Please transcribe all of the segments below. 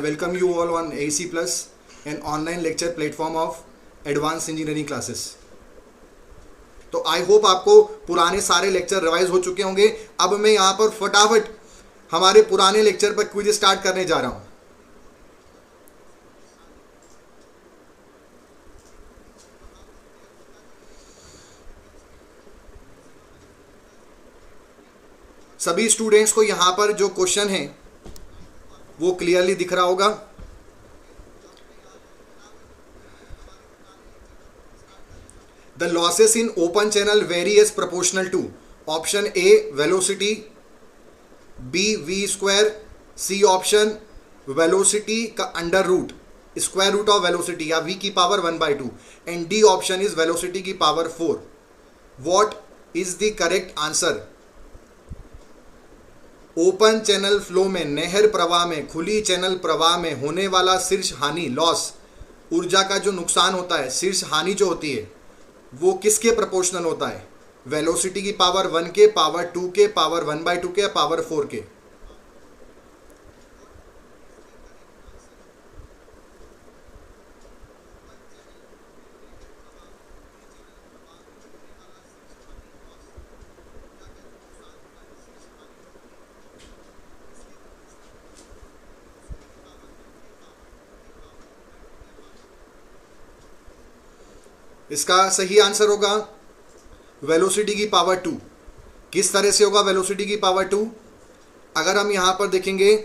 welcome you all on AEC Plus, an online lecture platform of Advanced Engineering Classes. तो I hope आपको पुराने सारे lecture revise हो चुके होंगे. अब मैं यहाँ पर फटाफट हमारे पुराने लेक्चर पर क्विज स्टार्ट करने जा रहा हूँ. सभी स्टूडेंट्स को यहाँ पर जो क्वेश्चन है वो क्लियरली दिख रहा होगा. The losses in open channel vary as proportional to option A velocity, B v square, C option velocity का under root square root of velocity या v की power 1/2 and D option is velocity की power 4. What is the correct answer? Open channel flow में, नहर प्रवाह में, खुली channel प्रवाह में होने वाला शीर्ष हानि लॉस, ऊर्जा का जो नुकसान होता है, शीर्ष हानि जो होती है वो किसके प्रोपोर्शनल होता है? वेलोसिटी की पावर 1 के, पावर 2 के, पावर 1/2 के, पावर 4 के. इसका सही आंसर होगा वेलोसिटी की पावर 2. किस तरह से होगा वेलोसिटी की पावर 2? अगर हम यहाँ पर देखेंगे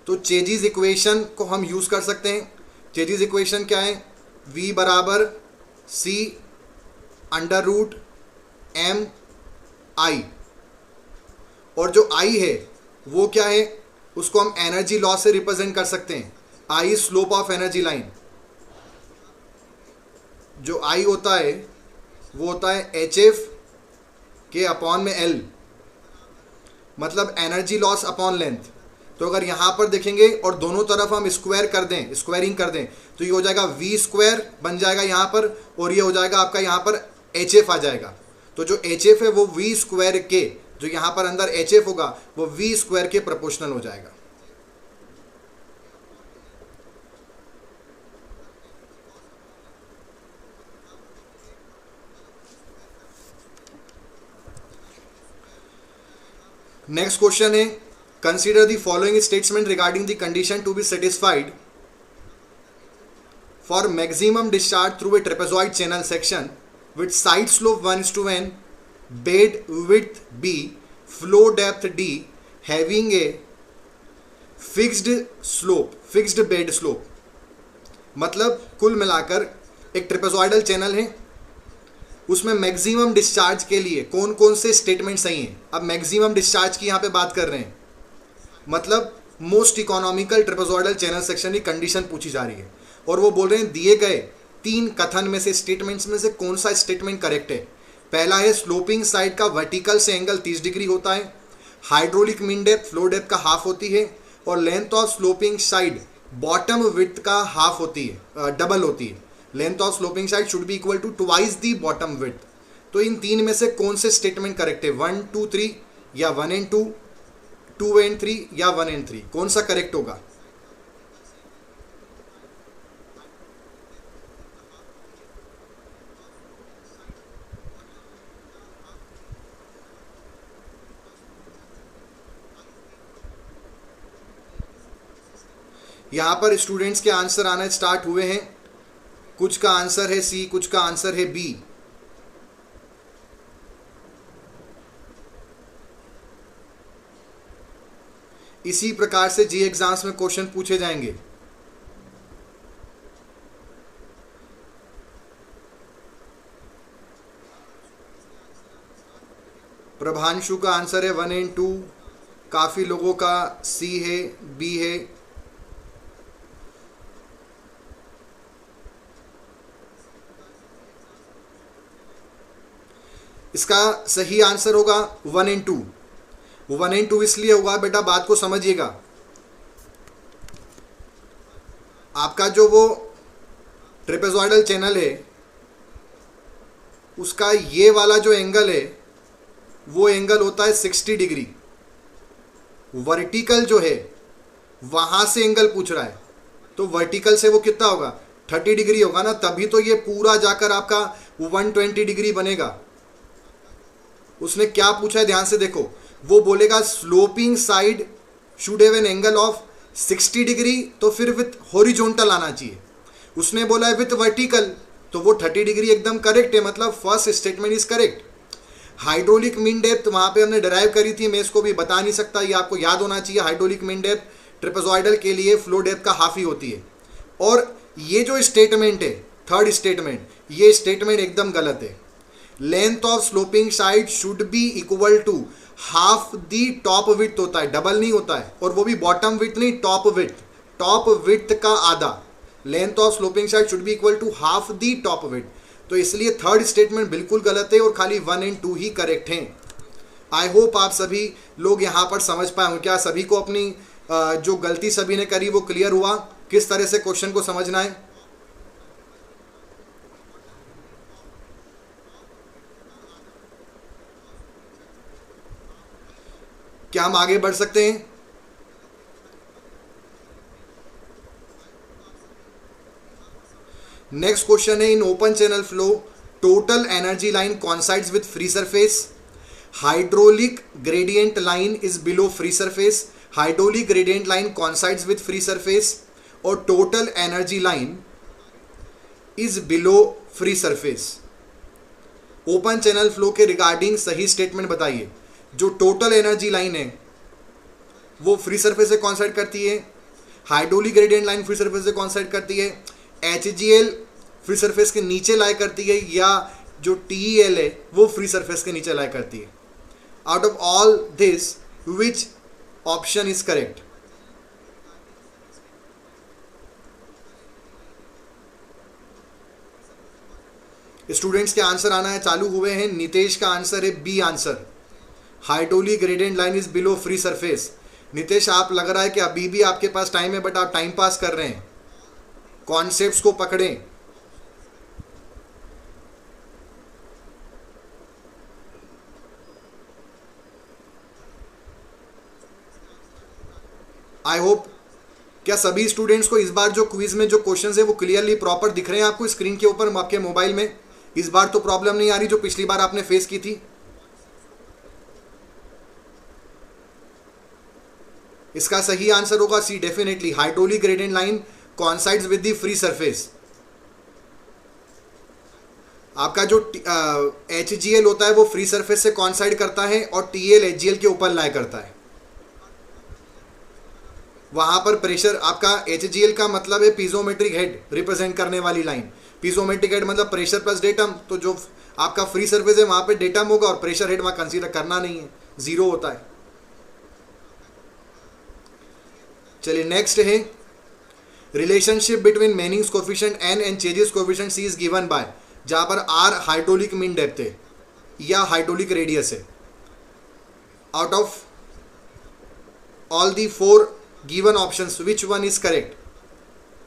तो चेजिस इक्वेशन को हम यूज़ कर सकते हैं. चेजिस इक्वेशन क्या है? v बराबर c under root m i, और जो i है वो क्या है? उसको हम एनर्जी लॉस से रिप्रेजेंट कर सकते हैं. i slope of energy line. जो I होता है वो होता है HF के अपॉन में L, मतलब एनर्जी लॉस अपॉन लेंथ. तो अगर यहाँ पर देखेंगे और दोनों तरफ हम स्क्वायर कर दें, स्क्वायरिंग कर दें, तो ये हो जाएगा v स्क्वायर बन जाएगा यहाँ पर, और ये हो जाएगा आपका यहाँ पर HF आ जाएगा. तो जो HF है वो v स्क्वायर के, जो यहाँ पर अंदर HF होगा वो v स्क्वायर के प्रोपोर्शनल हो जाएगा. नेक्स्ट क्वेश्चन है, consider the following statement regarding the condition to be satisfied for maximum discharge through a trapezoid channel section with side slope 1:n, bed width b, flow depth d, having a fixed slope, fixed bed slope. मतलब कुल मिलाकर एक trapezoidal channel है, उसमें maximum discharge के लिए कौन कौन से स्टेटमेंट सही हैं. अब मैक्सिमम डिस्चार्ज की यहाँ पे बात कर रहे हैं, मतलब most economical trapezoidal channel section की कंडीशन पूछी जा रही है, और वो बोल रहे हैं दिए गए 3 कथन में से, स्टेटमेंट्स में से कौन सा स्टेटमेंट करेक्ट है. पहला है स्लोपिंग साइड का वर्टिकल से एंगल 30 डिग्री होता है, hydraulic mean depth flow depth का हाफ होती है, और length of sloping side bottom width का हाफ होती है, डबल होती है. Length of sloping side should be equal to twice the bottom width. तो इन 3 में से कौन से स्टेटमेंट करेक्ट है? 1, 2, 3 या 1 and 2, 2 and 3 या 1 and 3, कौन सा करेक्ट होगा? यहां पर स्टूडेंट्स के आंसर आना स्टार्ट हुए हैं. कुछ का आंसर है सी, कुछ का आंसर है बी. इसी प्रकार से जी एग्जाम्स में क्वेश्चन पूछे जाएंगे. प्रभांशु का आंसर है 1 and 2, काफी लोगों का सी है, बी है. इसका सही आंसर होगा 1 and 2. 1 and 2 इसलिए होगा बेटा, बात को समझिएगा. आपका जो वो ट्रेपेजॉइडल चैनल है उसका ये वाला जो एंगल है वो एंगल होता है 60 डिग्री. वर्टिकल जो है वहां से एंगल पूछ रहा है, तो वर्टिकल से वो कितना होगा, 30 डिग्री होगा ना, तभी तो ये पूरा जाकर आपका 120 डिग्री बनेगा। उसने क्या पूछा है ध्यान से देखो, वो बोलेगा sloping side should have an angle of 60 degree, तो फिर विथ हॉरिजॉन्टल आना चाहिए। उसने बोला है विथ वर्टिकल, तो वो 30 डिग्री एकदम करेक्ट है, मतलब first statement is correct. Hydraulic mean depth वहां पे हमने डिराइव करी थी, मैं इसको भी बता नहीं सकता, ये आपको याद होना चाहिए। हाइड्रोलिक मीन डेप्थ ट्रेपेजॉइडल के लिए फ्लो डेप्थ का हाफ ही होती है। और ये जो स्टेटमेंट है थर्ड स्टेटमेंट, ये स्टेटमेंट एकदम गलत है। Length of sloping side should be equal to half the top width होता है, डबल नहीं होता है, और वो भी बॉटम विड्थ नहीं, टॉप विड्थ, टॉप विड्थ का आधा। Length of sloping side should be equal to half the top width, तो इसलिए थर्ड स्टेटमेंट बिल्कुल गलत है और खाली 1 और 2 ही करेक्ट हैं। आई होप आप सभी लोग यहाँ पर समझ पाए होंगे। क्या सभी को अपनी जो गलती सभी ने करी वो क्लियर हुआ, किस तरह से क्वेश्चन को समझना है? क्या हम आगे बढ़ सकते हैं? नेक्स्ट क्वेश्चन है, इन open channel flow total energy line coincides with free surface, hydraulic gradient line is below free surface, hydraulic gradient line coincides with free surface, और total energy line is below free surface। Open channel flow के regarding सही statement बताइए। जो total energy line है वो free surface से कॉन्साइड करती है, hydraulic gradient line free surface से कॉन्साइड करती है, HGL फ्री सरफेस के नीचे लाई करती है, या जो TEL है वो फ्री सरफेस के नीचे लाई करती है। Out of all this which option is correct? Students के आंसर आना है चालू हुए हैं। नितेश का आंसर है B answer, hydraulic gradient line is below free surface. Nitesh, आप लग रहा है कि अभी भी आपके पास टाइम है, बट आप टाइम पास कर रहे हैं, कॉन्सेप्ट्स को पकड़ें। आई होप क्या सभी स्टूडेंट्स को इस बार जो क्विज में जो क्वेश्चंस है वो क्लियरली प्रॉपर दिख रहे हैं आपको स्क्रीन के ऊपर आपके मोबाइल में? इस बार तो प्रॉब्लम नहीं आ रही जो पिछली बार आपने फेस की थी? इसका सही आंसर होगा C, definitely hydraulic gradient line coincides with the free surface. आपका जो HGL होता है वो फ्री सरफेस से कॉन्साइड करता है और TL HGL के ऊपर लाई करता है। वहां पर प्रेशर, आपका HGL का मतलब है पीजोमेट्रिक हेड रिप्रेजेंट करने वाली लाइन। पीजोमेट्रिक हेड मतलब प्रेशर प्लस डेटम, तो जो आपका फ्री सरफेस है वहां पे डेटम होगा और प्रेशर हेड वहां कंसीडर करना नहीं है, जीरो होता है। चलिए नेक्स्ट है, relationship between Manning's coefficient N and chassis coefficient C is given bye, जहां पर R हाइड्रोलिक मीन डेप्थ है या हाइड्रोलिक रेडियस है। Out of all the 4 given options which one is correct?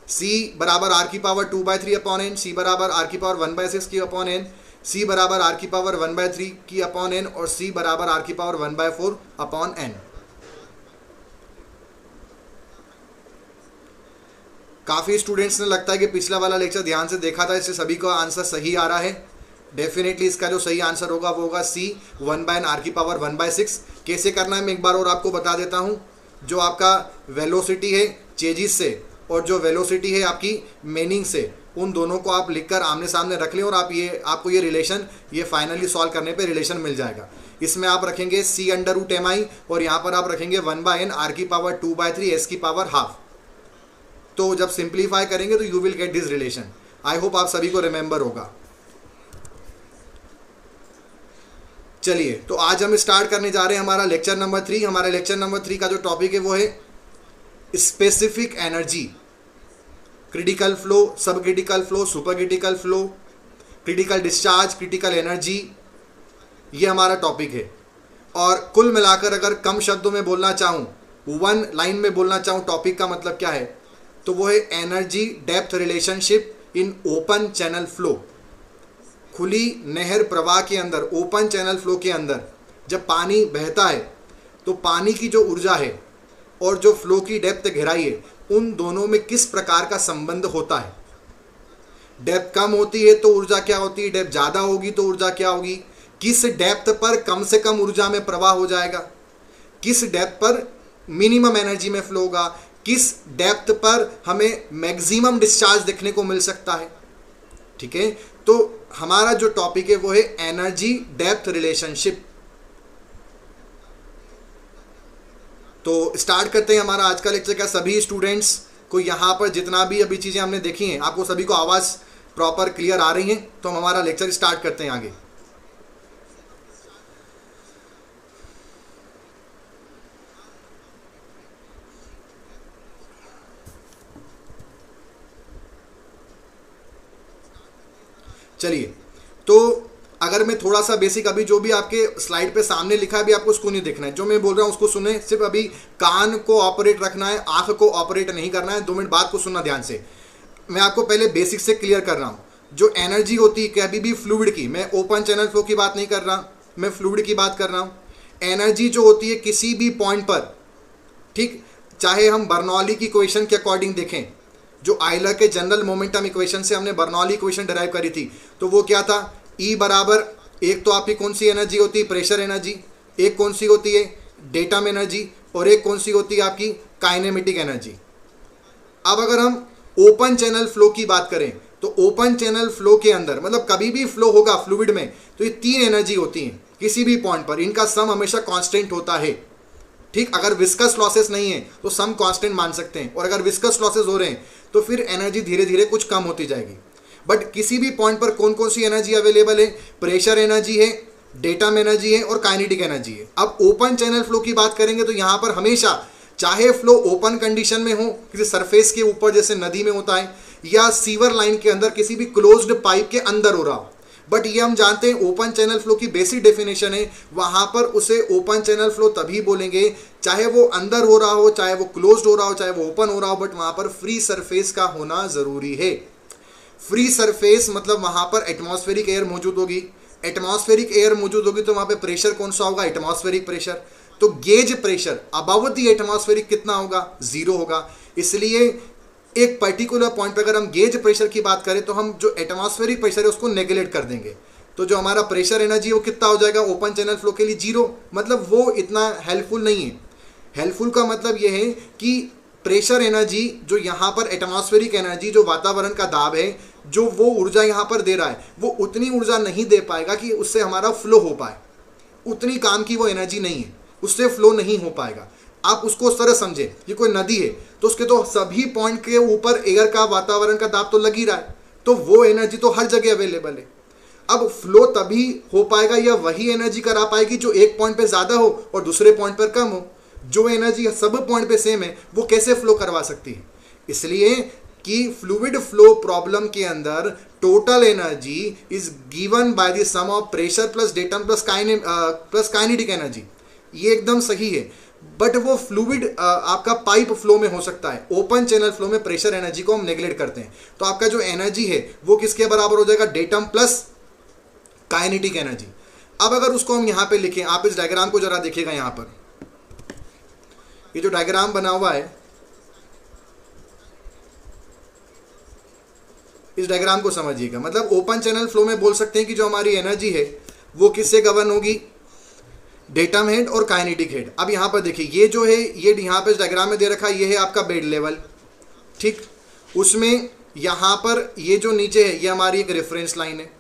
C बराबर R की power 2/3 upon N, C बराबर R की power 1/6 की अपॉन N, C बराबर R की पावर 1/3 की अपॉन N, और C बराबर R की पावर 1/4 अपॉन N। काफ़ी स्टूडेंट्स ने लगता है कि पिछला वाला लेक्चर ध्यान से देखा था, इससे सभी का आंसर सही आ रहा है। डेफिनेटली इसका जो सही आंसर होगा वो होगा C 1/n R की पावर 1/6। कैसे करना है मैं एक बार और आपको बता देता हूँ। जो आपका वेलोसिटी है चेजिस से और जो वेलोसिटी है आपकी मेनिंग से, उन दोनों को आप लिखकर आमने सामने रख लें और आपको ये रिलेशन, ये फाइनली सॉल्व करने पे रिलेशन मिल जाएगा। इसमें आप रखेंगे C√mi और यहाँ पर आप रखेंगे 1/n R की पावर 2/3 S की पावर हाफ। तो जब सिंप्लीफाई करेंगे तो you will get this relation. I hope आप सभी को रिमेंबर होगा। चलिए तो आज हम स्टार्ट करने जा रहे हैं हमारा लेक्चर नंबर 3। हमारा लेक्चर नंबर 3 का जो टॉपिक है वो है स्पेसिफिक एनर्जी, क्रिटिकल फ्लो, सब critical flow, super critical flow, critical discharge, critical energy, ये हमारा टॉपिक है। और कुल मिलाकर अगर कम शब्दों में बोलना चाहूँ, 1 लाइन में बोलना चाहूँ टॉपिक का मतलब क्या है, तो वो है energy depth relationship in open channel flow. खुली नहर प्रवाह के अंदर, ओपन चैनल फ्लो के अंदर जब पानी बहता है तो पानी की जो ऊर्जा है और जो फ्लो की डेप्थ गहराई है, उन दोनों में किस प्रकार का संबंध होता है। डेप्थ कम होती है तो ऊर्जा क्या होती है, डेप्थ ज़्यादा होगी तो ऊर्जा क्या होगी, किस डेप्थ पर कम से कम ऊर्जा में प्रवाह हो जाएगा, किस डेप्थ पर मिनिमम एनर्जी में फ्लो होगा, किस डेप्थ पर हमें मैक्सिमम डिस्चार्ज देखने को मिल सकता है। ठीक है, तो हमारा जो टॉपिक है वो है एनर्जी डेप्थ रिलेशनशिप। तो स्टार्ट करते हैं हमारा आज का लेक्चर। क्या सभी स्टूडेंट्स को यहाँ पर जितना भी अभी चीज़ें हमने देखी हैं, आपको सभी को आवाज़ प्रॉपर क्लियर आ रही हैं? तो हम हमारा लेक्चर स्टार्ट करते हैं आगे। चलिए, तो अगर मैं थोड़ा सा बेसिक, अभी जो भी आपके स्लाइड पे सामने लिखा है अभी आपको उसको नहीं देखना है, जो मैं बोल रहा हूँ उसको सुने। सिर्फ अभी कान को ऑपरेट रखना है, आंख को ऑपरेट नहीं करना है। 2 मिनट बाद को सुनना ध्यान से। मैं आपको पहले बेसिक से क्लियर कर रहा हूँ। जो एनर्जी होती है कभी भी फ्लूइड की, मैं ओपन चैनल फ्लो की बात नहीं कर रहा, मैं फ्लूइड की बात कर रहा हूँ। एनर्जी जो होती है किसी भी पॉइंट पर, ठीक, चाहे हम बर्नौली की इक्वेशन के अकॉर्डिंग देखें, जो आयलर के जनरल मोमेंटम इक्वेशन से हमने बर्नौली इक्वेशन डिराइव करी थी, तो वो क्या था, E बराबर, एक तो आपकी कौन सी एनर्जी होती है, प्रेशर एनर्जी, एक कौन सी होती है डेटम एनर्जी, और एक कौन सी होती है आपकी काइनेमेटिक एनर्जी। अब अगर हम ओपन चैनल फ्लो की बात करें, तो ओपन चैनल फ्लो के अंदर, मतलब कभी भी फ्लो होगा फ्लूइड में, तो ये 3 एनर्जी होती हैं किसी भी पॉइंट पर। इनका सम हमेशा कांस्टेंट होता है। ठीक, अगर विस्कस लॉसेस नहीं है तो सम कांस्टेंट मान सकते हैं, और अगर विस्कस लॉसेस हो रहे हैं तो फिर एनर्जी धीरे धीरे कुछ कम होती जाएगी। बट किसी भी पॉइंट पर कौन कौन सी एनर्जी अवेलेबल है, प्रेशर एनर्जी है, डेटम एनर्जी है और काइनेटिक एनर्जी है। अब ओपन चैनल फ्लो की बात करेंगे तो यहाँ पर हमेशा, चाहे फ्लो ओपन कंडीशन में हो, किसी सरफेस के ऊपर जैसे नदी में होता है, या सीवर लाइन के अंदर किसी भी क्लोज्ड पाइप के अंदर हो रहा हो, बट ये हम जानते हैं ओपन चैनल फ्लो की बेसिक डेफिनेशन है, वहाँ पर उसे ओपन चैनल फ्लो तभी बोलेंगे चाहे वो अंदर हो रहा हो, चाहे वो क्लोज्ड हो रहा हो, चाहे वो ओपन हो रहा हो, बट वहाँ पर फ्री सरफेस का होना ज़रूरी है। फ्री सरफेस मतलब वहाँ पर एटमॉस्फेरिक एयर मौजूद होगी। एटमॉस्फेरिक एयर मौजूद होगी तो वहाँ पे प्रेशर कौन सा होगा, एटमॉस्फेरिक प्रेशर। तो gauge pressure above the atmospheric कितना होगा, 0 होगा। इसलिए एक पर्टिकुलर पॉइंट पर अगर हम गेज प्रेशर की बात करें तो हम जो एटमॉस्फेरिक प्रेशर है उसको नेगलेक्ट कर देंगे, तो जो हमारा प्रेशर एनर्जी वो कितना हो जाएगा ओपन चैनल फ्लो के लिए, 0। मतलब वो इतना हेल्पफुल नहीं है। हेल्पफुल का मतलब ये है कि प्रेशर एनर्जी, जो यहाँ पर एटमॉस्फेरिक एनर्जी, जो वातावरण का दाब है, जो वो ऊर्जा यहाँ पर दे रहा है, वो उतनी ऊर्जा नहीं दे पाएगा कि उससे हमारा फ्लो हो पाए। उतनी काम की वो एनर्जी नहीं है, उससे फ्लो नहीं हो पाएगा। आप उसको उस तरह समझें, ये कोई नदी है तो उसके तो सभी पॉइंट के ऊपर एयर का, वातावरण का दाब तो लग ही रहा है, तो वो एनर्जी तो हर जगह अवेलेबल है। अब फ्लो तभी हो पाएगा या वही एनर्जी करा पाएगी जो एक पॉइंट पे ज़्यादा हो और दूसरे पॉइंट पर कम हो। जो एनर्जी सब पॉइंट पे सेम है वो कैसे फ्लो करवा सकती है। इसलिए कि फ्लूइड फ्लो प्रॉब्लम के अंदर total energy is given by the sum of pressure plus datum plus kinetic energy. ये एकदम सही है, बट वो फ्लूइड आपका पाइप फ्लो में हो सकता है। ओपन चैनल फ्लो में प्रेशर एनर्जी को हम नेग्लेक्ट करते हैं, तो आपका जो एनर्जी है वो किसके बराबर हो जाएगा, डेटम प्लस काइनेटिक एनर्जी। अब अगर उसको हम यहाँ पे लिखें, आप इस डायग्राम को जरा देखिएगा। यहाँ पर ये जो डायग्राम बना हुआ है, इस डायग्राम को समझिएगा। मतलब ओपन चैनल फ्लो में बोल सकते हैं कि जो हमारी एनर्जी है वो किससे गवर्न होगी, डेटम हेड और काइनेटिक हेड। अब यहाँ पर देखिए, ये जो है, ये यहाँ पर इस डायग्राम में दे रखा है, ये है आपका बेड लेवल। ठीक, उसमें यहाँ पर ये जो नीचे है ये हमारी एक रेफरेंस लाइन है।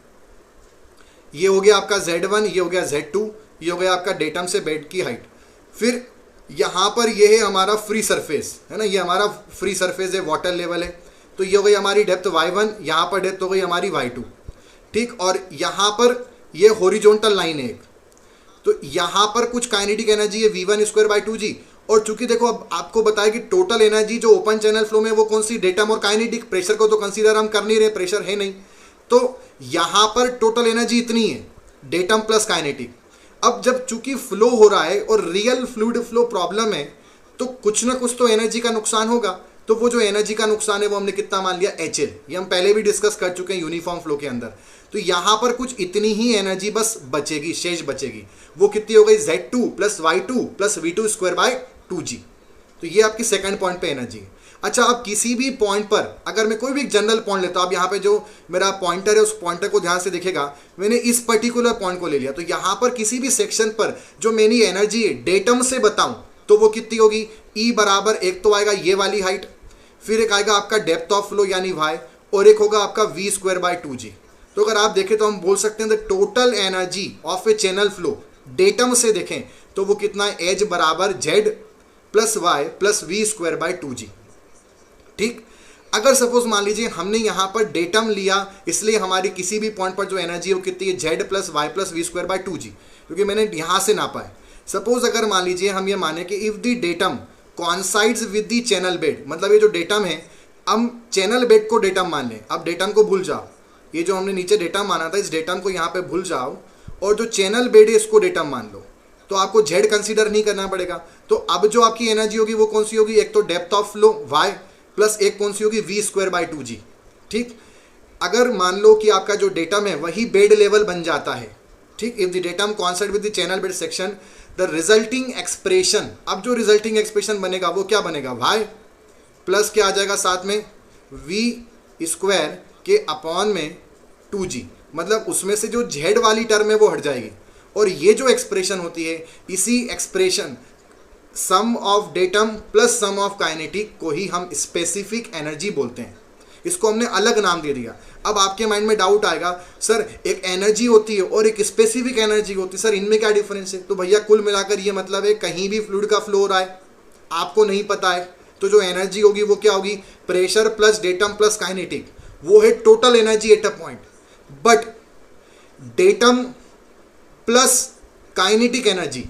ये हो गया आपका Z1, ये हो गया Z2, ये हो गया आपका डेटम से बेड की हाइट। फिर यहाँ पर ये है हमारा फ्री सरफेस, है ना, ये हमारा फ्री सरफेस है, वाटर लेवल है। तो ये हो गई हमारी डेप्थ Y1, यहाँ पर डेप्थ हो गई हमारी Y2। ठीक, और यहाँ पर ये हॉरिजॉन्टल लाइन है एक, तो यहाँ पर कुछ काइनेटिक एनर्जी है V1² और चूंकि देखो अब आपको बताया कि टोटल एनर्जी जो ओपन चैनल फ्लो में वो कौन सी, डेटम और काइनेटिक। प्रेशर को तो कंसीडर हम कर नहीं रहे, प्रेशर है नहीं, तो यहाँ पर टोटल एनर्जी इतनी है, डेटम प्लस काइनेटिक। अब जब चूंकि फ्लो हो रहा है और रियल फ्लूइड फ्लो प्रॉब्लम है, तो कुछ ना कुछ तो एनर्जी का नुकसान होगा। तो वो जो एनर्जी का नुकसान है वो हमने कितना मान लिया, HL। ये हम पहले भी डिस्कस कर चुके हैं यूनिफॉर्म फ्लो के अंदर। तो यहाँ पर कुछ इतनी ही एनर्जी बस बचेगी, शेष बचेगी। वो कितनी हो गई, Z2 plus Y2 plus V2² bye 2G। तो ये आपकी सेकंड पॉइंट पे एनर्जी है। अच्छा, अब किसी भी पॉइंट पर अगर मैं कोई भी जनरल पॉइंट लेता हूँ, अब यहाँ पे जो मेरा पॉइंटर है उस पॉइंटर को ध्यान से देखेगा, मैंने इस पर्टिकुलर पॉइंट को ले लिया, तो यहाँ पर किसी भी सेक्शन पर जो मेरी एनर्जी है डेटम से बताऊँ तो वो कितनी होगी, ई बराबर एक तो आएगा ये वाली हाइट, फिर एक आएगा आपका डेप्थ ऑफ फ्लो यानी वाई, और एक होगा आपका वी स्क्वायर बाय 2g। तो अगर आप देखें तो हम बोल सकते हैं the total energy of a channel flow datum से देखें तो वो कितना है, एच बराबर Z plus Y plus we square by 2g। ठीक, अगर सपोज मान लीजिए हमने यहाँ पर डेटम लिया, इसलिए हमारी किसी भी पॉइंट पर जो एनर्जी है वो कितनी है, Z plus Y plus we square by 2g, क्योंकि मैंने यहाँ से नापा है। सपोज अगर मान लीजिए हम ये माने कि if the datum coincides with the channel bed, मतलब ये जो डेटम है हम चैनल बेड को डेटम मान लें, अब डेटम को भूल जाओ, ये जो हमने नीचे डेटम माना था इस डेटम को यहाँ पे भूल जाओ, और जो चैनल बेड है इसको डेटम मान लो, तो आपको जेड कंसीडर नहीं करना पड़ेगा। तो अब जो आपकी एनर्जी होगी वो कौन सी होगी, एक तो depth of flow Y plus एक कौन सी होगी, वी स्क्वायर बाय 2g। ठीक, अगर मान लो कि आपका जो डेटम है वही बेड लेवल बन जाता है, ठीक, if the datum कॉन्साइड with the channel bed section the resulting expression, अब जो रिजल्टिंग एक्सप्रेशन बनेगा वो क्या बनेगा, वाई प्लस क्या आ जाएगा साथ में, वी स्क्वायर के अपॉन में 2g, मतलब उसमें से जो जेड वाली टर्म है वो हट जाएगी, और ये जो एक्सप्रेशन होती है इसी expression sum of datum plus sum of kinetic को ही हम स्पेसिफिक एनर्जी बोलते हैं। इसको हमने अलग नाम दे दिया। अब आपके माइंड में डाउट आएगा, सर एक एनर्जी होती है और एक स्पेसिफिक एनर्जी होती है, सर इनमें क्या डिफरेंस है। तो भैया कुल मिलाकर ये मतलब है कहीं भी फ्लूइड का फ्लो हो रहा है, आपको नहीं पता है, तो जो एनर्जी होगी वो क्या होगी, pressure plus datum plus kinetic, वो है total energy at a point. But datum plus kinetic energy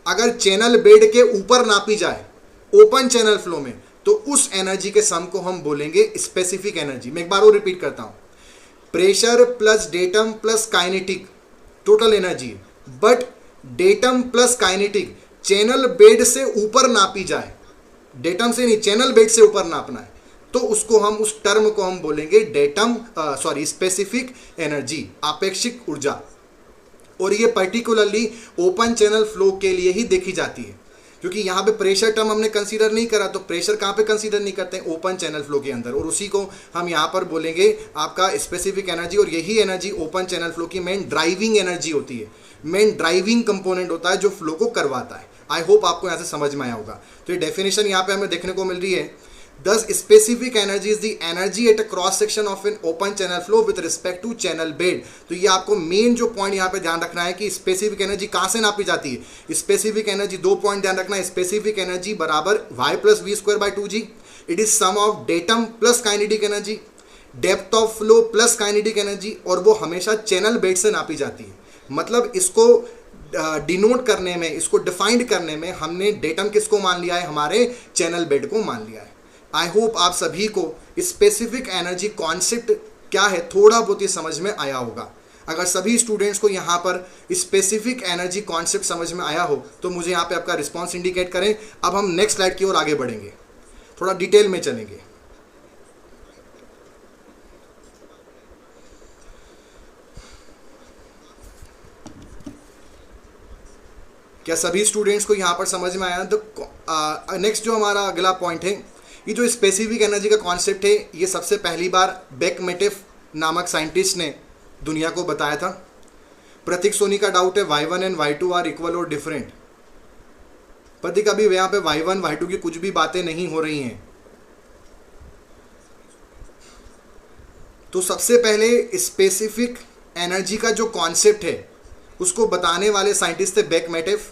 अगर चैनल बेड के ऊपर नापी जाए ओपन चैनल फ्लो में, तो उस एनर्जी के सम को हम बोलेंगे स्पेसिफिक एनर्जी। मैं एक बार और रिपीट करता हूं, pressure plus datum plus kinetic total energy, but datum plus kinetic channel bed से ऊपर नापी जाए, डेटम से नहीं चैनल बेड से ऊपर नापना है, तो उसको हम उस टर्म को हम बोलेंगे स्पेसिफिक एनर्जी, आपेक्षिक ऊर्जा। और ये पर्टिकुलरली ओपन चैनल फ्लो के लिए ही देखी जाती है, क्योंकि यहाँ पे प्रेशर टर्म हमने कंसीडर नहीं करा, तो प्रेशर कहाँ पे कंसीडर नहीं करते हैं, ओपन चैनल फ्लो के अंदर, और उसी को हम यहाँ पर बोलेंगे आपका स्पेसिफिक एनर्जी। और यही एनर्जी ओपन चैनल फ्लो की मेन ड्राइविंग एनर्जी होती है, मेन ड्राइविंग कंपोनेंट होता है जो फ्लो को करवाता है। आई होप आपको यहाँ से समझ में आया होगा। तो ये डेफिनेशन यहाँ पे हमें देखने को मिल रही है, Thus, specific energy is the energy at a cross section of an open channel flow with respect to channel bed। तो ये आपको मेन जो पॉइंट यहाँ पे ध्यान रखना है कि स्पेसिफिक एनर्जी कहाँ से नापी जाती है। स्पेसिफिक एनर्जी, दो पॉइंट ध्यान रखना है, स्पेसिफिक एनर्जी बराबर Y plus we square by 2g, it is sum of datum plus kinetic energy, depth of flow plus kinetic energy, और वो हमेशा चैनल बेड से नापी जाती है। मतलब इसको डिनोट करने में, इसको डिफाइंड करने में हमने डेटम किसको मान लिया है, हमारे चैनल बेड को मान लिया है। आई होप आप सभी को स्पेसिफिक एनर्जी कॉन्सेप्ट क्या है थोड़ा बहुत ही समझ में आया होगा। अगर सभी स्टूडेंट्स को यहाँ पर स्पेसिफिक एनर्जी कॉन्सेप्ट समझ में आया हो तो मुझे यहाँ पे आपका रिस्पांस इंडिकेट करें। अब हम नेक्स्ट स्लाइड की ओर आगे बढ़ेंगे, थोड़ा डिटेल में चलेंगे। क्या सभी स्टूडेंट्स को यहाँ पर समझ में आया? तो नेक्स्ट जो हमारा अगला पॉइंट है, ये जो स्पेसिफिक एनर्जी का कॉन्सेप्ट है, ये सबसे पहली बार बेकमेटिफ नामक साइंटिस्ट ने दुनिया को बताया था। प्रतीक सोनी का डाउट है y1 and y2 are equal और डिफरेंट। प्रतीक अभी यहाँ पे y1 y2 की कुछ भी बातें नहीं हो रही हैं। तो सबसे पहले स्पेसिफिक एनर्जी का जो कॉन्सेप्ट है उसको बताने वाले साइंटिस्ट थे बेकमेटिफ।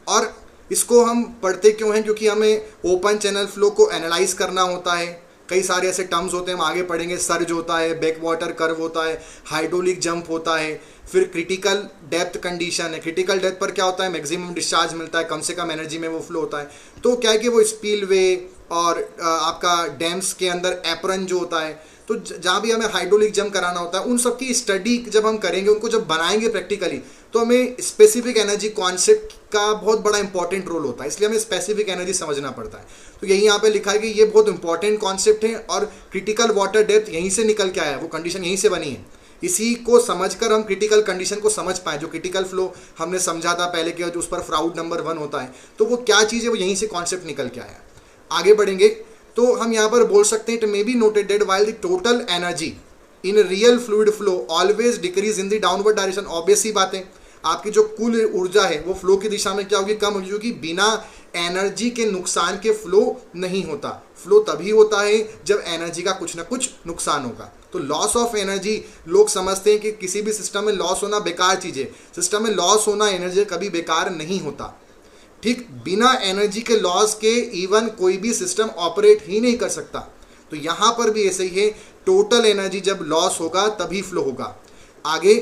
और इसको हम पढ़ते क्यों हैं, क्योंकि हमें ओपन चैनल फ्लो को एनालाइज करना होता है। कई सारे ऐसे टर्म्स होते हैं, हम आगे पढ़ेंगे, सर्ज होता है, बैक वाटर कर्व होता है, हाइड्रोलिक जंप होता है, फिर क्रिटिकल डेप्थ कंडीशन है। क्रिटिकल डेप्थ पर क्या होता है, मैक्सिमम डिस्चार्ज मिलता है, कम से कम एनर्जी में वो फ्लो होता है। तो क्या है कि वो स्पिलवे और आपका डैम्स के अंदर एप्रन जो होता है, तो जहाँ भी हमें हाइड्रोलिक जंप कराना होता है, उन सब की स्टडी जब हम करेंगे, उनको जब बनाएंगे प्रैक्टिकली, तो हमें स्पेसिफिक एनर्जी कॉन्सेप्ट का बहुत बड़ा इंपॉर्टेंट रोल होता है। इसलिए हमें स्पेसिफिक एनर्जी समझना पड़ता है। तो यही यहाँ पे लिखा है कि ये बहुत इंपॉर्टेंट कॉन्सेप्ट है, और क्रिटिकल वाटर डेप्थ यहीं से निकल के आया है, वो कंडीशन यहीं से बनी है। इसी को समझकर हम क्रिटिकल कंडीशन को समझ पाए। जो क्रिटिकल फ्लो हमने समझा था पहले कि उस पर फ्राउड नंबर 1 होता है, तो वो क्या चीज़ है, वो यहीं से कॉन्सेप्ट निकल के आया है। आगे बढ़ेंगे तो हम यहाँ पर बोल सकते हैं it may be noted that while the total energy in real fluid flow always decrease in the downward direction. Obvious सी बात है, आपकी जो कुल ऊर्जा है वो फ्लो की दिशा में क्या होगी, कम होगी, क्योंकि बिना एनर्जी के नुकसान के फ्लो नहीं होता। फ्लो तभी होता है जब एनर्जी का कुछ ना कुछ नुकसान होगा। तो लॉस ऑफ एनर्जी, लोग समझते हैं कि किसी भी सिस्टम में लॉस होना बेकार चीज़ है। सिस्टम में लॉस होना, एनर्जी कभी बेकार नहीं होता। ठीक, बिना एनर्जी के लॉस के इवन कोई भी सिस्टम ऑपरेट ही नहीं कर सकता। तो यहाँ पर भी ऐसे ही है, टोटल एनर्जी जब लॉस होगा तभी फ्लो होगा। आगे,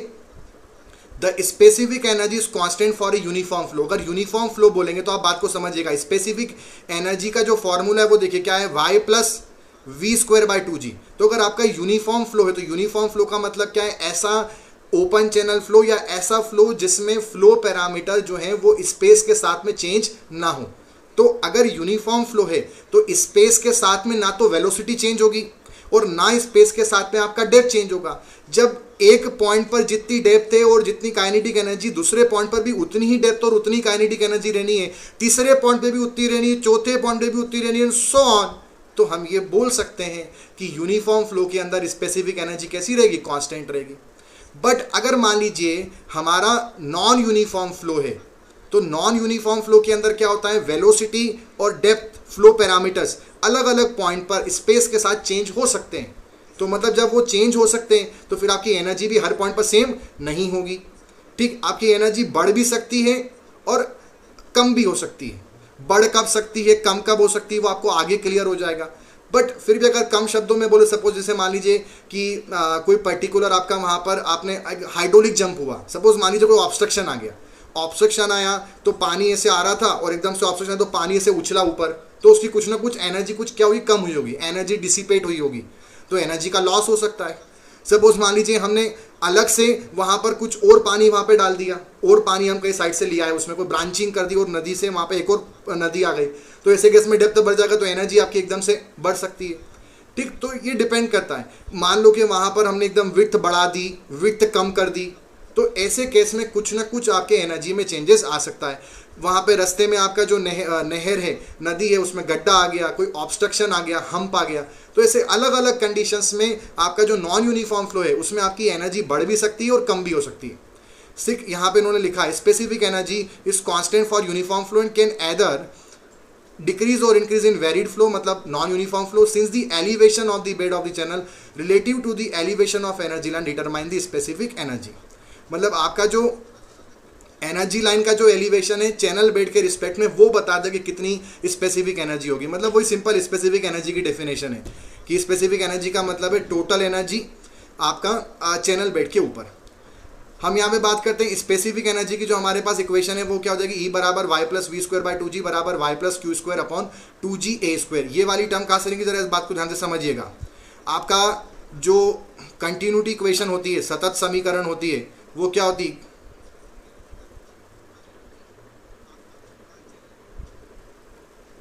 the specific energy is constant for a uniform flow. अगर यूनिफॉर्म फ्लो बोलेंगे तो आप बात को समझिएगा। स्पेसिफिक एनर्जी का जो फॉर्मूला है वो देखिए क्या है, y plus we square by 2g। तो अगर आपका यूनिफॉर्म फ्लो है तो यूनिफॉर्म फ्लो का मतलब क्या है, ऐसा ओपन चैनल फ्लो या ऐसा फ्लो जिसमें फ्लो पैरामीटर जो है वो स्पेस के साथ में चेंज ना हो। तो अगर यूनिफॉर्म फ्लो है तो स्पेस के साथ में ना तो वेलोसिटी चेंज होगी और ना स्पेस के साथ में आपका डेप्थ चेंज होगा। जब एक पॉइंट पर जितनी डेप्थ है और जितनी काइनेटिक एनर्जी, दूसरे पॉइंट पर भी उतनी ही डेप्थ और उतनी काइनेटिक एनर्जी रहनी है, तीसरे पॉइंट पे भी उतनी रहनी है, चौथे पॉइंट पे भी उतनी रहनी है, सो ऑन। तो हम ये बोल सकते हैं कि यूनिफॉर्म फ्लो के अंदर स्पेसिफिक एनर्जी कैसी रहेगी, कांस्टेंट रहेगी। बट अगर मान लीजिए हमारा नॉन यूनिफॉर्म फ्लो है तो नॉन यूनिफॉर्म फ्लो के अंदर क्या होता है, वेलोसिटी और डेप्थ फ्लो पैरामीटर्स अलग अलग पॉइंट पर स्पेस के साथ चेंज हो सकते हैं। तो मतलब जब वो चेंज हो सकते हैं तो फिर आपकी एनर्जी भी हर पॉइंट पर सेम नहीं होगी। ठीक, आपकी एनर्जी बढ़ भी सकती है और कम भी हो सकती है। बढ़ कब सकती है, कम कब हो सकती है, वो आपको आगे क्लियर हो जाएगा। बट फिर भी अगर कम शब्दों में बोले, सपोज जैसे मान लीजिए कि कोई पर्टिकुलर आपका वहाँ पर आपने हाइड्रोलिक जंप हुआ, सपोज मान लीजिए कोई ऑब्स्ट्रक्शन आ गया, ऑब्स्ट्रक्शन आया तो पानी ऐसे आ रहा था और एकदम से ऑब्स्ट्रक्शन आया तो पानी ऐसे उछला ऊपर, तो उसकी कुछ ना कुछ एनर्जी कुछ क्या हुई, कम हुई होगी, एनर्जी डिसिपेट हुई होगी, तो एनर्जी का लॉस हो सकता है। सपोज मान लीजिए हमने अलग से वहाँ पर कुछ और पानी वहाँ पे डाल दिया, और पानी हम कहीं साइड से लिया है, उसमें कोई ब्रांचिंग कर दी और नदी से वहाँ पे एक और नदी आ गई, तो ऐसे केस में डेप्थ बढ़ जाएगा तो एनर्जी आपकी एकदम से बढ़ सकती है। ठीक, तो ये डिपेंड करता है। मान लो कि वहाँ पर हमने एकदम विड्थ बढ़ा दी, विड्थ कम कर दी, तो ऐसे केस में कुछ ना कुछ आपके एनर्जी में चेंजेस आ सकता है। वहाँ पे रास्ते में आपका जो नहर है, नदी है, उसमें गड्ढा आ गया, कोई ऑब्स्ट्रक्शन आ गया, हम्प आ गया, तो ऐसे अलग अलग कंडीशंस में आपका जो नॉन यूनिफॉर्म फ्लो है उसमें आपकी एनर्जी बढ़ भी सकती है और कम भी हो सकती है। सिक यहाँ पे इन्होंने लिखा है, specific energy is constant for uniform flow and can either decrease और इंक्रीज इन वेरिड फ्लो, मतलब non uniform flow, since the elevation of the bed of the channel relative to the elevation of energy line determine the specific energy. मतलब आपका जो energy line का जो elevation है channel bed के respect में वो बता दे कि कितनी स्पेसिफिक एनर्जी होगी। मतलब वही सिंपल स्पेसिफिक एनर्जी की डेफिनेशन है कि स्पेसिफिक एनर्जी का मतलब है टोटल एनर्जी आपका चैनल बेड के ऊपर। हम यहाँ पे बात करते हैं स्पेसिफिक एनर्जी की, जो हमारे पास इक्वेशन है वो क्या हो जाएगी, E बराबर Y plus we square by 2g बराबर Y plus Q square upon 2g a square. ये वाली टर्म कहाँ से लेंगे, जरा इस बात को ध्यान से समझिएगा। आपका जो कंटिन्यूटी इक्वेशन होती है, सतत समीकरण होती है, वो क्या होती है,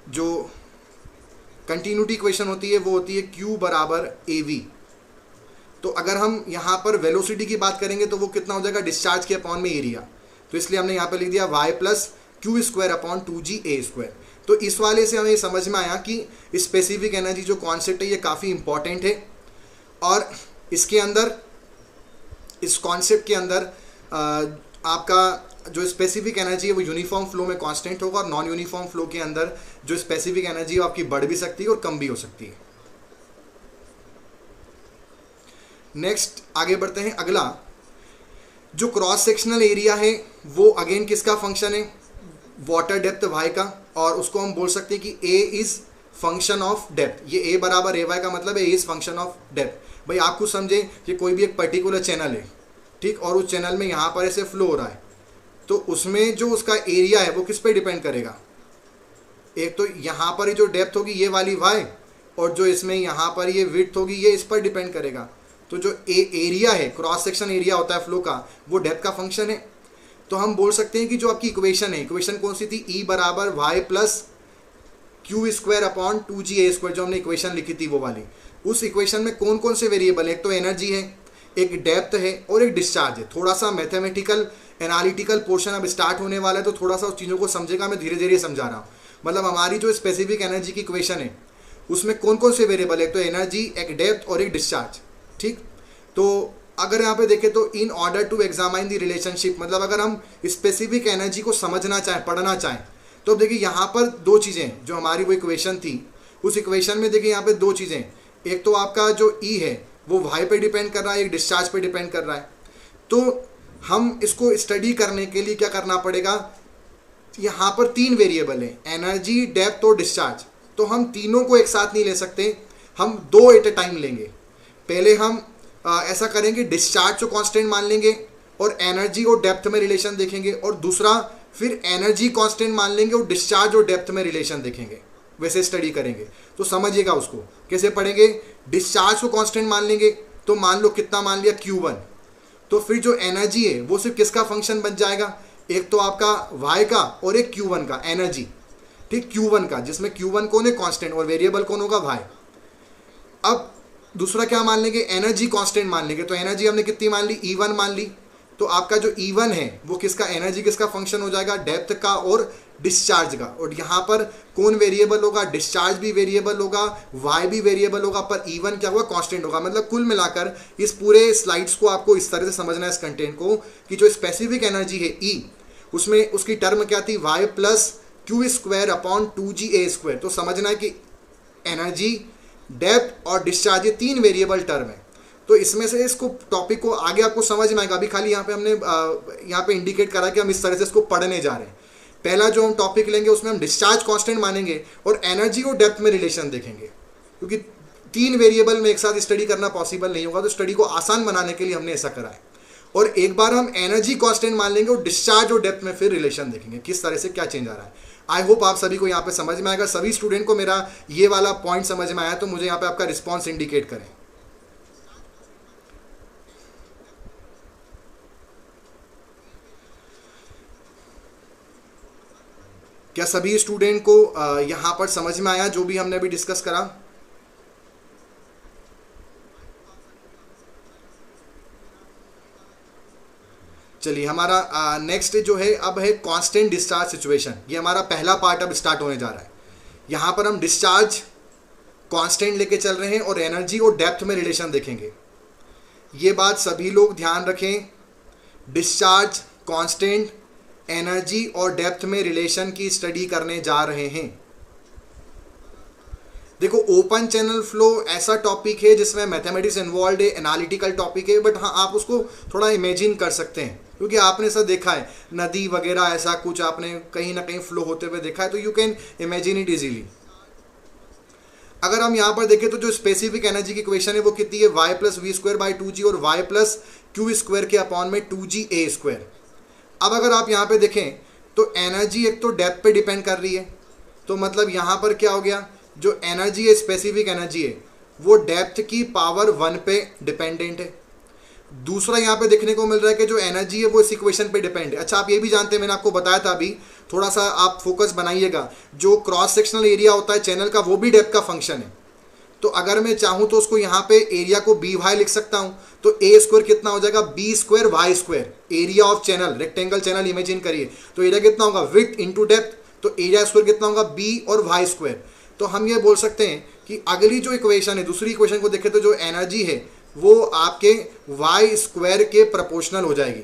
जो कंटिन्यूटी इक्वेशन होती है वो होती है Q बराबर AV। तो अगर हम यहाँ पर वेलोसिटी की बात करेंगे तो वो कितना हो जाएगा, डिस्चार्ज के अपॉन में एरिया, तो इसलिए हमने यहाँ पर लिख दिया y plus Q square upon 2g a square. तो इस वाले से हमें समझ में आया कि स्पेसिफिक एनर्जी जो कॉन्सेप्ट है ये काफ़ी इंपॉर्टेंट है, और इसके अंदर, इस कॉन्सेप्ट के अंदर आपका जो स्पेसिफिक एनर्जी है वो यूनिफॉर्म फ्लो में कांस्टेंट होगा, और नॉन यूनिफॉर्म फ्लो के अंदर जो स्पेसिफिक एनर्जी है वो आपकी बढ़ भी सकती है और कम भी हो सकती है। नेक्स्ट आगे बढ़ते हैं। अगला जो क्रॉस सेक्शनल एरिया है वो अगेन किसका फंक्शन है, वाटर डेप्थ y का, और उसको हम बोल सकते हैं कि a is function of depth. ये a बराबर ए वाई का मतलब है a is function of depth. भाई आप कुछ समझे कि कोई भी एक पर्टिकुलर चैनल है, ठीक, और उस चैनल में यहाँ पर ऐसे फ्लो हो रहा है, तो उसमें जो उसका एरिया है वो किस पे डिपेंड करेगा, एक तो यहाँ पर जो डेप्थ होगी ये वाली y, और जो इसमें यहाँ पर ये विड्थ होगी ये इस पर डिपेंड करेगा। तो जो एरिया है, क्रॉस सेक्शन एरिया होता है फ्लो का, वो डेप्थ का फंक्शन है। तो हम बोल सकते हैं कि जो आपकी इक्वेशन है, इक्वेशन कौन सी थी, E बराबर Y plus Q square upon 2g a square, जो हमने इक्वेशन लिखी थी वो वाली। उस इक्वेशन में कौन कौन से वेरिएबल है, एक तो एनर्जी है, एक डेप्थ है और एक डिस्चार्ज है। थोड़ा सा मैथमेटिकल एनालिटिकल पोर्शन अब स्टार्ट होने वाला है, तो थोड़ा सा उस चीज़ों को समझेगा, मैं धीरे धीरे समझा रहा हूँ। मतलब हमारी जो स्पेसिफिक एनर्जी की इक्वेशन है उसमें कौन कौन से वेरिएबल है, तो एनर्जी, एक डेप्थ और एक डिस्चार्ज। ठीक, तो अगर यहाँ पे देखें तो in order to examine the relationship, मतलब अगर हम स्पेसिफिक एनर्जी को समझना चाहें, पढ़ना चाहें, तो देखिए यहाँ पर दो चीज़ें, जो हमारी वो इक्वेशन थी उस इक्वेशन में देखिए यहाँ पे दो चीज़ें, एक तो आपका जो ई है वो वाई पे डिपेंड कर रहा है, एक डिस्चार्ज पे डिपेंड कर रहा है। तो हम इसको स्टडी करने के लिए क्या करना पड़ेगा, यहाँ पर तीन वेरिएबल हैं, एनर्जी, डेप्थ और डिस्चार्ज। तो हम तीनों को एक साथ नहीं ले सकते, हम दो एट ए टाइम लेंगे। पहले हम ऐसा करेंगे, डिस्चार्ज को कांस्टेंट मान लेंगे और एनर्जी और डेप्थ में रिलेशन देखेंगे, और दूसरा फिर एनर्जी कांस्टेंट मान लेंगे और डिस्चार्ज और डेप्थ में रिलेशन देखेंगे। वैसे स्टडी करेंगे तो समझिएगा उसको कैसे पढ़ेंगे। डिस्चार्ज को कांस्टेंट मान लेंगे, तो मान लो कितना मान लिया, Q1। तो फिर जो एनर्जी है वो सिर्फ किसका फंक्शन बन जाएगा, एक तो आपका y का और एक Q1 का एनर्जी। ठीक, Q1 का, जिसमें Q1 कौन है, कांस्टेंट, और वेरिएबल कौन होगा, y। अब दूसरा क्या मान लेंगे, एनर्जी कांस्टेंट मान लेंगे। तो एनर्जी हमने कितनी मान ली, E1 मान ली। तो आपका जो E1 है वो किसका, एनर्जी किसका फंक्शन हो जाएगा, डेप्थ का और डिस्चार्ज का। और यहाँ पर कौन वेरिएबल होगा, डिस्चार्ज भी वेरिएबल होगा, y भी वेरिएबल होगा, पर E1 क्या होगा, कांस्टेंट होगा। मतलब कुल मिलाकर इस पूरे स्लाइड्स को आपको इस तरह से समझना है, इस कंटेंट को, कि जो स्पेसिफिक एनर्जी है E, उसमें उसकी टर्म क्या थी, y plus Q square upon 2GA square. तो समझना है कि एनर्जी, डेप्थ और डिस्चार्ज ये तीन वेरिएबल टर्म है। तो इसमें से इसको टॉपिक को आगे आपको समझ में आएगा। अभी खाली यहाँ पे हमने यहाँ पे इंडिकेट करा कि हम इस तरह से इसको पढ़ने जा रहे हैं। पहला जो हम टॉपिक लेंगे उसमें हम डिस्चार्ज कांस्टेंट मानेंगे और एनर्जी और डेप्थ में रिलेशन देखेंगे, क्योंकि तीन वेरिएबल में एक साथ स्टडी करना पॉसिबल नहीं होगा। तो स्टडी को आसान बनाने के लिए हमने ऐसा करा है। और एक बार हम एनर्जी कांस्टेंट मान लेंगे और डिस्चार्ज और डेप्थ में फिर रिलेशन देखेंगे, किस तरह से क्या चेंज आ रहा है। आई होप आप सभी को यहाँ पे समझ में आएगा। सभी स्टूडेंट को मेरा ये वाला पॉइंट समझ में आया तो मुझे यहाँ पे आपका रिस्पॉन्स इंडिकेट करें। क्या सभी स्टूडेंट को यहाँ पर समझ में आया जो भी हमने अभी डिस्कस करा? चलिए, हमारा नेक्स्ट जो है अब है कांस्टेंट डिस्चार्ज सिचुएशन। ये हमारा पहला पार्ट अब स्टार्ट होने जा रहा है। यहाँ पर हम डिस्चार्ज कांस्टेंट लेके चल रहे हैं और एनर्जी और डेप्थ में रिलेशन देखेंगे। ये बात सभी लोग ध्यान रखें, डिस्चार्ज कांस्टेंट, एनर्जी और डेप्थ में रिलेशन की स्टडी करने जा रहे हैं। देखो, ओपन चैनल फ्लो ऐसा टॉपिक है जिसमें मैथमेटिक्स इन्वॉल्व है, एनालिटिकल टॉपिक है, बट हाँ आप उसको थोड़ा इमेजिन कर सकते हैं, क्योंकि आपने ऐसा देखा है, नदी वगैरह ऐसा कुछ आपने कहीं ना कहीं फ्लो होते हुए देखा है, तो you can imagine it easily. अगर हम यहाँ पर देखें तो जो स्पेसिफिक एनर्जी की इक्वेशन है वो कितनी है, y plus we square by 2g और y प्लस क्यू स्क्वायर के अपॉन में 2GA स्क्वायर। अब अगर आप यहाँ पे देखें तो एनर्जी एक तो डेप्थ पे डिपेंड कर रही है, तो मतलब यहाँ पर क्या हो गया, जो एनर्जी है, स्पेसिफिक एनर्जी है, वो डेप्थ की पावर 1 पे डिपेंडेंट है। दूसरा यहाँ पे देखने को मिल रहा है कि जो एनर्जी है वो इस इक्वेशन पे डिपेंड है। अच्छा, आप ये भी जानते हैं, मैंने आपको बताया था अभी, थोड़ा सा आप फोकस बनाइएगा, जो क्रॉस सेक्शनल एरिया होता है चैनल का वो भी डेप्थ का फंक्शन है। तो अगर मैं चाहूँ तो उसको यहाँ पे एरिया को बी वाई लिख सकता हूँ, तो ए स्क्वायर कितना हो जाएगा, B square Y square. Area of channel, rectangle channel imagine करिए, तो एरिया कितना होगा, विड्थ इंटू डेप्थ, तो एरिया स्क्वायर कितना होगा, बी और वाई स्क्वायर। तो हम ये बोल सकते हैं कि अगली जो इक्वेशन है, दूसरी इक्वेशन को देखें तो जो एनर्जी है वो आपके वाई स्क्वायर के प्रोपोर्शनल हो जाएगी,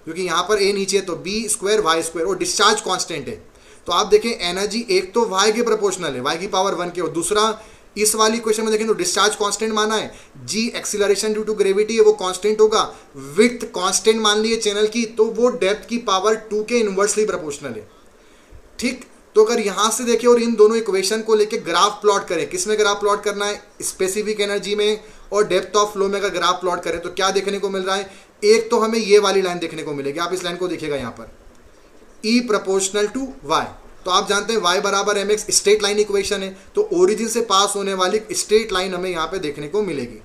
क्योंकि यहाँ पर ए नीचे है तो बी स्क्वायर वाई स्क्वायर, और डिस्चार्ज कांस्टेंट है। तो आप देखें एनर्जी एक तो वाई के प्रोपोर्शनल है, वाई की पावर 1 के, और दूसरा इस वाली इक्वेशन में देखें तो डिस्चार्ज कांस्टेंट माना है, जी एक्सीलरेशन ड्यू टू ग्रेविटी है वो कांस्टेंट होगा, विड्थ कांस्टेंट मान लिए चैनल की, तो वो डेप्थ की पावर 2 के इनवर्सली प्रोपोर्शनल है। ठीक, तो अगर यहाँ से देखें और इन दोनों इक्वेशन को लेके ग्राफ प्लॉट करें, किस में ग्राफ प्लॉट करना है, स्पेसिफिक एनर्जी में और डेप्थ ऑफ फ्लो में अगर ग्राफ प्लॉट करें तो क्या देखने को मिल रहा है, एक तो हमें ये वाली लाइन देखने को मिलेगी। आप इस लाइन को देखिएगा यहाँ पर, E प्रोपोर्शनल टू वाई। तो आप जानते हैं y बराबर mx स्ट्रेट लाइन इक्वेशन है, तो ओरिजिन से पास होने वाली स्ट्रेट लाइन हमें यहाँ पे देखने को मिलेगी,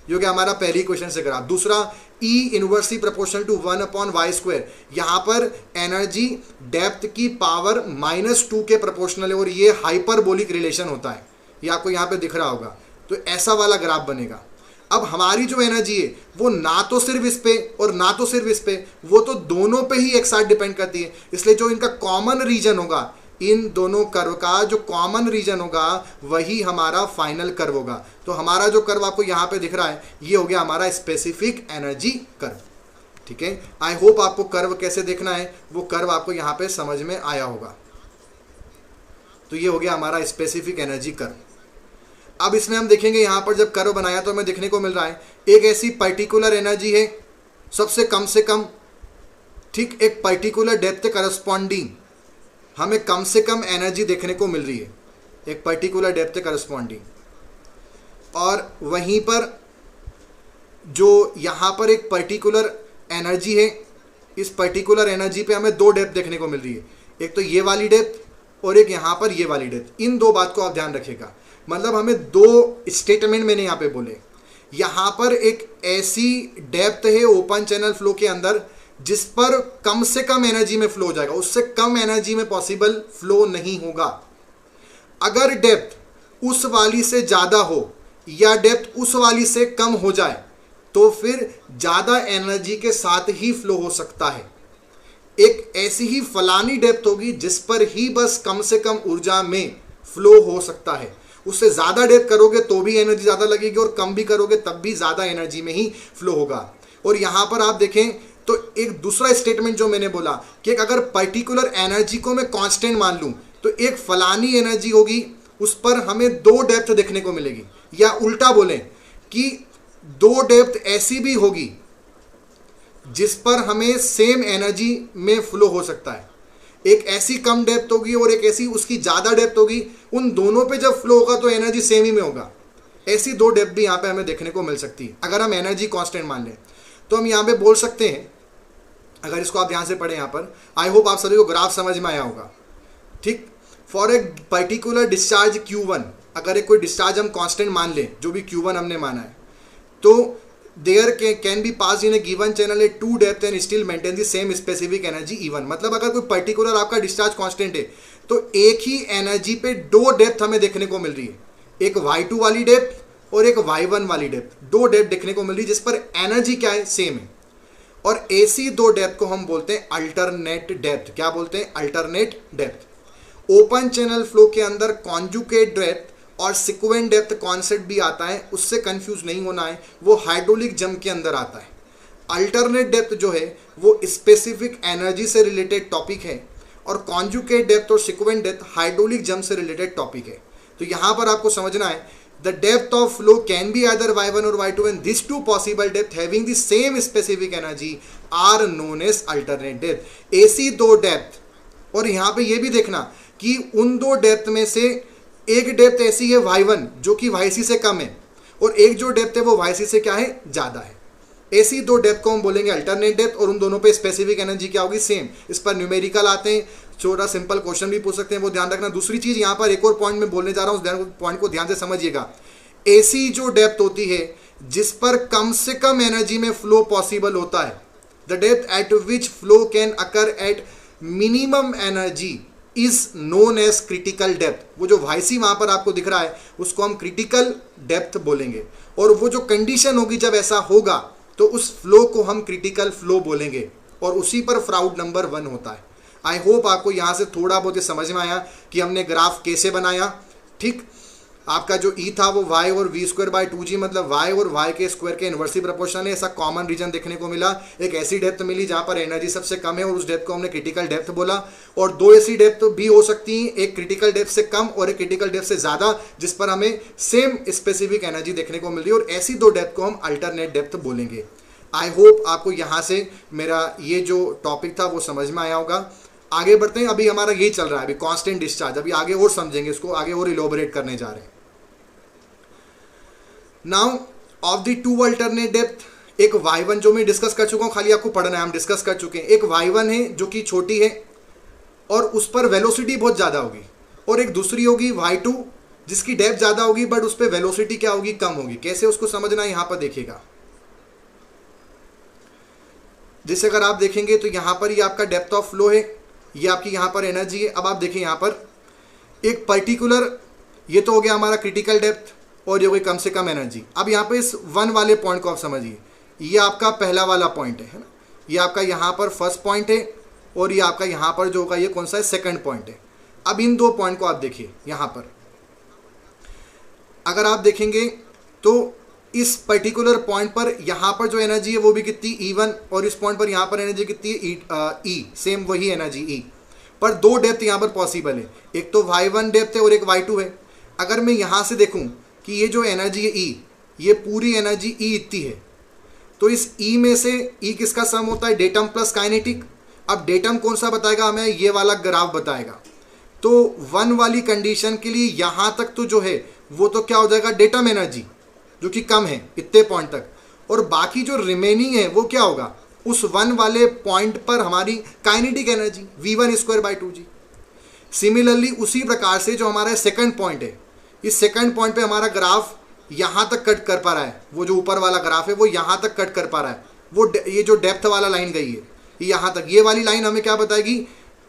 जो कि हमारा पहली इक्वेशन से ग्राफ। दूसरा E inversely proportional to 1 upon Y square, यहाँ पर एनर्जी डेप्थ की पावर -2 के प्रोपोर्शनल है, और ये हाइपरबोलिक रिलेशन होता है, ये आपको यहाँ पे दिख रहा होगा। तो ऐसा वाला ग्राफ बनेगा। अब हमारी जो एनर्जी है वो ना तो सिर्फ इस पे और ना तो सिर्फ इस पे, वो तो दोनों पे ही एक साथ डिपेंड करती है। इसलिए जो इनका कॉमन रीजन होगा इन दोनों कर्व का जो कॉमन रीजन होगा वही हमारा फाइनल कर्व होगा। तो हमारा जो कर्व आपको यहाँ पे दिख रहा है ये हो गया हमारा स्पेसिफिक एनर्जी कर्व। ठीक है, आई होप आपको कर्व कैसे देखना है वो कर्व आपको यहाँ पे समझ में आया होगा। तो ये हो गया हमारा स्पेसिफिक एनर्जी कर्व। अब इसमें हम देखेंगे यहाँ पर जब कर्व बनाया तो हमें देखने को मिल रहा है एक ऐसी पर्टिकुलर एनर्जी है सबसे कम से कम, ठीक, एक पर्टिकुलर डेप्थ करस्पॉन्डिंग हमें कम से कम एनर्जी देखने को मिल रही है, एक पर्टिकुलर डेप्थ करस्पॉन्डिंग। और वहीं पर जो यहाँ पर एक पर्टिकुलर एनर्जी है, इस पर्टिकुलर एनर्जी पे हमें दो डेप्थ देखने को मिल रही है, एक तो ये वाली डेप्थ और एक यहाँ पर ये वाली डेप्थ। इन दो बात को आप ध्यान रखिएगा, मतलब हमें दो स्टेटमेंट मैंने यहाँ पे बोले। यहाँ पर एक ऐसी डेप्थ है ओपन चैनल फ्लो के अंदर जिस पर कम से कम एनर्जी में फ्लो हो जाएगा, उससे कम एनर्जी में पॉसिबल फ्लो नहीं होगा। अगर डेप्थ उस वाली से ज़्यादा हो या डेप्थ उस वाली से कम हो जाए तो फिर ज़्यादा एनर्जी के साथ ही फ्लो हो सकता है। एक ऐसी ही फलानी डेप्थ होगी जिस पर ही बस कम से कम ऊर्जा में फ्लो हो सकता है, उससे ज़्यादा डेप्थ करोगे तो भी एनर्जी ज़्यादा लगेगी और कम भी करोगे तब भी ज़्यादा एनर्जी में ही फ्लो होगा। और यहाँ पर आप देखें तो एक दूसरा स्टेटमेंट जो मैंने बोला कि अगर पर्टिकुलर एनर्जी को मैं कांस्टेंट मान लूँ तो एक फलानी एनर्जी होगी उस पर हमें दो डेप्थ देखने को मिलेगी, या उल्टा बोलें कि दो डेप्थ ऐसी भी होगी जिस पर हमें सेम एनर्जी में फ्लो हो सकता है। एक ऐसी कम डेप्थ होगी और एक ऐसी उसकी ज़्यादा डेप्थ होगी, उन दोनों पे जब फ्लो होगा तो एनर्जी सेम ही में होगा। ऐसी दो डेप्थ भी यहाँ पे हमें देखने को मिल सकती है अगर हम एनर्जी कांस्टेंट मान लें। तो हम यहाँ पे बोल सकते हैं, अगर इसको आप ध्यान से पढ़ें यहाँ पर, आई होप आप सभी को ग्राफ समझ में आया होगा। ठीक, for a particular discharge Q1, अगर एक कोई डिस्चार्ज हम कांस्टेंट मान लें, जो भी Q1 हमने माना है, तो there can be pass in a given channel a two depth and still maintain the same specific energy E1। मतलब अगर कोई पर्टिकुलर आपका डिस्चार्ज कांस्टेंट है तो एक ही एनर्जी पे दो डेप्थ हमें देखने को मिल रही है, एक Y2 वाली डेप्थ और एक Y1 वाली डेप्थ, दो डेप्थ देखने को मिल रही है जिस पर एनर्जी क्या है, सेम है। और ऐसी दो डेप्थ को हम बोलते हैं अल्टरनेट डेप्थ। क्या बोलते हैं? Alternate depth. Open channel flow के अंदर कॉन्जुगेट डेप्थ और सिक्वेंट डेप्थ कॉन्सेप्ट भी आता है, उससे कंफ्यूज नहीं होना है, वो हाइड्रोलिक जंप के अंदर आता है। अल्टरनेट डेप्थ जो है वो स्पेसिफिक एनर्जी से रिलेटेड टॉपिक है और कॉन्जुगेट डेप्थ और सिक्वेंट डेप्थ हाइड्रोलिक जंप से रिलेटेड टॉपिक है। तो यहाँ पर आपको समझना है the depth of flow can be either y1 or y2 and these two possible depth having the same specific energy are known as alternate depth। ऐसी दो डेप्थ, और यहाँ पे ये भी देखना कि उन दो डेप्थ में से एक डेप्थ ऐसी है y1 जो कि yc से कम है और एक जो डेप्थ है वो yc से क्या है, ज़्यादा है। ऐसी दो डेप्थ को हम बोलेंगे अल्टरनेट डेप्थ और उन दोनों पे स्पेसिफिक एनर्जी क्या होगी, सेम। इस पर न्यूमेरिकल आते हैं, छोटा सिंपल क्वेश्चन भी पूछ सकते हैं, वो ध्यान रखना। दूसरी चीज़ यहाँ पर एक और पॉइंट में बोलने जा रहा हूँ, उस पॉइंट को ध्यान से समझिएगा। ऐसी जो डेप्थ होती है जिस पर कम से कम एनर्जी में फ्लो पॉसिबल होता है, the depth at which flow can occur at minimum energy is known as critical depth. वो जो yc वहाँ पर आपको दिख रहा है उसको हम क्रिटिकल डेप्थ बोलेंगे, और वो जो कंडीशन होगी जब ऐसा होगा तो उस फ्लो को हम क्रिटिकल फ्लो बोलेंगे, और उसी पर फ्राउड नंबर 1 होता है। आई होप आपको यहाँ से थोड़ा बहुत समझ में आया कि हमने ग्राफ कैसे बनाया। ठीक, आपका जो ई था वो y और v²/2g, मतलब y और y के स्क्वायर के इन्वर्सली प्रोपोर्शनल है। ऐसा कॉमन रीजन देखने को मिला। एक ऐसी डेप्थ मिली जहाँ पर एनर्जी सबसे कम है और उस डेप्थ को हमने क्रिटिकल डेप्थ बोला। और दो ऐसी डेप्थ भी हो सकती हैं, एक क्रिटिकल डेप्थ से कम और एक क्रिटिकल डेप्थ से ज़्यादा, जिस पर हमें सेम स्पेसिफिक एनर्जी देखने को मिल रही है, और ऐसी दो डेप्थ को हम अल्टरनेट डेप्थ बोलेंगे। आई होप आपको यहाँ से मेरा ये जो टॉपिक था वो समझ में आया होगा। आगे बढ़ते हैं, अभी हमारा यही चल रहा है, अभी कांस्टेंट डिस्चार्ज। अभी आगे और समझेंगे इसको, आगे और इलोबरेट करने जा रहे हैं। Now of the two alternate depth, एक y1 जो मैं डिस्कस कर चुका हूँ, खाली आपको पढ़ना है, हम डिस्कस कर चुके हैं। एक y1 है जो कि छोटी है और उस पर वेलोसिटी बहुत ज़्यादा होगी, और एक दूसरी होगी y2 जिसकी डेप्थ ज़्यादा होगी बट उस पर वेलोसिटी क्या होगी, कम होगी। कैसे उसको समझना है यहाँ पर देखिएगा। जैसे अगर आप देखेंगे तो यहाँ पर ये आपका डेप्थ ऑफ फ्लो है, ये आपकी यहाँ पर एनर्जी है। अब आप देखें यहाँ पर एक पर्टिकुलर, ये तो हो गया हमारा क्रिटिकल डेप्थ और ये कोई कम से कम एनर्जी। अब यहाँ पे इस 1 वाले पॉइंट को आप समझिए, ये आपका पहला वाला पॉइंट है ना, ये आपका यहाँ पर फर्स्ट पॉइंट है और ये आपका यहाँ पर जो होगा ये कौन सा है, सेकंड पॉइंट है। अब इन दो पॉइंट को आप देखिए, यहाँ पर अगर आप देखेंगे तो इस पर्टिकुलर पॉइंट पर यहाँ पर जो एनर्जी है वो भी कितनी E1, और इस पॉइंट पर यहाँ पर एनर्जी कितनी है E, सेम वही एनर्जी E, पर दो डेप्थ यहाँ पर पॉसिबल है, एक तो y1 डेप्थ है और एक y2 है। अगर मैं यहाँ से देखूँ कि ये जो एनर्जी है E, ये पूरी एनर्जी E इतनी है, तो इस E में से E किसका सम होता है, डेटम प्लस काइनेटिक। अब डेटम कौन सा बताएगा हमें, ये वाला ग्राफ बताएगा। तो 1 वाली कंडीशन के लिए यहाँ तक तो जो है वो तो क्या हो जाएगा, डेटम एनर्जी जो कि कम है इतने पॉइंट तक, और बाकी जो रिमेनिंग है वो क्या होगा, उस 1 वाले पॉइंट पर हमारी kinetic energy v1² g। Similarly उसी प्रकार से जो हमारा सेकंड पॉइंट है, इस सेकंड पॉइंट पे हमारा ग्राफ यहाँ तक कट कर पा रहा है, वो जो ऊपर वाला ग्राफ है वो यहाँ तक कट कर पा रहा है, वो ये जो डेप्थ वाला लाइन गई है यहाँ तक, ये वाली लाइन हमें क्या बताएगी,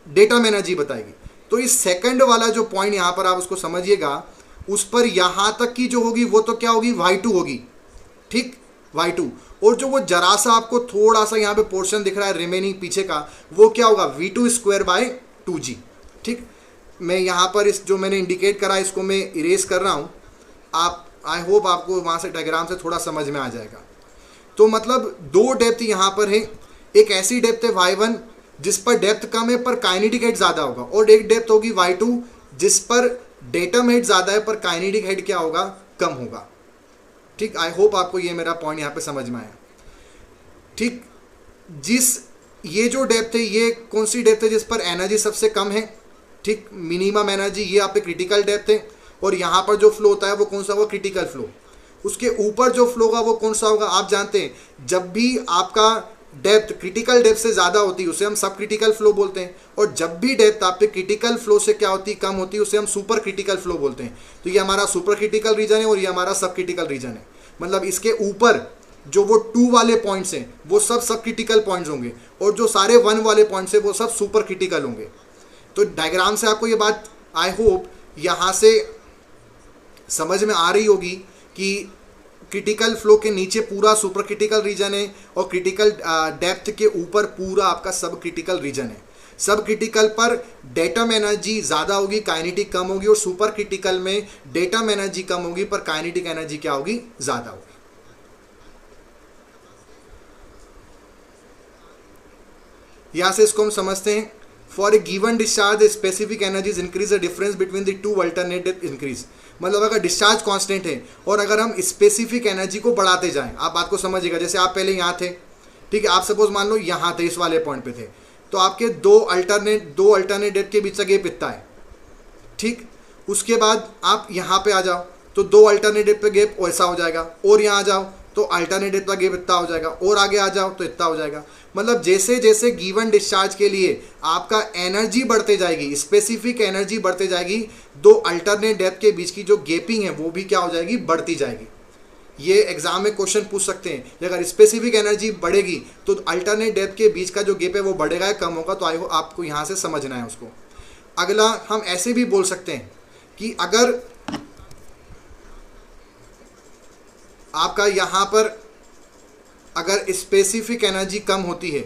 डेटम एनर्जी बताएगी। तो इस सेकंड वाला जो पॉइंट यहाँ पर आप उसको समझिएगा, उस पर यहाँ तक की जो होगी वो तो क्या होगी, y2 होगी, ठीक, y2। और जो वो जरा सा आपको थोड़ा सा यहाँ पे पोर्शन दिख रहा है रिमेनिंग पीछे का, वो क्या होगा, v2² g, ठीक। मैं यहाँ पर इस जो मैंने इंडिकेट करा इसको मैं इरेज कर रहा हूँ, आप आई होप आपको वहाँ से डायग्राम से थोड़ा समझ में आ जाएगा। तो मतलब दो डेप्थ यहाँ पर है, एक ऐसी डेप्थ है y1 जिस पर डेप्थ कम है पर काइनेटिक हेड ज़्यादा होगा, और एक डेप्थ होगी y2 जिस पर डेटम हेड ज़्यादा है पर काइनेटिक हेड क्या होगा, कम होगा, ठीक। आई होप आपको ये मेरा पॉइंट यहाँ पे समझ में आया, ठीक। जिस ये जो डेप्थ है, ये कौन सी डेप्थ है जिस पर एनर्जी सबसे कम है, ठीक, मिनिमम एनर्जी, ये आप पे क्रिटिकल डेप्थ है। और यहाँ पर जो फ्लो होता है वो कौन सा होगा, क्रिटिकल फ्लो। उसके ऊपर जो फ्लो होगा वो कौन सा होगा, आप जानते हैं जब भी आपका डेप्थ क्रिटिकल डेप्थ से ज़्यादा होती है उसे हम सब क्रिटिकल फ्लो बोलते हैं, और जब भी डेप्थ आप पे क्रिटिकल फ्लो से क्या होती है, कम होती है, उसे हम सुपर क्रिटिकल फ्लो बोलते हैं। तो ये हमारा सुपर क्रिटिकल रीजन है और ये हमारा सब क्रिटिकल रीजन है। मतलब इसके ऊपर जो वो 2 वाले पॉइंट्स हैं वो सब क्रिटिकल पॉइंट्स होंगे, और जो सारे 1 वाले पॉइंट्स हैं वो सब सुपर क्रिटिकल होंगे। तो डायग्राम से आपको ये बात आई होप यहाँ से समझ में आ रही होगी कि क्रिटिकल फ्लो के नीचे पूरा सुपर क्रिटिकल रीजन है, और क्रिटिकल डेप्थ के ऊपर पूरा आपका सब क्रिटिकल रीजन है। सब क्रिटिकल पर डेटम एनर्जी ज़्यादा होगी, काइनेटिक कम होगी, और सुपर क्रिटिकल में डेटम एनर्जी कम होगी पर काइनेटिक एनर्जी क्या होगी, ज़्यादा होगी। यहाँ से इसको हम समझते हैं, for A given discharge specific energies increase the difference between the 2 alternative increase. मतलब अगर डिस्चार्ज कांस्टेंट है और अगर हम स्पेसिफिक एनर्जी को बढ़ाते जाएं, आप बात को समझिएगा। जैसे आप पहले यहाँ थे, ठीक है, आप सपोज मान लो यहाँ थे, इस वाले पॉइंट पे थे, तो आपके दो अल्टरनेट डेप्थ के बीच का गैप इतना है, ठीक। उसके बाद आप यहाँ पे आ जाओ तो 2 अल्टरनेट डेप्थ पे गैप ऐसा हो जाएगा, और यहाँ आ जाओ तो अल्टरनेट डेप्थ का गैप इतना हो जाएगा, और आगे आ जाओ तो इतना हो जाएगा। मतलब जैसे जैसे गिवन डिस्चार्ज के लिए आपका एनर्जी बढ़ते जाएगी, स्पेसिफिक एनर्जी बढ़ते जाएगी, 2 अल्टरनेट डेप्थ के बीच की जो गैपिंग है वो भी क्या हो जाएगी, बढ़ती जाएगी। ये एग्जाम में क्वेश्चन पूछ सकते हैं कि अगर स्पेसिफिक एनर्जी बढ़ेगी तो अल्टरनेट डेप्थ के बीच का जो गैप है वो बढ़ेगा या कम होगा। तो आई हो आपको यहाँ से समझना है उसको। अगला हम ऐसे भी बोल सकते हैं कि अगर आपका यहाँ पर अगर स्पेसिफिक एनर्जी कम होती है,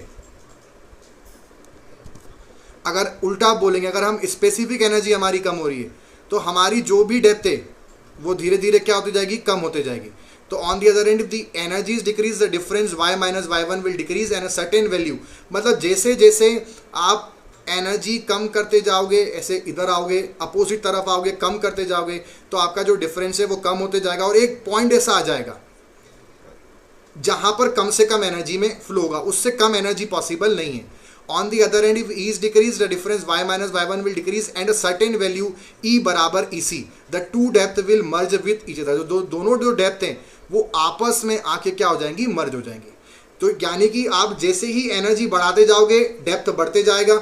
अगर उल्टा बोलेंगे, अगर हम स्पेसिफिक एनर्जी हमारी कम हो रही है तो हमारी जो भी डेप्थ है वो धीरे धीरे क्या होती जाएगी, कम होते जाएगी। तो on the other end if the energies decrease the difference y minus y1 will decrease and a certain value. मतलब जैसे जैसे आप एनर्जी कम करते जाओगे, ऐसे इधर आओगे, अपोजिट तरफ आओगे, कम करते जाओगे, तो आपका जो डिफरेंस है वो कम होते जाएगा, और एक पॉइंट ऐसा आ जाएगा जहां पर कम से कम एनर्जी में फ्लो होगा, उससे कम एनर्जी पॉसिबल नहीं है। On the other end if E is decreased, the difference y minus y1 will decrease and a certain value E बराबर EC, the two depth will merge with each other। जो दोनों जो depth हैं वो आपस में आके क्या हो जाएंगी, मर्ज हो जाएंगी। तो यानी कि आप जैसे ही एनर्जी बढ़ाते जाओगे डेप्थ बढ़ते जाएगा,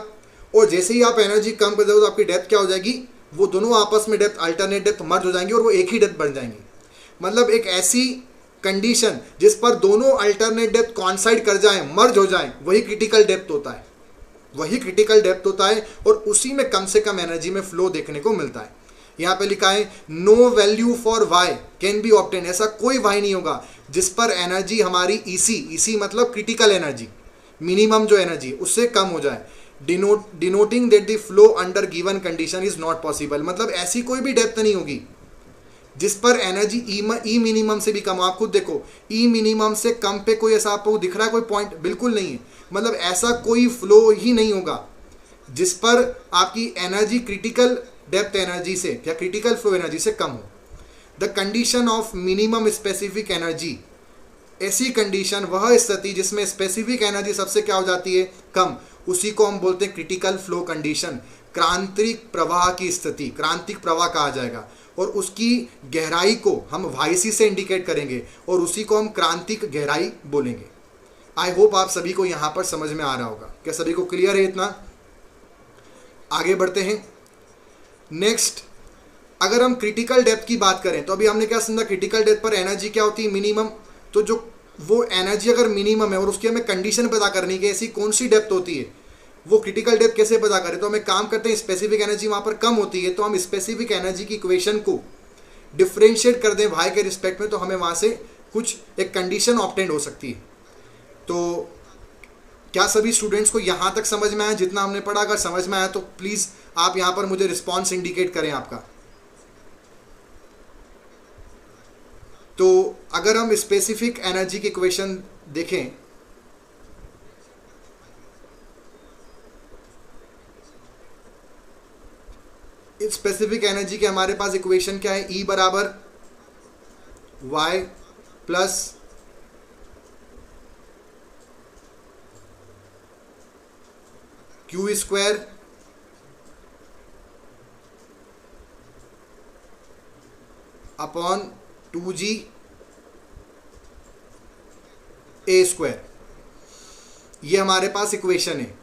और जैसे ही आप एनर्जी कम कर दोगे तो आपकी डेप्थ क्या हो जाएगी, वो दोनों आपस में डेप्थ अल्टरनेट डेप्थ मर्ज हो जाएंगी और वो एक ही डेप्थ बन जाएंगी। मतलब एक ऐसी कंडीशन जिस पर दोनों अल्टरनेट डेप्थ कॉन्साइड कर जाएं, मर्ज हो जाएं, वही क्रिटिकल डेप्थ होता है, वही क्रिटिकल डेप्थ होता है, और उसी में कम से कम एनर्जी में फ्लो देखने को मिलता है। यहाँ पे लिखा है no value for y can be obtain. ऐसा कोई y नहीं होगा जिस पर एनर्जी हमारी EC मतलब क्रिटिकल एनर्जी, मिनिमम जो एनर्जी उससे कम हो जाए। Denoting that the flow under given condition is not possible. मतलब ऐसी कोई भी डेप्थ नहीं होगी जिस पर एनर्जी ई मिनिमम से भी कम। आप खुद देखो, ई मिनिमम से कम पे कोई ऐसा आपको दिख रहा है कोई पॉइंट? बिल्कुल नहीं है। मतलब ऐसा कोई फ्लो ही नहीं होगा जिस पर आपकी एनर्जी क्रिटिकल डेप्थ एनर्जी से या क्रिटिकल फ्लो एनर्जी से कम हो। The condition of minimum specific energy, ऐसी कंडीशन, वह स्थिति जिसमें स्पेसिफिक एनर्जी सबसे क्या हो जाती है? कम, उसी को हम बोलते हैं क्रिटिकल फ्लो कंडीशन। क्रांतिक प्रवाह की स्थिति, क्रांतिक प्रवाह कहा जाएगा, और उसकी गहराई को हम YC से इंडिकेट करेंगे और उसी को हम क्रांतिक गहराई बोलेंगे। आई होप आप सभी को यहाँ पर समझ में आ रहा होगा। क्या सभी को क्लियर है इतना? आगे बढ़ते हैं। नेक्स्ट, अगर हम क्रिटिकल डेप्थ की बात करें तो अभी हमने क्या समझा? क्रिटिकल डेप्थ पर एनर्जी क्या होती है? मिनिमम। तो जो वो एनर्जी अगर मिनिमम है और उसकी हमें कंडीशन पता करनी कि ऐसी कौन सी डेप्थ होती है, वो क्रिटिकल डेप्थ कैसे पता करें? तो हमें काम करते हैं, स्पेसिफिक एनर्जी वहाँ पर कम होती है तो हम स्पेसिफिक एनर्जी की इक्वेशन को डिफ्रेंशिएट कर दें y के रिस्पेक्ट में, तो हमें वहाँ से कुछ एक कंडीशन ऑब्टेंड हो सकती है। तो क्या सभी स्टूडेंट्स को यहाँ तक समझ में आया जितना हमने पढ़ा? अगर समझ में आया तो प्लीज़ आप यहाँ पर मुझे रिस्पॉन्स इंडिकेट करें आपका। तो अगर हम स्पेसिफिक एनर्जी की इक्वेशन देखें, स्पेसिफिक एनर्जी के हमारे पास इक्वेशन क्या है? E बराबर y plus Q square upon 2g a square. ये हमारे पास इक्वेशन है।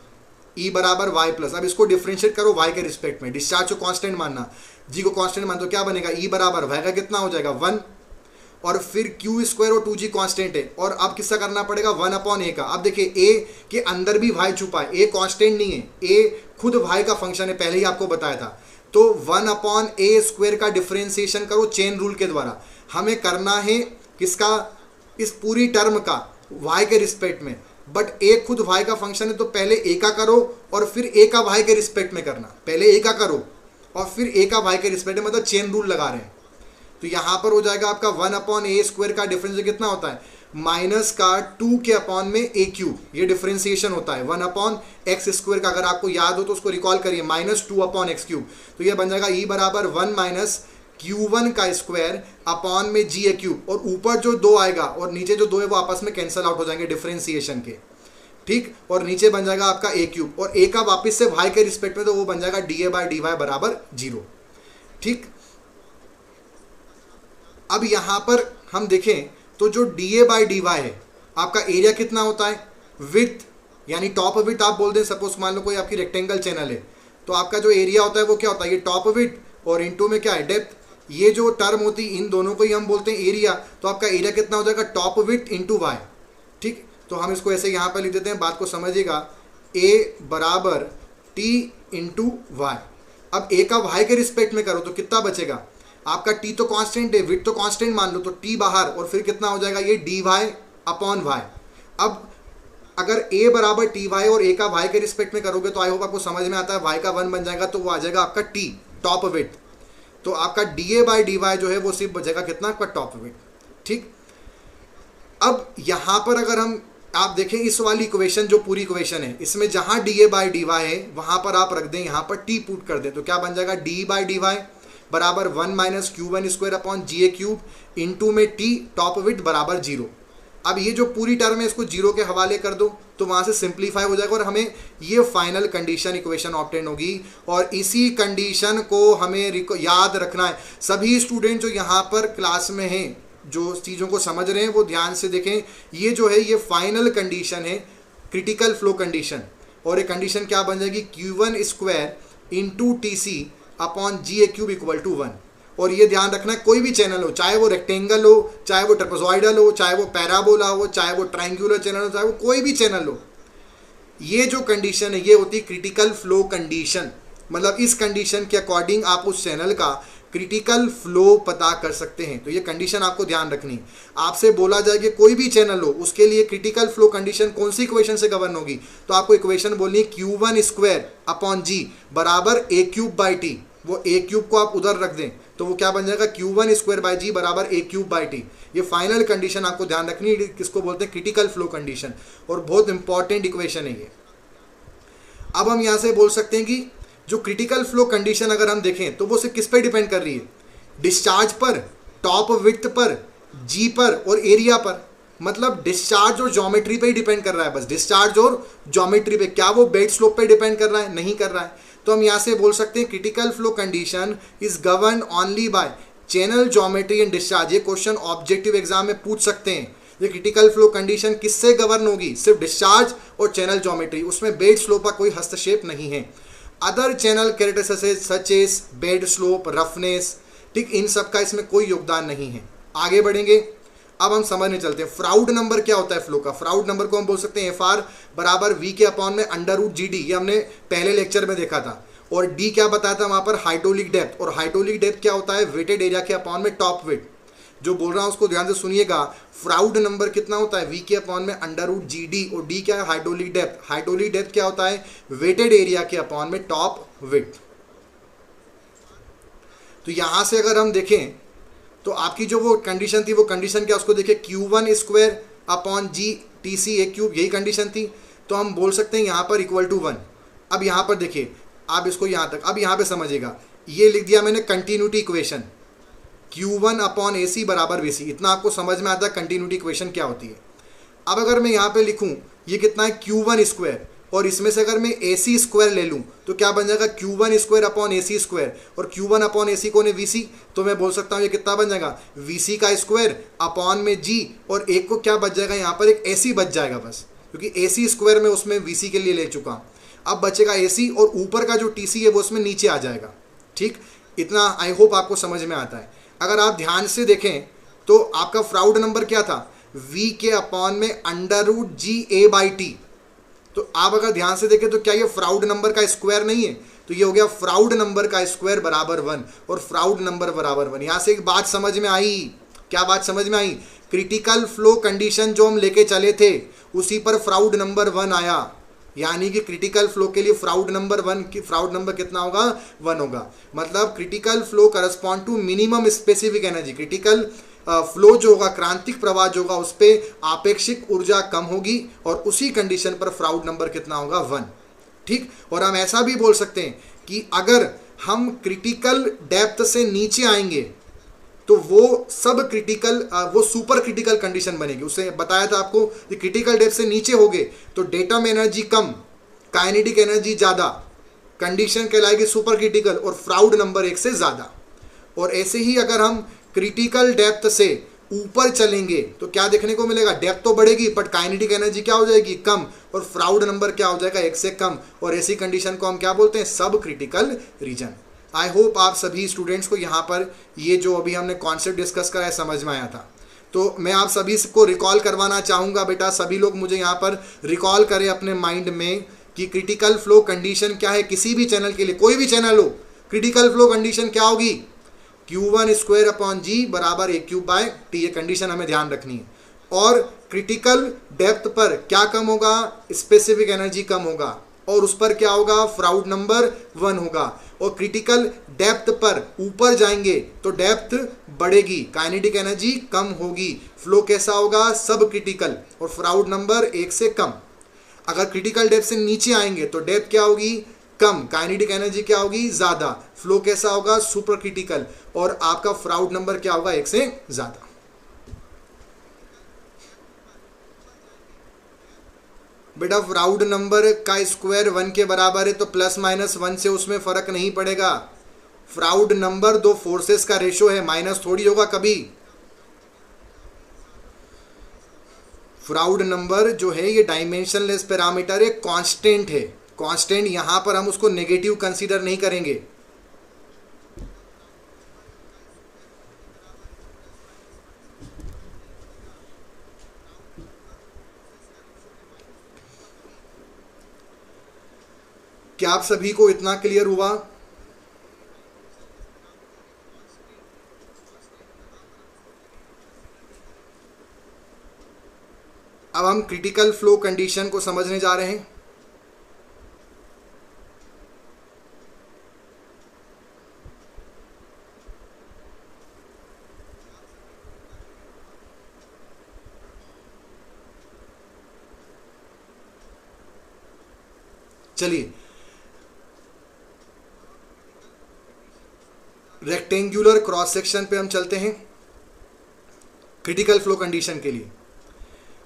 E बराबर y प्लस, अब इसको डिफ्रेंशिएट करो y के रिस्पेक्ट में। डिस्चार्ज को कांस्टेंट मानना, g को कांस्टेंट मान, तो क्या बनेगा? E बराबर y का कितना हो जाएगा? 1, और फिर q स्क्वायर और 2g कांस्टेंट है, और अब किसका करना पड़ेगा? 1 अपॉन a का। अब देखिए a के अंदर भी y छुपा है, a कांस्टेंट नहीं है, a खुद y का फंक्शन है, पहले ही आपको बताया था। तो 1 अपॉन a स्क्वायर का डिफ्रेंसिएशन करो चेन रूल के द्वारा। हमें करना है किसका? इस पूरी टर्म का y के रिस्पेक्ट में, बट a खुद y का फंक्शन है तो पहले a का करो और फिर a का y के रिस्पेक्ट में करना। पहले a का करो और फिर a का y के रिस्पेक्ट में, मतलब चेन रूल लगा रहे हैं। तो यहाँ पर हो जाएगा आपका 1 अपॉन a स्क्वायर का डिफरेंस कितना होता है? माइनस का 2 के अपॉन में a क्यूब, ये डिफरेंशिएशन होता है। 1 अपॉन एक्स स्क्वायर का अगर आपको याद हो तो उसको रिकॉल करिए, माइनस 2 अपॉन एक्स क्यूब। तो ये बन जाएगा E बराबर 1 माइनस Q1 का स्क्वायर अपॉन में g a क्यूब, और ऊपर जो 2 आएगा और नीचे जो 2 है वो आपस में कैंसल आउट हो जाएंगे डिफरेंशिएशन के, ठीक। और नीचे बन जाएगा आपका a क्यूब, और a का वापस से y के रिस्पेक्ट में, तो वो बन जाएगा dA बाई dy बराबर 0, ठीक। अब यहाँ पर हम देखें तो जो dA बाई dy है, आपका एरिया कितना होता है? विड्थ, यानी टॉप विड्थ आप बोल दें। सपोज मान लो कोई आपकी रेक्टेंगल चैनल है, तो आपका जो एरिया होता है वो क्या होता है? ये टॉप विड्थ और इनटू में क्या है? डेप्थ। ये जो टर्म होती है इन दोनों को ही हम बोलते हैं एरिया। तो आपका एरिया कितना हो जाएगा? टॉप विड्थ इंटू वाई, ठीक। तो हम इसको ऐसे यहाँ पर लिख देते हैं, बात को समझिएगा। a बराबर t इंटू वाई। अब a का y के रिस्पेक्ट में करो तो कितना बचेगा? आपका t तो कांस्टेंट है, विड्थ तो कांस्टेंट मान लो, तो t बाहर, और फिर कितना हो जाएगा? ये dy अपॉन वाई। अब अगर a बराबर टी वाई और a का y के रिस्पेक्ट में करोगे तो आई होप आपको समझ में आता है। y का 1 बन जाएगा तो वो आ जाएगा आपका t टॉप विड्थ। तो आपका dA बाई dy जो है वो सिर्फ बचेगा कितना? आपका टॉप विड्थ, ठीक। अब यहाँ पर अगर हम आप देखें इस वाली इक्वेशन, जो पूरी इक्वेशन है, इसमें जहाँ dA बाई dy है वहाँ पर आप रख दें, यहाँ पर t पुट कर दें, तो क्या बन जाएगा? d बाई dy बराबर 1 minus Q1 square upon GA cube into में t टॉप विड्थ बराबर 0। अब ये जो पूरी टर्म है इसको 0 के हवाले कर दो तो वहाँ से सिंप्लीफाई हो जाएगा और हमें ये फाइनल कंडीशन इक्वेशन ऑब्टेन होगी। और इसी कंडीशन को हमें याद रखना है। सभी स्टूडेंट जो यहाँ पर क्लास में हैं, जो चीज़ों को समझ रहे हैं, वो ध्यान से देखें। ये जो है ये फाइनल कंडीशन है, क्रिटिकल फ्लो कंडीशन। और ये कंडीशन क्या बन जाएगी? Q1 square into TC upon GA cube equal to 1। और ये ध्यान रखना, कोई भी चैनल हो, चाहे वो रेक्टेंगल हो, चाहे वो ट्रेपेजॉइडल हो, चाहे वो पैराबोला हो, चाहे वो ट्रायंगुलर चैनल हो, चाहे वो कोई भी चैनल हो, ये जो कंडीशन है ये होती है क्रिटिकल फ्लो कंडीशन। मतलब इस कंडीशन के अकॉर्डिंग आप उस चैनल का क्रिटिकल फ्लो पता कर सकते हैं। तो ये कंडीशन आपको ध्यान रखनी है। आपसे बोला जाए कि कोई भी चैनल हो उसके लिए क्रिटिकल फ्लो कंडीशन कौन सी इक्वेशन से गवर्न होगी, तो आपको इक्वेशन बोलनी है Q1 स्क्वायर अपॉन जी बराबर ए क्यूब बाई टी। वो ए क्यूब को आप उधर रख दें तो वो क्या बन जाएगा, Q1 स्क्वायर बाई जी बराबर ए क्यूब बाई टी। ये फाइनल कंडीशन आपको ध्यान रखनी है, किसको बोलते हैं, क्रिटिकल फ्लो कंडीशन, और बहुत इंपॉर्टेंट इक्वेशन है ये। अब हम यहाँ से बोल सकते हैं कि जो क्रिटिकल फ्लो कंडीशन अगर हम देखें तो वो सिर्फ किस पे डिपेंड कर रही है, डिस्चार्ज पर, टॉप विड्थ पर, जी पर और एरिया पर। मतलब डिस्चार्ज और ज्योमेट्री पे ही डिपेंड कर रहा है, बस डिस्चार्ज और ज्योमेट्री पे। क्या वो बेड स्लोप पे डिपेंड कर रहा है, नहीं कर रहा है। तो हम यहाँ से बोल सकते हैं critical flow condition is govern only by channel geometry and discharge. ये क्वेश्चन ऑब्जेक्टिव एग्जाम में पूछ सकते हैं। ये क्रिटिकल फ्लो कंडीशन किससे गवर्न होगी, सिर्फ डिस्चार्ज और चैनल ज्योमेट्री, उसमें बेड स्लोप का कोई हस्तक्षेप नहीं है। Other channel characteristics such as bed slope, roughness, ठीक, इन सब का इसमें कोई योगदान नहीं है। आगे बढ़ेंगे, अब हम समझने चलते हैं फ्राउड नंबर क्या होता है फ्लो का। फ्राउड नंबर को हम बोल सकते हैं एफ आर बराबर वी के अपॉन में अंडर रूट जी डी, ये हमने पहले लेक्चर में देखा था। और डी क्या बताया था वहां पर, हाइड्रोलिक डेप्थ, और हाइड्रोलिक डेप्थ क्या होता है, वेटेड एरिया के अपॉन में टॉप वेट। जो बोल रहा हूं उसको ध्यान से सुनिएगा। फ्राउड नंबर कितना होता है, वी के अपॉन में अंडर रूट जी डी, और डी क्या है, हाइड्रोलिक डेप्थ। हाइड्रोलिक डेप्थ क्या होता है, वेटेड एरिया के अपॉन में टॉप वेट। तो यहां से अगर हम देखें तो आपकी जो वो कंडीशन थी, वो कंडीशन क्या, उसको देखिए Q1 square upon G T C A cube, यही कंडीशन थी। तो हम बोल सकते हैं यहाँ पर इक्वल टू 1। अब यहाँ पर देखिए, आप इसको यहाँ तक, अब यहाँ पे समझिएगा, ये लिख दिया मैंने continuity equation, Q1 upon A सी बराबर वी सी। इतना आपको समझ में आता है कंटिन्यूटी इक्वेशन क्या होती है। अब अगर मैं यहाँ पे लिखूँ ये कितना है, Q1 स्क्वायर, और इसमें से अगर मैं ए सी स्क्वायर ले लूँ तो क्या बन जाएगा, Q1 square upon A c square, और Q1 अपॉन ए सी को ने वी सी, तो मैं बोल सकता हूँ ये कितना बन जाएगा, वी सी का स्क्वायर अपॉन में जी, और एक को क्या बच जाएगा यहाँ पर, एक ए सी बच जाएगा बस, क्योंकि ए सी स्क्वायर में उसमें वी सी के लिए ले चुका। अब बचेगा ए सी, और ऊपर का जो टी सी है वो उसमें नीचे आ जाएगा। ठीक, इतना आई होप आपको समझ में आता है। अगर आप ध्यान से देखें तो आपका फ्राउड नंबर क्या था, वी के अपॉन में under root ji A by T. तो आप अगर ध्यान से देखें तो क्या ये फ्राउड नंबर का स्क्वायर नहीं है, तो ये हो गया फ्राउड नंबर का स्क्वायर बराबर 1, और फ्राउड नंबर बराबर 1। यहां से एक बात समझ में आई, क्या बात समझ में आई, क्रिटिकल फ्लो कंडीशन जो हम लेके चले थे उसी पर फ्राउड नंबर 1 आया, यानी कि क्रिटिकल फ्लो के लिए फ्राउड नंबर 1 की फ्राउड नंबर कितना होगा, 1 होगा। मतलब critical flow correspond to minimum specific energy. Critical flow जो होगा, क्रांतिक प्रवाह जो होगा, उस पर आपेक्षिक ऊर्जा कम होगी, और उसी कंडीशन पर फ्राउड नंबर कितना होगा, 1। ठीक, और हम ऐसा भी बोल सकते हैं कि अगर हम क्रिटिकल डेप्थ से नीचे आएंगे तो वो सब क्रिटिकल, वो सुपर क्रिटिकल कंडीशन बनेगी। उससे बताया था आपको कि क्रिटिकल डेप्थ से नीचे हो गए तो डेटम एनर्जी कम, काइनेटिक एनर्जी ज़्यादा, कंडीशन कहलाएगी सुपर क्रिटिकल, और फ्राउड नंबर 1 से ज़्यादा। और ऐसे ही अगर हम क्रिटिकल डेप्थ से ऊपर चलेंगे तो क्या देखने को मिलेगा, डेप्थ तो बढ़ेगी बट काइनेटिक एनर्जी क्या हो जाएगी, कम, और फ्राउड नंबर क्या हो जाएगा, 1 से कम। और ऐसी कंडीशन को हम क्या बोलते हैं, सब क्रिटिकल रीजन। आई होप आप सभी स्टूडेंट्स को यहाँ पर ये जो अभी हमने कॉन्सेप्ट डिस्कस करा है समझ में आया था। तो मैं आप सभी को रिकॉल करवाना चाहूँगा, बेटा सभी लोग मुझे यहाँ पर रिकॉल करें अपने माइंड में कि क्रिटिकल फ्लो कंडीशन क्या है किसी भी चैनल के लिए, कोई भी चैनल हो, क्रिटिकल फ्लो कंडीशन क्या होगी, Q1 स्क्वायर अपॉन जी बराबर ए क्यूब बाय टी। ये कंडीशन हमें ध्यान रखनी है। और क्रिटिकल डेप्थ पर क्या कम होगा, स्पेसिफिक एनर्जी कम होगा, और उस पर क्या होगा, फ्राउड नंबर 1 होगा। और क्रिटिकल डेप्थ पर ऊपर जाएंगे तो डेप्थ बढ़ेगी, काइनेटिक एनर्जी कम होगी, फ्लो कैसा होगा, सब क्रिटिकल, और फ्राउड नंबर 1 से कम। अगर क्रिटिकल डेप्थ से नीचे आएंगे तो डेप्थ क्या होगी, कम, काइनेटिक एनर्जी क्या होगी, ज़्यादा, फ्लो कैसा होगा, सुपर क्रिटिकल, और आपका फ्राउड नंबर क्या होगा, 1 से ज़्यादा। बेटा फ्राउड नंबर का स्क्वायर 1 के बराबर है तो प्लस माइनस 1 से उसमें फ़र्क नहीं पड़ेगा। फ्राउड नंबर दो फोर्सेस का रेशो है, माइनस थोड़ी होगा कभी। फ्राउड नंबर जो है ये डायमेंशनलेस पैरामीटर है, कांस्टेंट है। कांस्टेंट यहां पर हम उसको नेगेटिव कंसीडर नहीं करेंगे। क्या आप सभी को इतना क्लियर हुआ? अब हम क्रिटिकल फ्लो कंडीशन को समझने जा रहे हैं। चलिए, रेक्टेंगुलर क्रॉस सेक्शन पे हम चलते हैं क्रिटिकल फ्लो कंडीशन के लिए।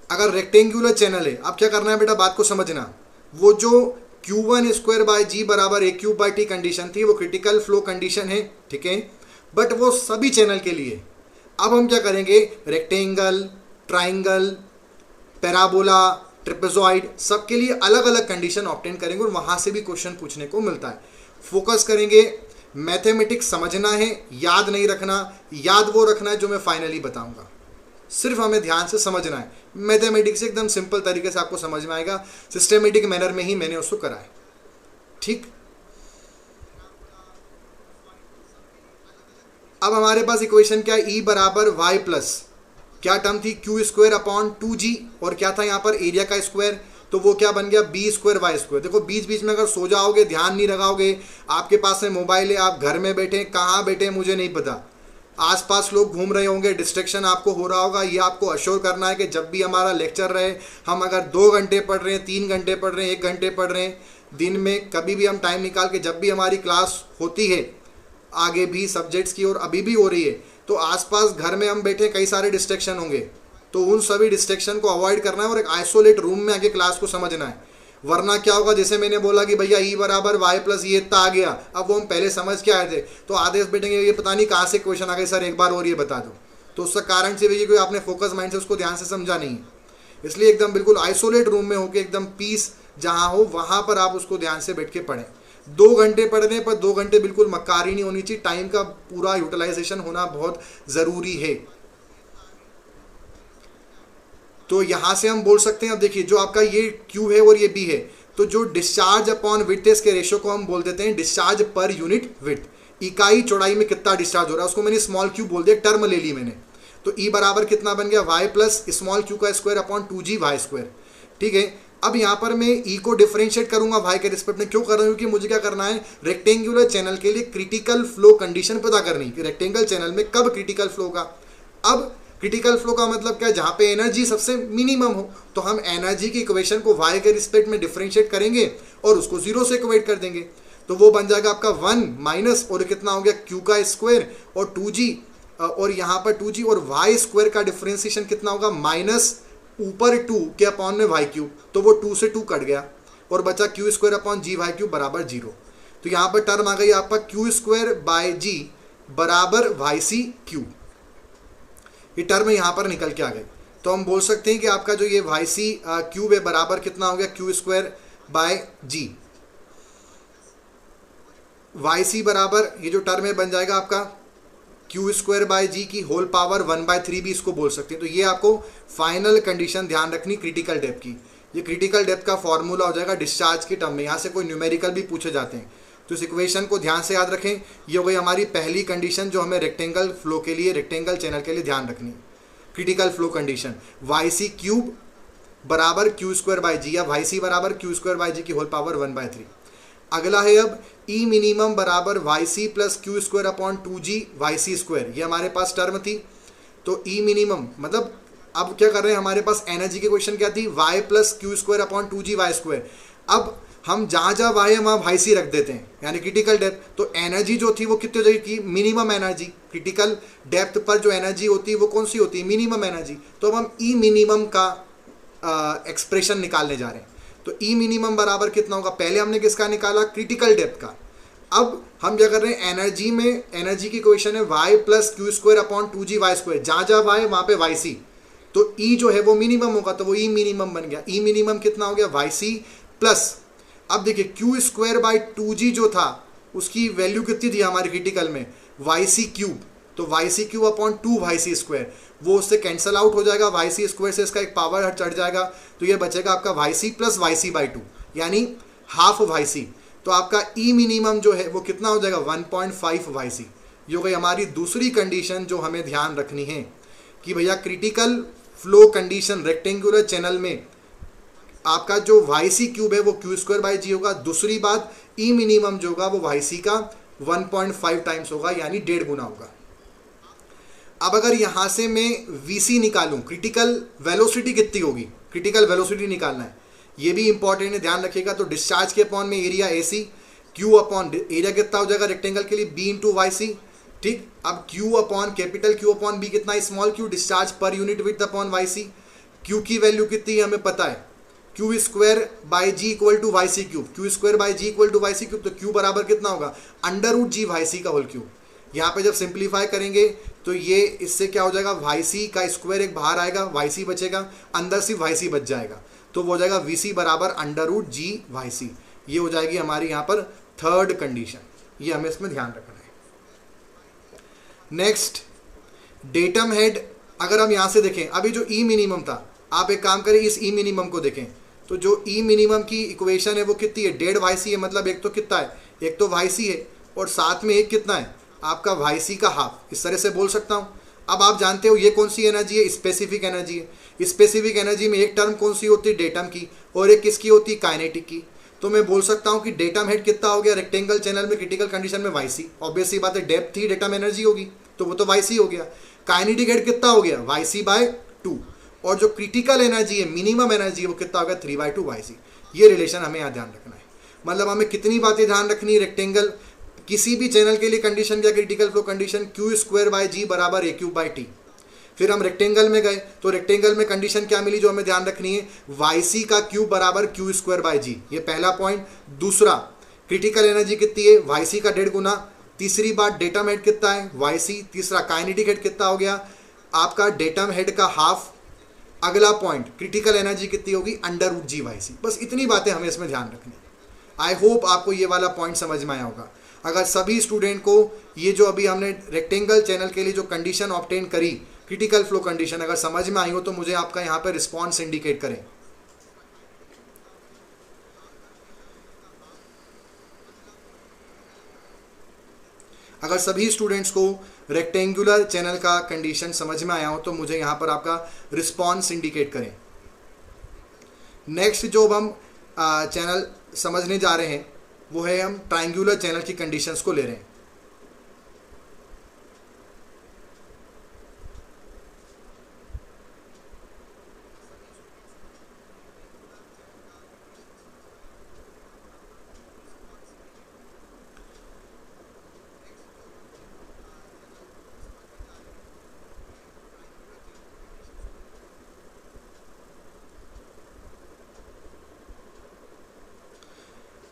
अगर रेक्टेंगुलर चैनल है, अब क्या करना है बेटा, बात को समझना। वो जो Q1 स्क्वायर बाय जी बराबर A cube by T condition थी वो क्रिटिकल फ्लो कंडीशन है, ठीक है, बट वो सभी चैनल के लिए। अब हम क्या करेंगे, रेक्टेंगल, ट्राइंगल, पैराबोला, ट्रेपेजॉइड, सबके लिए अलग अलग कंडीशन ऑब्टेन करेंगे और वहाँ से भी क्वेश्चन पूछने को मिलता है। फोकस करेंगे, मैथमेटिक्स समझना है, याद नहीं रखना, याद वो रखना है जो मैं फाइनली बताऊंगा। सिर्फ हमें ध्यान से समझना है। मैथमेटिक्स एकदम सिंपल तरीके से आपको समझ में आएगा, सिस्टेमेटिक मैनर में ही मैंने उसको करा है, ठीक। अब हमारे पास इक्वेशन क्या है, ई बराबर वाई प्लस क्या टर्म थी, क्यू स्क्वायर अपॉन 2g, और क्या था यहाँ पर एरिया का स्क्वायर, तो वो क्या बन गया, बी स्क्वायर वाई स्क्वायर। देखो बीच बीच में अगर सो जाओगे, ध्यान नहीं लगाओगे, आपके पास में मोबाइल है, आप घर में बैठे, कहाँ बैठे मुझे नहीं पता, आसपास लोग घूम रहे होंगे, डिस्ट्रैक्शन आपको हो रहा होगा, ये आपको अश्योर करना है कि जब भी हमारा लेक्चर रहे, हम अगर 2 घंटे पढ़ रहे हैं, 3 घंटे पढ़ रहे हैं, 1 घंटे पढ़ रहे हैं, दिन में कभी भी हम टाइम निकाल के जब भी हमारी क्लास होती है, आगे भी सब्जेक्ट्स की और अभी भी हो रही है, तो आसपास घर में हम बैठे कई सारे डिस्ट्रैक्शन होंगे, तो उन सभी डिस्ट्रैक्शन को अवॉइड करना है और एक आइसोलेट रूम में आके क्लास को समझना है। वरना क्या होगा, जैसे मैंने बोला कि भैया ई बराबर वाई प्लस ये इतना आ गया, अब वो हम पहले समझ के आए थे, तो आधे बैठेंगे ये पता नहीं कहाँ से क्वेश्चन आ गए सर, एक बार और ये बता दो, तो उसका कारण से भैया कोई आपने फोकस माइंड से उसको ध्यान से समझा नहीं है। इसलिए एकदम बिल्कुल आइसोलेट रूम में होकर एकदम पीस जहाँ हो वहाँ पर आप उसको ध्यान से बैठ के पढ़ें। 2 घंटे पढ़ने पर 2 घंटे बिल्कुल मक्कारी नहीं होनी चाहिए, टाइम का पूरा यूटिलाइजेशन होना बहुत ज़रूरी है। तो यहाँ से हम बोल सकते हैं, अब देखिए जो आपका ये Q है और ये B है, तो जो डिस्चार्ज अपॉन विड्थ के रेशियो को हम बोल देते हैं डिस्चार्ज पर यूनिट विड्थ, इकाई चौड़ाई में कितना डिस्चार्ज हो रहा है उसको मैंने स्मॉल q बोल दिया, टर्म ले ली मैंने। तो E बराबर कितना बन गया, y प्लस स्मॉल q का square upon 2g Y square, ठीक है। अब यहाँ पर मैं E को डिफरेंशिएट करूंगा y के रिस्पेक्ट में, क्यों कर रहा हूँ, क्योंकि मुझे क्या करना है, रेक्टेंगुलर चैनल के लिए क्रिटिकल फ्लो कंडीशन पता करनी कि रेक्टेंगल चैनल में कब क्रिटिकल फ्लो का। अब क्रिटिकल फ्लो का मतलब क्या है, जहाँ पे एनर्जी सबसे मिनिमम हो, तो हम एनर्जी की इक्वेशन को y के रिस्पेक्ट में डिफरेंशिएट करेंगे और उसको 0 से इक्वेट कर देंगे, तो वो बन जाएगा आपका 1 माइनस और कितना हो गया q का स्क्वायर और 2g, और यहाँ पर 2g और y स्क्वायर का डिफरेंशिएशन कितना होगा, माइनस ऊपर 2 के अपॉन में वाई क्यूब, तो वो 2 से 2 कट गया और बचा क्यू स्क्वायर अपॉन जी वाई क्यूब बराबर 0। तो यहाँ पर टर्म आ गई आपका क्यू स्क्वायर बाय जी बराबर वाई सी क्यूब, ये टर्म यहाँ पर निकल के आ गई। तो हम बोल सकते हैं कि आपका जो ये वाई सी क्यूब है बराबर कितना हो गया, Q square by G, Y C बराबर ये जो टर्म है बन जाएगा आपका क्यू स्क्वायर बाय जी की होल पावर 1/3 भी इसको बोल सकते हैं। तो ये आपको फाइनल कंडीशन ध्यान रखनी क्रिटिकल डेप्थ की, ये क्रिटिकल डेप्थ का फॉर्मूला हो जाएगा डिस्चार्ज के टर्म में, यहाँ से कोई न्यूमेरिकल भी पूछे जाते हैं, तो इस इक्वेशन को ध्यान से याद रखें। ये हो गई हमारी पहली कंडीशन जो हमें रेक्टेंगल फ्लो के लिए, रेक्टेंगल चैनल के लिए ध्यान रखनी है, critical flow condition, Y C cube बराबर क्यू स्क्वायर बाय जी या वाई सी बराबर क्यू स्क्वायर बाय जी की होल पावर 1/3। अगला है अब ई मिनिमम बराबर वाई सी plus Q square upon 2g Y C square, ये हमारे पास टर्म थी। तो ई मिनिमम मतलब अब क्या कर रहे हैं, हमारे पास एनर्जी की क्वेश्चन क्या थी, y plus Q square upon 2g Y square. अब हम जहाँ जहाँ y है वहाँ वाई सी रख देते हैं, यानी क्रिटिकल डेप्थ। तो एनर्जी जो थी वो कितनी हो जाएगी, मिनिमम एनर्जी, क्रिटिकल डेप्थ पर जो एनर्जी होती है वो कौन सी होती है, मिनिमम एनर्जी। तो अब हम ई मिनिमम का एक्सप्रेशन निकालने जा रहे हैं। तो ई मिनिमम बराबर कितना होगा, पहले हमने किसका निकाला, क्रिटिकल डेप्थ का। अब हम क्या कर रहे हैं, एनर्जी में, एनर्जी की क्वेश्चन है y plus Q square upon 2g Y square, जहाँ जहाँ y वहाँ पे वाई सी, तो ई जो है वो मिनिमम होगा, तो वो ई मिनिमम बन गया। ई मिनिमम कितना हो गया, वाई सी प्लस, अब देखिए क्यू स्क्वायर बाई 2g जो था उसकी वैल्यू कितनी थी हमारी क्रिटिकल में, वाई सी क्यूब, तो Y C cube upon 2 Y C square, वो उससे कैंसल आउट हो जाएगा, वाई सी स्क्वायर से इसका एक पावर चढ़ जाएगा, तो ये बचेगा आपका y C plus y c by 2 यानी हाफ वाई सी। तो आपका ई मिनिमम जो है वो कितना हो जाएगा, 1.5 वाई सी। ये हो गई हमारी दूसरी कंडीशन जो हमें ध्यान रखनी है कि भैया critical flow condition rectangular channel में आपका जो वाई सी क्यूब है वो क्यू स्क्वायर बाई जी होगा। दूसरी बात, ई मिनिमम जो होगा वो वाई सी का 1.5 टाइम्स होगा, यानी 1.5 गुना होगा। अब अगर यहाँ से मैं वी सी निकालूँ, क्रिटिकल वेलोसिटी कितनी होगी, क्रिटिकल वेलोसिटी निकालना है, ये भी इंपॉर्टेंट है, ध्यान रखिएगा। तो डिस्चार्ज के अपॉन में area a c, q upon area कितना हो जाएगा रेक्टेंगल के लिए, बी इंटू वाई सी। ठीक, अब Q upon capital Q upon B कितना, small Q, discharge per unit width upon Y C. Q की वैल्यू कितनी है हमें पता है, Q square by G equal to Y C cube, Q square by G equal to Y C cube. तो Q बराबर कितना होगा, under root G Y C का होल क्यूब। यहाँ पे जब सिंप्लीफाई करेंगे तो ये इससे क्या हो जाएगा, वाई सी का स्क्वायर एक बाहर आएगा, वाई सी बचेगा, अंदर सिर्फ वाई सी बच जाएगा, तो वो हो जाएगा वी सी बराबर अंडर रूट जी वाई सी। ये हो जाएगी हमारी यहाँ पर थर्ड कंडीशन, ये हमें इसमें ध्यान रखना है। नेक्स्ट, डेटम हेड, अगर हम यहाँ से देखें, अभी जो ई मिनिमम था, आप एक काम करें, इस ई मिनिमम को देखें, तो जो ई मिनिमम की इक्वेशन है वो कितनी है, 1.5 वाई सी है, मतलब एक तो कितना है, एक तो वाई सी है और साथ में एक कितना है आपका वाई सी का हाफ, इस तरह से बोल सकता हूँ। अब आप जानते हो ये कौन सी एनर्जी है, स्पेसिफिक एनर्जी है। स्पेसिफिक एनर्जी में एक टर्म कौन सी होती है, डेटम की, और एक किसकी होती है, काइनेटिक की। तो मैं बोल सकता हूँ कि डेटम हेड कितना हो गया रेक्टेंगल चैनल में क्रिटिकल कंडीशन में, वाई सी, ऑब्वियस सी बात है, डेप्थ ही डेटम एनर्जी होगी, तो वो तो वाई सी हो गया। काइनेटिक हेड कितना हो गया, वाई सी बाय 2, और जो क्रिटिकल एनर्जी है, मिनिमम एनर्जी है, वो कितना हो गया, 3/2 वाई सी। ये रिलेशन हमें यहाँ ध्यान रखना है। मतलब हमें कितनी बातें ध्यान रखनी है, रेक्टेंगल किसी भी चैनल के लिए कंडीशन क्या, critical flow condition Q square by G बराबर ए क्यूब बाई टी। फिर हम रेक्टेंगल में गए तो रेक्टेंगल में कंडीशन क्या मिली जो हमें ध्यान रखनी है, वाई सी का क्यूब बराबर क्यू स्क्वायर बाई जी, ये पहला पॉइंट। दूसरा, क्रिटिकल एनर्जी कितनी है, वाई सी का 1.5 गुना। तीसरी बात, डेटम हेड कितना है, वाई सी। तीसरा, काइनेटिक हेड कितना हो गया आपका, डेटम हेड का हाफ। अगला पॉइंट, क्रिटिकल एनर्जी कितनी होगी, अंडर रूट जी वाई सी। बस इतनी बातें हमें इसमें ध्यान रखनी। आई होप आपको ये वाला पॉइंट समझ में आया होगा। अगर सभी स्टूडेंट को ये जो अभी हमने रेक्टेंगल चैनल के लिए जो कंडीशन ऑब्टेन करी, क्रिटिकल फ्लो कंडीशन, अगर समझ में आई हो तो मुझे आपका यहाँ पे रिस्पॉन्स इंडिकेट करें। अगर सभी स्टूडेंट्स को रेक्टेंगुलर चैनल का कंडीशन समझ में आया हो तो मुझे यहाँ पर आपका रिस्पॉन्स इंडिकेट करें। नेक्स्ट जो अब हम चैनल समझने जा रहे हैं वो है, हम ट्रायंगुलर चैनल की कंडीशंस को ले रहे हैं।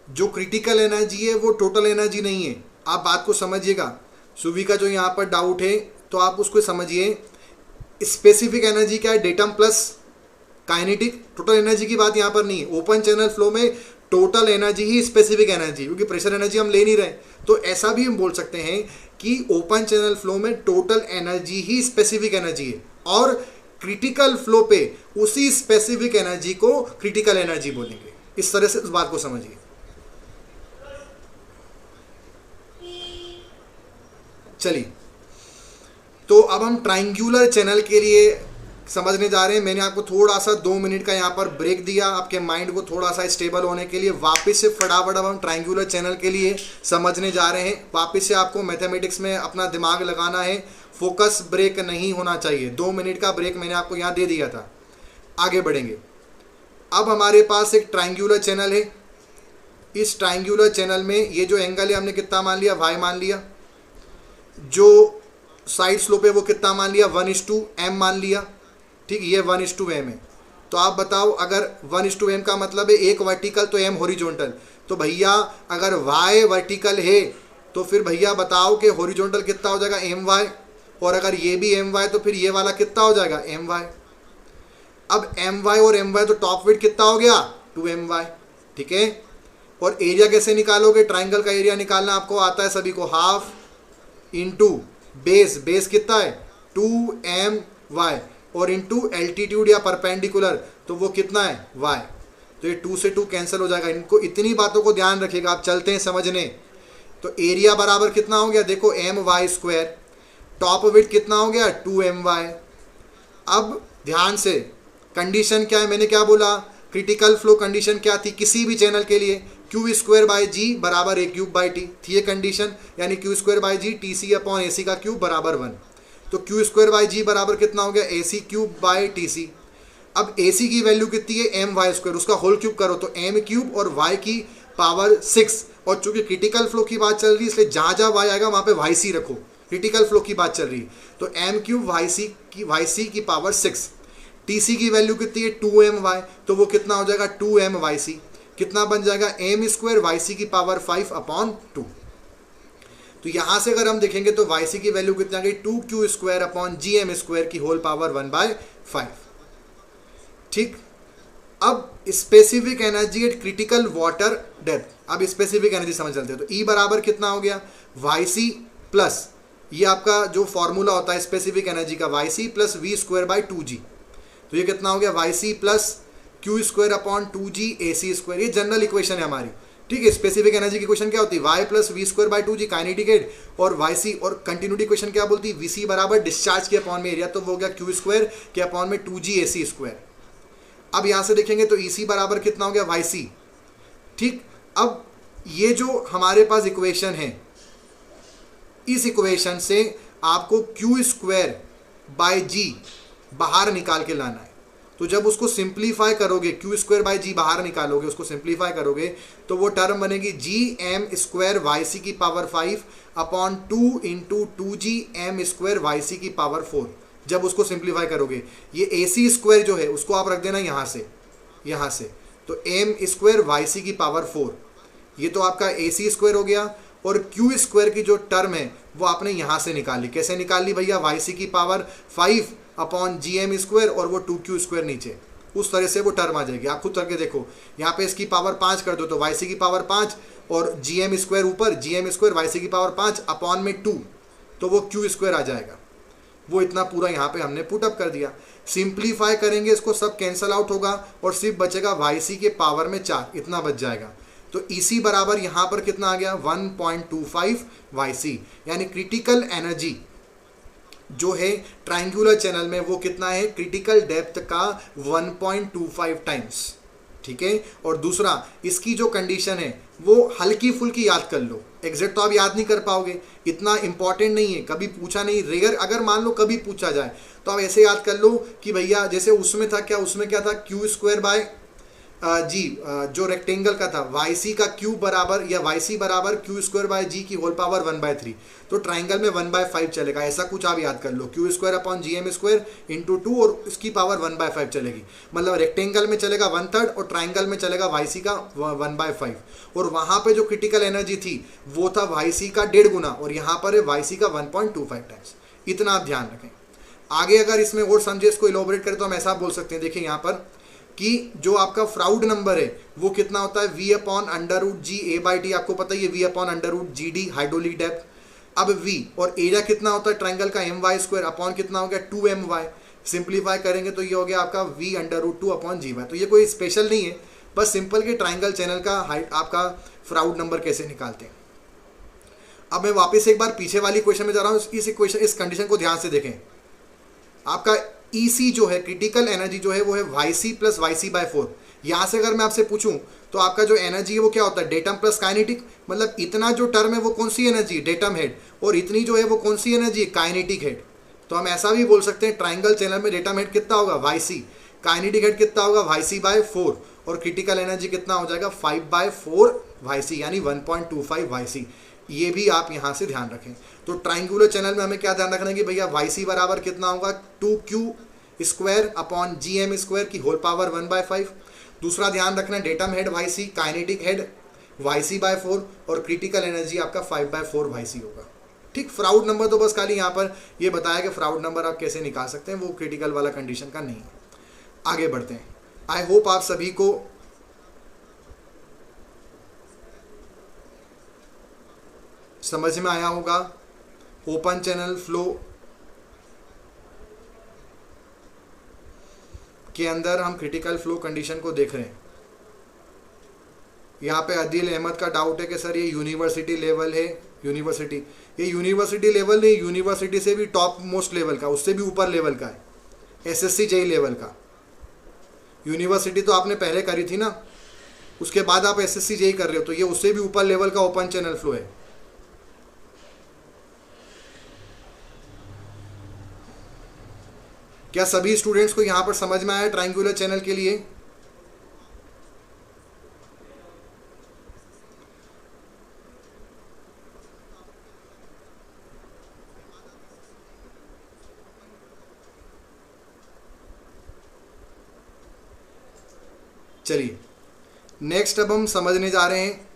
जो क्रिटिकल एनर्जी है वो टोटल एनर्जी नहीं है, आप बात को समझिएगा। सुवी का जो यहाँ पर डाउट है तो आप उसको समझिए। स्पेसिफिक एनर्जी क्या है, datum plus kinetic, total energy की बात यहाँ पर नहीं है। ओपन चैनल फ्लो में टोटल एनर्जी ही स्पेसिफिक एनर्जी, क्योंकि प्रेशर एनर्जी हम ले नहीं रहे, तो ऐसा भी हम बोल सकते हैं कि ओपन चैनल फ्लो में टोटल एनर्जी ही स्पेसिफिक एनर्जी है, और क्रिटिकल फ्लो पे उसी स्पेसिफिक एनर्जी को क्रिटिकल एनर्जी बोलेंगे। इस तरह से उस बात को समझिए। चलिए, तो अब हम ट्रायंगुलर चैनल के लिए समझने जा रहे हैं। मैंने आपको थोड़ा सा 2 मिनट का यहाँ पर ब्रेक दिया आपके माइंड को थोड़ा सा स्टेबल होने के लिए। वापस से फटाफट अब हम ट्रायंगुलर चैनल के लिए समझने जा रहे हैं। वापस से आपको मैथमेटिक्स में अपना दिमाग लगाना है, फोकस ब्रेक नहीं होना चाहिए। 2 मिनट का ब्रेक मैंने आपको यहाँ दे दिया था। आगे बढ़ेंगे। अब हमारे पास एक ट्रायंगुलर चैनल है। इस ट्रायंगुलर चैनल में ये जो एंगल है हमने कितना मान लिया, y मान लिया। जो साइड स्लोप है वो कितना मान लिया, 1:m मान लिया। ठीक, ये 1:m है। तो आप बताओ, अगर 1:m का मतलब है एक वर्टिकल तो m हॉरिजॉन्टल, तो भैया अगर y वर्टिकल है तो फिर भैया बताओ कि हॉरिजॉन्टल कितना हो जाएगा, my। और अगर ये भी my तो फिर ये वाला कितना हो जाएगा, my। अब my और my तो टॉप विड्थ कितना हो गया, 2my। ठीक है, और एरिया कैसे निकालोगे, ट्राइंगल का एरिया निकालना आपको आता है सभी को, हाफ इंटू बेस, बेस कितना है 2my, और इंटू एल्टीट्यूड या परपेंडिकुलर, तो वो कितना है y। तो ये 2 से 2 कैंसिल हो जाएगा। इनको इतनी बातों को ध्यान रखिएगा। आप चलते हैं समझने। तो एरिया बराबर कितना हो गया, देखो my स्क्वायर, टॉप विड्थ कितना हो गया 2my। अब ध्यान से, कंडीशन क्या है, मैंने क्या बोला, क्रिटिकल फ्लो कंडीशन क्या थी किसी भी चैनल के लिए, क्यू स्क्वायर बाई जी बराबर ए क्यूब बाई टी थी ये कंडीशन, यानी Q square by G T C upon A C का क्यूब बराबर 1। तो क्यू स्क्वायर बाई जी बराबर कितना हो गया, ए सी क्यूब बाई टी सी। अब ए सी की वैल्यू कितनी है, एम वाई स्क्वायर, उसका होल क्यूब करो तो एम क्यूब और वाई की पावर 6। और चूंकि क्रिटिकल फ्लो की बात चल रही है इसलिए जहाँ जहाँ वाई आएगा वहाँ पे वाई सी रखो, क्रिटिकल फ्लो की बात चल रही है। तो एम क्यूब वाई सी की पावर 6। टी सी की वैल्यू कितनी है, 2m/y, तो वो कितना हो जाएगा 2m/c, कितना बन जाएगा एम स्क्वायर वाई सी की पावर 5 अपॉन 2। तो यहाँ से अगर हम देखेंगे तो वाई सी की वैल्यू कितना आ गई, 2q square upon G M square की होल पावर 1/5। ठीक, अब specific energy at critical water depth, अब स्पेसिफिक एनर्जी समझ चलते हैं। तो E बराबर कितना हो गया, वाई सी प्लस, ये आपका जो फॉर्मूला होता है स्पेसिफिक एनर्जी का, y C plus we square by 2g। तो ये कितना हो गया, y C plus Q square upon 2g a c square, ये जनरल इक्वेशन है हमारी। ठीक है, स्पेसिफिक एनर्जी की इक्वेशन क्या होती है, y plus we square by 2g kinetic head, और वाई सी, और कंटिन्यूटी इक्वेशन क्या बोलती है, वी सी बराबर डिस्चार्ज के अपॉन में एरिया, तो वो हो गया क्यू स्क्वायर के अपॉन में 2g ए सी स्क्वायर। अब यहाँ से देखेंगे तो ई सी बराबर कितना हो गया, वाई सी। ठीक, अब ये जो हमारे पास इक्वेशन है, इस इक्वेशन से आपको क्यू स्क्वायर बाई जी बाहर निकाल के लाना है। तो जब उसको सिंप्लीफाई करोगे, क्यू स्क्वायर बाई जी बाहर निकालोगे, उसको सिंप्लीफाई करोगे तो वो टर्म बनेगी G M square Y C की power 5 upon 2 into 2g M square Y C की पावर 4। जब उसको सिंप्लीफाई करोगे, ये ए सी स्क्वायर जो है उसको आप रख देना यहाँ से, तो एम स्क्वायर वाई सी की पावर 4, ये तो आपका ए सी स्क्वायर हो गया। और क्यू स्क्वायर की जो टर्म है वो आपने यहाँ से निकाली, कैसे निकाल ली भैया, वाई सी की power 5 upon G M square और वो 2q स्क्वायर नीचे, उस तरह से वो टर्म आ जाएगी। आप खुद करके देखो, यहाँ पे इसकी पावर 5 कर दो तो वाई सी की पावर 5 और जी एम स्क्वायर ऊपर, g M square Y C की पावर 5 अपॉन में 2, तो वो क्यू स्क्वायर आ जाएगा। वो इतना पूरा यहाँ पे हमने पुटअप कर दिया। सिंप्लीफाई करेंगे इसको, सब कैंसल आउट होगा और सिर्फ बचेगा वाई सी के पावर में 4, इतना बच जाएगा। तो इसी बराबर यहाँ पर कितना आ गया, 1.25 वाई सी, यानी क्रिटिकल एनर्जी जो है ट्रायंगुलर चैनल में वो कितना है, क्रिटिकल डेप्थ का 1.25 टाइम्स। ठीक है, और दूसरा इसकी जो कंडीशन है वो हल्की फुल्की याद कर लो, एग्जैक्ट तो आप याद नहीं कर पाओगे, इतना इंपॉर्टेंट नहीं है, कभी पूछा नहीं, रेयर अगर मान लो कभी पूछा जाए तो आप ऐसे याद कर लो कि भैया जैसे उसमें था क्या, उसमें क्या था, क्यू स्क्वायर बाय जी जो रेक्टेंगल का था, वाई सी का क्यूब बराबर या वाई सी बराबर क्यू स्क्वायर बाय जी की होल पावर 1/3, तो ट्राइंगल में 1/5 चलेगा, ऐसा कुछ आप याद कर लो, Q square upon G M square into 2 और इसकी पावर 1/5 चलेगी, मतलब रेक्टेंगल में चलेगा 1/3 और ट्राइंगल में चलेगा वाई सी का 1/5। और वहाँ पे जो क्रिटिकल एनर्जी थी वो था वाई सी का 1.5 गुना और यहाँ पर है वाई सी का 1.25 टाइम्स। इतना आप ध्यान रखें। आगे अगर इसमें और समझे, इसको इलोबरेट करें तो हम ऐसा बोल सकते हैं, देखिए यहाँ पर कि जो आपका फ्राउड नंबर है वो कितना होता है, v upon under root ji A by t, आपको पता है ये v upon under root g d hydraulic depth. अब v और एरिया कितना होता है ट्राइंगल का, एम वाई स्क्वायर अपॉन कितना हो गया 2my, सिंप्लीफाई करेंगे तो ये हो गया आपका v अंडर रूट 2 अपॉन जी वाई। तो ये कोई स्पेशल नहीं है, बस सिंपल के ट्राइंगल चैनल का हाइट आपका फ्राउड नंबर कैसे निकालते हैं। अब मैं वापस एक बार पीछे वाली क्वेश्चन में जा रहा हूँ, इस इक्वेशन इस कंडीशन को ध्यान से देखें। आपका EC जो है क्रिटिकल एनर्जी जो है वो है y C plus y c by 4। यहाँ से अगर मैं आपसे पूछूं तो आपका जो एनर्जी है वो क्या होता है, डेटम प्लस काइनेटिक, मतलब इतना जो टर्म है वो कौन सी एनर्जी, डेटम हेड, और इतनी जो है वो कौन सी एनर्जी है, काइनेटिक हेड। तो हम ऐसा भी बोल सकते हैं ट्राइंगल चैनल में डेटम हेड कितना होगा वाई सी, काइनेटिक हेड कितना होगा वाई सी बाय 4 और क्रिटिकल एनर्जी कितना हो जाएगा 5/4 वाई सी, यानी 1.25 वाई सी। ये भी आप यहाँ से ध्यान रखें। तो ट्राइंगुलर चैनल में हमें क्या ध्यान रखना है कि भैया वाई सी बराबर कितना होगा 2q square upon G M square की होल पावर 1/5। दूसरा ध्यान रखना है datum head y c, kinetic head y c by 4 और क्रिटिकल एनर्जी आपका 5/4 वाई सी होगा। ठीक, फ्राउड नंबर तो बस खाली यहाँ पर ये बताया कि फ्राउड नंबर आप कैसे निकाल सकते हैं, वो क्रिटिकल वाला कंडीशन का नहीं है। आगे बढ़ते हैं। आई होप आप सभी को समझ में आया होगा। ओपन चैनल फ्लो के अंदर हम क्रिटिकल फ्लो कंडीशन को देख रहे हैं। यहाँ पे अदील अहमद का डाउट है कि सर ये यूनिवर्सिटी लेवल है, यूनिवर्सिटी, ये यूनिवर्सिटी लेवल नहीं, यूनिवर्सिटी से भी टॉप मोस्ट लेवल का, उससे भी ऊपर लेवल का है। एसएससी जेई लेवल का। यूनिवर्सिटी तो आपने पहले करी थी ना, उसके बाद आप एसएससी जेई कर रहे हो, तो ये उससे भी ऊपर लेवल का ओपन चैनल फ्लो है। क्या सभी स्टूडेंट्स को यहां पर समझ में आया ट्रायंगुलर चैनल के लिए? चलिए नेक्स्ट अब हम समझने जा रहे हैं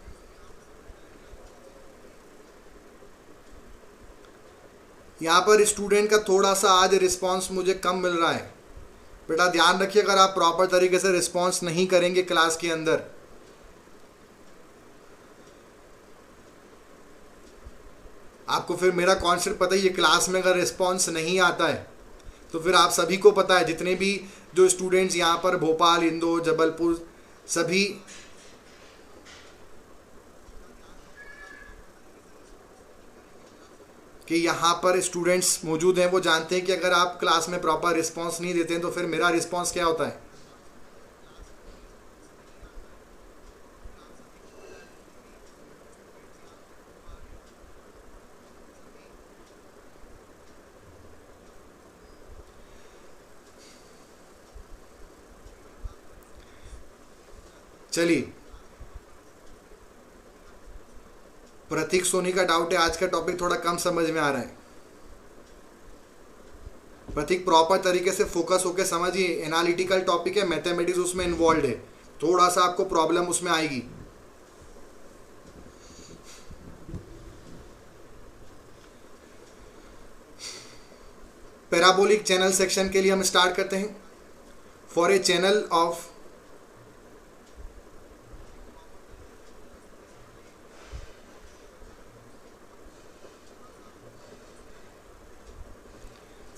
यहाँ पर स्टूडेंट का थोड़ा सा आज रिस्पांस मुझे कम मिल रहा है। बेटा ध्यान रखिए, अगर आप प्रॉपर तरीके से रिस्पांस नहीं करेंगे क्लास के अंदर आपको फिर मेरा कॉन्सेप्ट पता ही है, क्लास में अगर रिस्पांस नहीं आता है तो फिर आप सभी को पता है, जितने भी जो स्टूडेंट्स यहाँ पर भोपाल, इंदौर, जबलपुर सभी कि यहाँ पर स्टूडेंट्स मौजूद हैं, वो जानते हैं कि अगर आप क्लास में प्रॉपर रिस्पांस नहीं देते हैं तो फिर मेरा रिस्पांस क्या होता है। चलिए, प्रतीक सोनी का डाउट है आज का टॉपिक थोड़ा कम समझ में आ रहा है। प्रतीक प्रॉपर तरीके से फोकस होकर समझिए, एनालिटिकल टॉपिक है, मैथमेटिक्स उसमें इन्वॉल्व है, थोड़ा सा आपको प्रॉब्लम उसमें आएगी। पैराबोलिक चैनल सेक्शन के लिए हम स्टार्ट करते हैं। For a channel of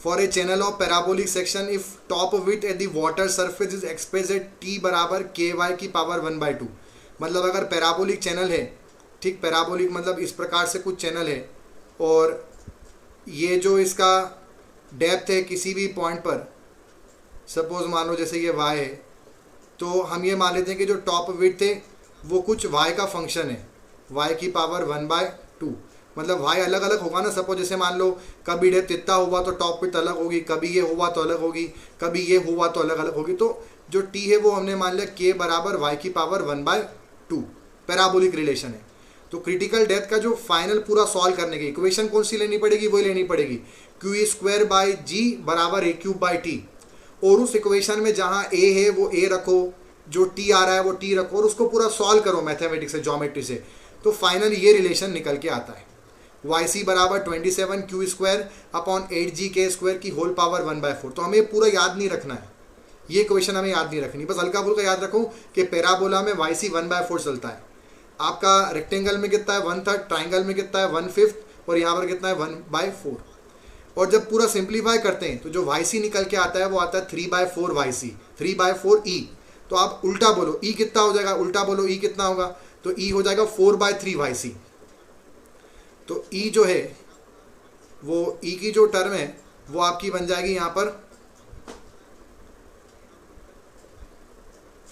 For a channel of parabolic section, if top width at the water surface is expressed at t बराबर ky की पावर 1/2। मतलब अगर पैराबोलिक चैनल है, ठीक, पैराबोलिक मतलब इस प्रकार से कुछ चैनल है और ये जो इसका डेप्थ है किसी भी पॉइंट पर, सपोज मान लो जैसे ये y है, तो हम ये मान लेते हैं कि जो टॉप विड्थ है वो कुछ y का फंक्शन है, y की पावर 1/2। मतलब y अलग अलग होगा ना, सपोज जैसे मान लो कभी डेप्थ इतना हुआ तो टॉप विड्थ अलग होगी, कभी ये हुआ तो अलग होगी, कभी ये हुआ तो अलग अलग होगी। तो जो t है वो हमने मान लिया k बराबर y की पावर 1/2 पैराबोलिक रिलेशन है। तो क्रिटिकल डेप्थ का जो फाइनल पूरा सॉल्व करने की इक्वेशन कौन सी लेनी पड़ेगी, वही लेनी पड़ेगी, q² बराबर a3/t। और उस इक्वेशन में जहाँ a है वो a रखो, जो t आ रहा है वो t रखो और उसको पूरा सॉल्व करो मैथमेटिक्स से, ज्योमेट्री से, तो फाइनल ये रिलेशन निकल के आता है, yc बराबर 27 q²/8gk² की होल पावर 1/4। तो हमें पूरा याद नहीं रखना है, ये इक्वेशन हमें याद नहीं रखनी, बस हल्का फुल्का याद रखो कि पैराबोला में yc 1/4 चलता है। आपका रेक्टेंगल में कितना है 1/3, ट्राइंगल में कितना है 1/5 और यहाँ पर कितना है 1/4। और जब पूरा सिंप्लीफाई करते हैं तो जो yc निकल के आता है वो आता है 3/4 yc, 3/4 e। तो आप उल्टा बोलो e कितना हो जाएगा, उल्टा बोलो e कितना होगा, तो e हो जाएगा 4/3 yc। तो e जो है वो e की जो टर्म है वो आपकी बन जाएगी यहाँ पर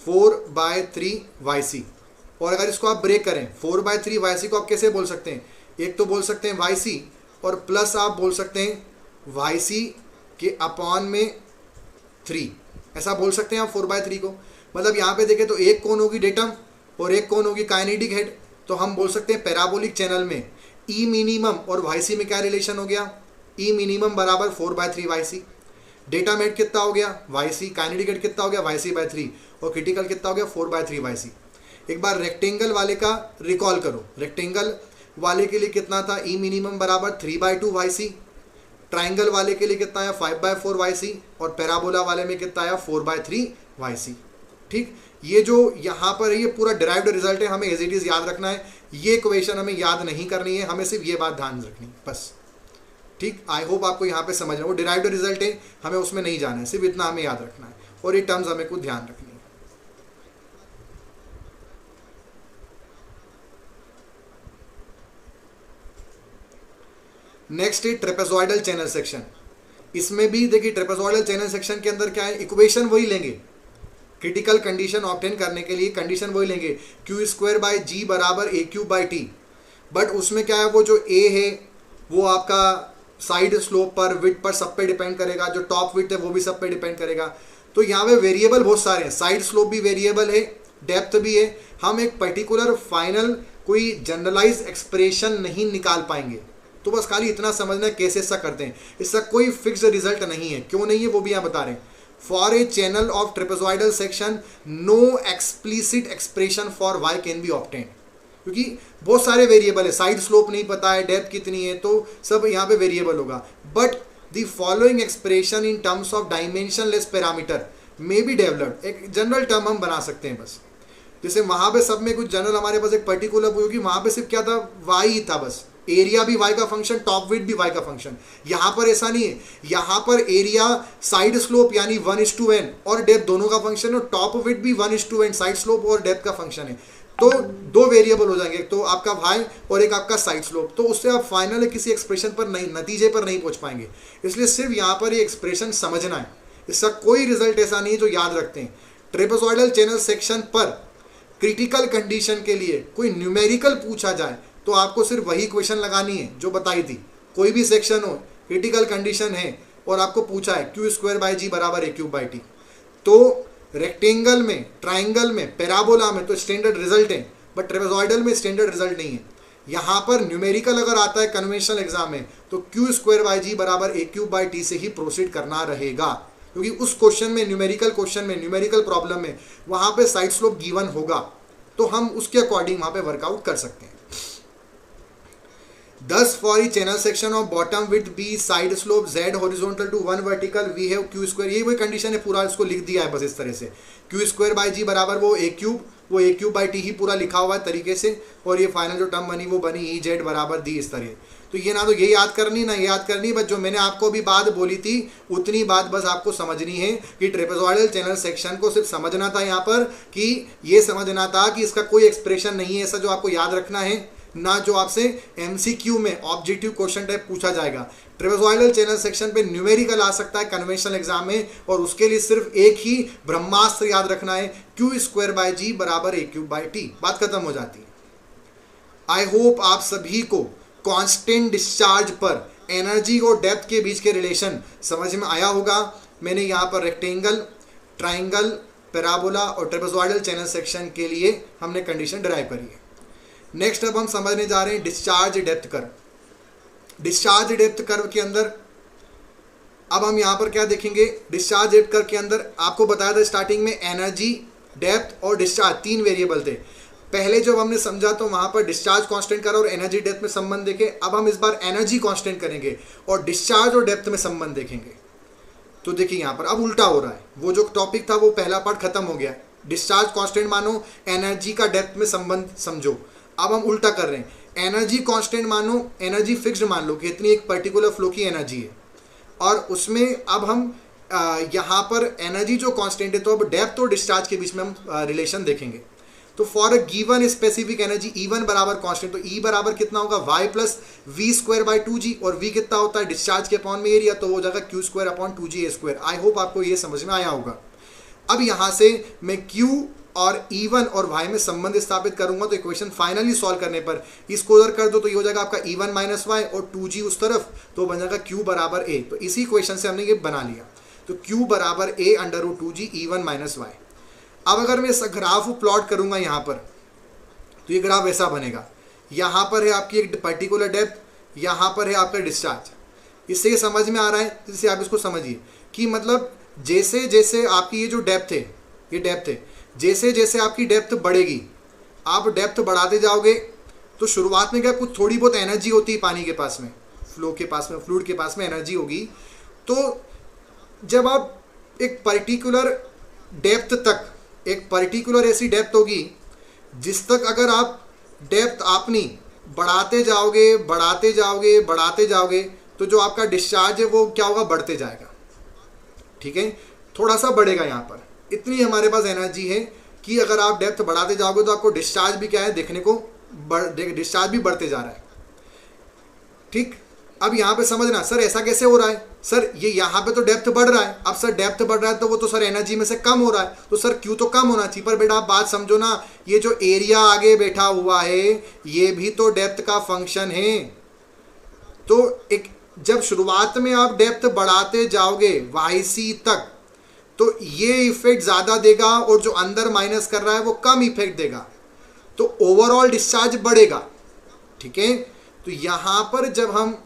4/3 yc। और अगर इसको आप ब्रेक करें 4/3 yc को आप कैसे बोल सकते हैं, एक तो बोल सकते हैं yc और प्लस आप बोल सकते हैं yc के अपॉन में 3, ऐसा बोल सकते हैं आप 4/3 को। मतलब यहाँ पे देखें तो एक कौन होगी डेटम और एक कौन होगी काइनेटिक हेड। तो हम बोल सकते हैं पैराबोलिक चैनल में ई मिनिमम और yc में क्या रिलेशन हो गया, ई मिनिमम बराबर 4/3 yc। डेटा मेट कितना हो गया yc, काइनेटिक हेड कितना हो गया yc/3 और क्रिटिकल कितना हो गया 4/3 yc। एक बार रेक्टेंगल वाले का रिकॉल करो, रेक्टेंगल वाले के लिए कितना था, ई मिनिमम बराबर 3/2 yc, ट्राइंगल वाले के लिए कितना है 5/4 yc और पैराबोला वाले में कितना है 4/3 yc। ठीक, ये जो यहाँ पर ये पूरा डिराइव्ड रिजल्ट है, हमें एज इट इज याद रखना है, ये इक्वेशन हमें याद नहीं करनी है, हमें सिर्फ ये बात ध्यान रखनी है बस। ठीक, आई होप आपको यहाँ पे समझ रहे हो, वो डिराइव्ड रिजल्ट है, हमें उसमें नहीं जाना है, सिर्फ इतना हमें याद रखना है और ये टर्म्स हमें कुछ ध्यान रखनी है। नेक्स्ट है ट्रेपेजॉइडल चैनल सेक्शन। इसमें भी देखिए ट्रेपेजॉइडल चैनल सेक्शन के अंदर क्या है, इक्वेशन वही लेंगे, क्रिटिकल कंडीशन ऑब्टेन करने के लिए कंडीशन वही लेंगे, क्यू स्क्वायर बाई जी बराबर ए क्यू बाई टी। बट उसमें क्या है, वो जो ए है वो आपका साइड स्लोप पर, विड्थ पर, सब पे डिपेंड करेगा, जो टॉप विड्थ है वो भी सब पे डिपेंड करेगा। तो यहाँ पे वेरिएबल बहुत सारे हैं, साइड स्लोप भी वेरिएबल है, डेप्थ भी है। हम एक पर्टिकुलर फाइनल कोई जनरलाइज एक्सप्रेशन नहीं निकाल पाएंगे। तो बस खाली इतना समझना है कैसे ऐसा करते हैं, इसका कोई फिक्स्ड रिजल्ट नहीं है, क्यों नहीं है वो भी यहाँ बता रहे हैं। For a channel of trapezoidal section no explicit expression for y can be obtained, क्योंकि बहुत सारे वेरिएबल है, साइड स्लोप नहीं पता है, डेप्थ कितनी है, तो सब यहाँ पे वेरिएबल होगा। But the following expression in terms of dimensionless parameter may be developed, एक जनरल टर्म हम बना सकते हैं बस। जैसे वहां पे सब में कुछ जनरल, हमारे पास एक पर्टिकुलर, क्योंकि वहां पे सिर्फ क्या था, वाई ही था बस, एरिया भी वाई का फंक्शन, टॉप विड्थ भी वाई का फंक्शन। यहाँ पर ऐसा नहीं है, यहाँ पर एरिया साइड स्लोप यानी 1:n और डेप्थ दोनों का फंक्शन है, टॉप विड्थ भी 1:n साइड स्लोप और डेप्थ का फंक्शन है। तो दो वेरिएबल हो जाएंगे, तो आपका वाई और एक आपका साइड स्लोप, तो उससे आप फाइनल किसी एक्सप्रेशन पर नहीं, नतीजे पर नहीं पहुंच पाएंगे। इसलिए सिर्फ यहाँ पर ये एक्सप्रेशन समझना है, इसका कोई रिजल्ट ऐसा नहीं है जो याद रखते हैं। ट्रेपेजॉइडल चैनल सेक्शन पर क्रिटिकल कंडीशन के लिए कोई न्यूमेरिकल पूछा जाए तो आपको सिर्फ वही क्वेश्चन लगानी है जो बताई थी। कोई भी सेक्शन हो, क्रिटिकल कंडीशन है और आपको पूछा है क्यू स्क्वायर बाई जी बराबर ए क्यूब बाई टी, तो रेक्टेंगल में, ट्राइंगल में, पैराबोला में तो स्टैंडर्ड रिजल्ट है, बट ट्रेपेजॉइडल में स्टैंडर्ड रिजल्ट नहीं है। यहाँ पर न्यूमेरिकल अगर आता है कन्वेंशनल एग्जाम में तो क्यू स्क्वायर बाई जी बराबर ए क्यूब बाई टी से ही प्रोसीड करना रहेगा, क्योंकि उस क्वेश्चन में, न्यूमेरिकल क्वेश्चन में, न्यूमेरिकल प्रॉब्लम में वहाँ पे साइड स्लोप गिवन होगा, तो हम उसके अकॉर्डिंग वहाँ पे वर्कआउट कर सकते हैं। Thus, for each channel section of bottom width B, side slope Z horizontal to 1 vertical, we have Q square, ये वही कंडीशन है, पूरा इसको लिख दिया है बस इस तरह से, Q स्क्वायर बाई जी बराबर वो ए क्यूब बाई टी ही पूरा लिखा हुआ है तरीके से, और ये फाइनल जो टर्म बनी वो बनी ई जेड बराबर दी इस तरह। तो ये ना तो ये याद करनी ना ये याद करनी, बस जो मैंने आपको अभी बात बोली थी उतनी बात बस आपको समझनी है कि ट्रेपेजॉइडल चैनल सेक्शन को सिर्फ समझना था यहाँ पर, कि ये समझना था कि इसका कोई एक्सप्रेशन नहीं है ऐसा जो आपको याद रखना है, ना जो आपसे एमसीक्यू में ऑब्जेक्टिव क्वेश्चन टाइप पूछा जाएगा। ट्रेपेजॉइडल चैनल सेक्शन पे न्यूमेरिकल आ सकता है कन्वेंशनल एग्जाम में, और उसके लिए सिर्फ एक ही ब्रह्मास्त्र याद रखना है, क्यू स्क्वायर बाई जी बराबर ए क्यूब बाई टी, बात खत्म हो जाती है। आई होप आप सभी को कांस्टेंट डिस्चार्ज पर एनर्जी और डेप्थ के बीच के रिलेशन समझ में आया होगा। मैंने यहाँ पर रेक्टेंगल, ट्राइंगल, पैराबोला और ट्रेपेजॉइडल चैनल सेक्शन के लिए हमने कंडीशन डिराइव करी है। नेक्स्ट अब हम समझने जा रहे हैं discharge depth curve. Discharge depth curve के अंदर अब हम यहाँ पर क्या देखेंगे, डिस्चार्ज डेप्थ कर्व के अंदर आपको बताया था स्टार्टिंग में एनर्जी, डेप्थ और डिस्चार्ज तीन वेरिएबल थे। पहले जब हमने समझा तो वहाँ पर डिस्चार्ज कांस्टेंट करा और एनर्जी डेप्थ में संबंध देखे। अब हम इस बार एनर्जी कांस्टेंट करेंगे और डिस्चार्ज और डेप्थ में संबंध देखेंगे। तो देखिए यहाँ पर अब उल्टा हो रहा है, वो जो टॉपिक था वो पहला पार्ट खत्म हो गया। डिस्चार्ज कांस्टेंट मानो, एनर्जी का डेप्थ में संबंध समझो। अब हम उल्टा कर रहे हैं, एनर्जी कांस्टेंट मानो, एनर्जी फिक्स्ड मान लो कि इतनी एक पर्टिकुलर फ्लो की एनर्जी है, और उसमें अब हम यहाँ पर एनर्जी जो कांस्टेंट है तो अब डेप्थ और डिस्चार्ज के बीच में हम रिलेशन देखेंगे। तो for a given specific energy E1 बराबर कांस्टेंट, तो E बराबर कितना होगा y plus we square by 2g, और v कितना होता है डिस्चार्ज के अपॉन में एरिया, तो हो जाएगा q square upon 2g a square. I hope आपको ये समझ में आया होगा। अब यहाँ से मैं q और E1 और y में संबंध स्थापित करूंगा, तो इक्वेशन फाइनली सॉल्व करने पर इसको उधर कर दो तो ये हो जाएगा आपका E1 माइनस वाई और 2g उस तरफ, तो बन जाएगा q बराबर a। तो इसी इक्वेशन से हमने ये बना लिया, तो q बराबर a under root 2g E1 minus y. अब अगर मैं इस ग्राफ को प्लॉट करूंगा यहाँ पर, तो ये ग्राफ ऐसा बनेगा, यहाँ पर है आपकी एक पर्टिकुलर डेप्थ, यहाँ पर है आपका डिस्चार्ज। इससे ये समझ में आ रहा है, इससे आप इसको समझिए कि मतलब जैसे जैसे आपकी ये जो डेप्थ है, ये डेप्थ है, जैसे जैसे आपकी डेप्थ बढ़ेगी, आप डेप्थ बढ़ाते जाओगे, तो शुरुआत में क्या कुछ थोड़ी बहुत एनर्जी होती है पानी के पास में, फ्लो के पास में, फ्लूइड के पास में एनर्जी होगी। तो जब आप एक पर्टिकुलर डेप्थ तक, एक पर्टिकुलर ऐसी डेप्थ होगी जिस तक अगर आप डेप्थ अपनी बढ़ाते जाओगे बढ़ाते जाओगे बढ़ाते जाओगे, तो जो आपका डिस्चार्ज है वो क्या होगा, बढ़ते जाएगा। ठीक है, थोड़ा सा बढ़ेगा यहाँ पर, इतनी हमारे पास एनर्जी है कि अगर आप डेप्थ बढ़ाते जाओगे तो आपको डिस्चार्ज भी क्या है देखने को, डिस्चार्ज भी बढ़ते जा रहा है। ठीक, अब यहाँ पे समझना सर ऐसा कैसे हो रहा है, सर ये यहाँ पे तो डेप्थ बढ़ रहा है, अब सर डेप्थ बढ़ रहा है तो वो तो सर एनर्जी में से कम हो रहा है, तो सर क्यू तो कम होना चाहिए। पर बेटा आप बात समझो ना, ये जो एरिया आगे बैठा हुआ है ये भी तो डेप्थ का फंक्शन है। तो एक जब शुरुआत में आप डेप्थ बढ़ाते जाओगे YC तक तो ये इफेक्ट ज़्यादा देगा और जो अंदर माइनस कर रहा है वो कम इफेक्ट देगा, तो ओवरऑल डिस्चार्ज बढ़ेगा। ठीक है, तो यहाँ पर जब हम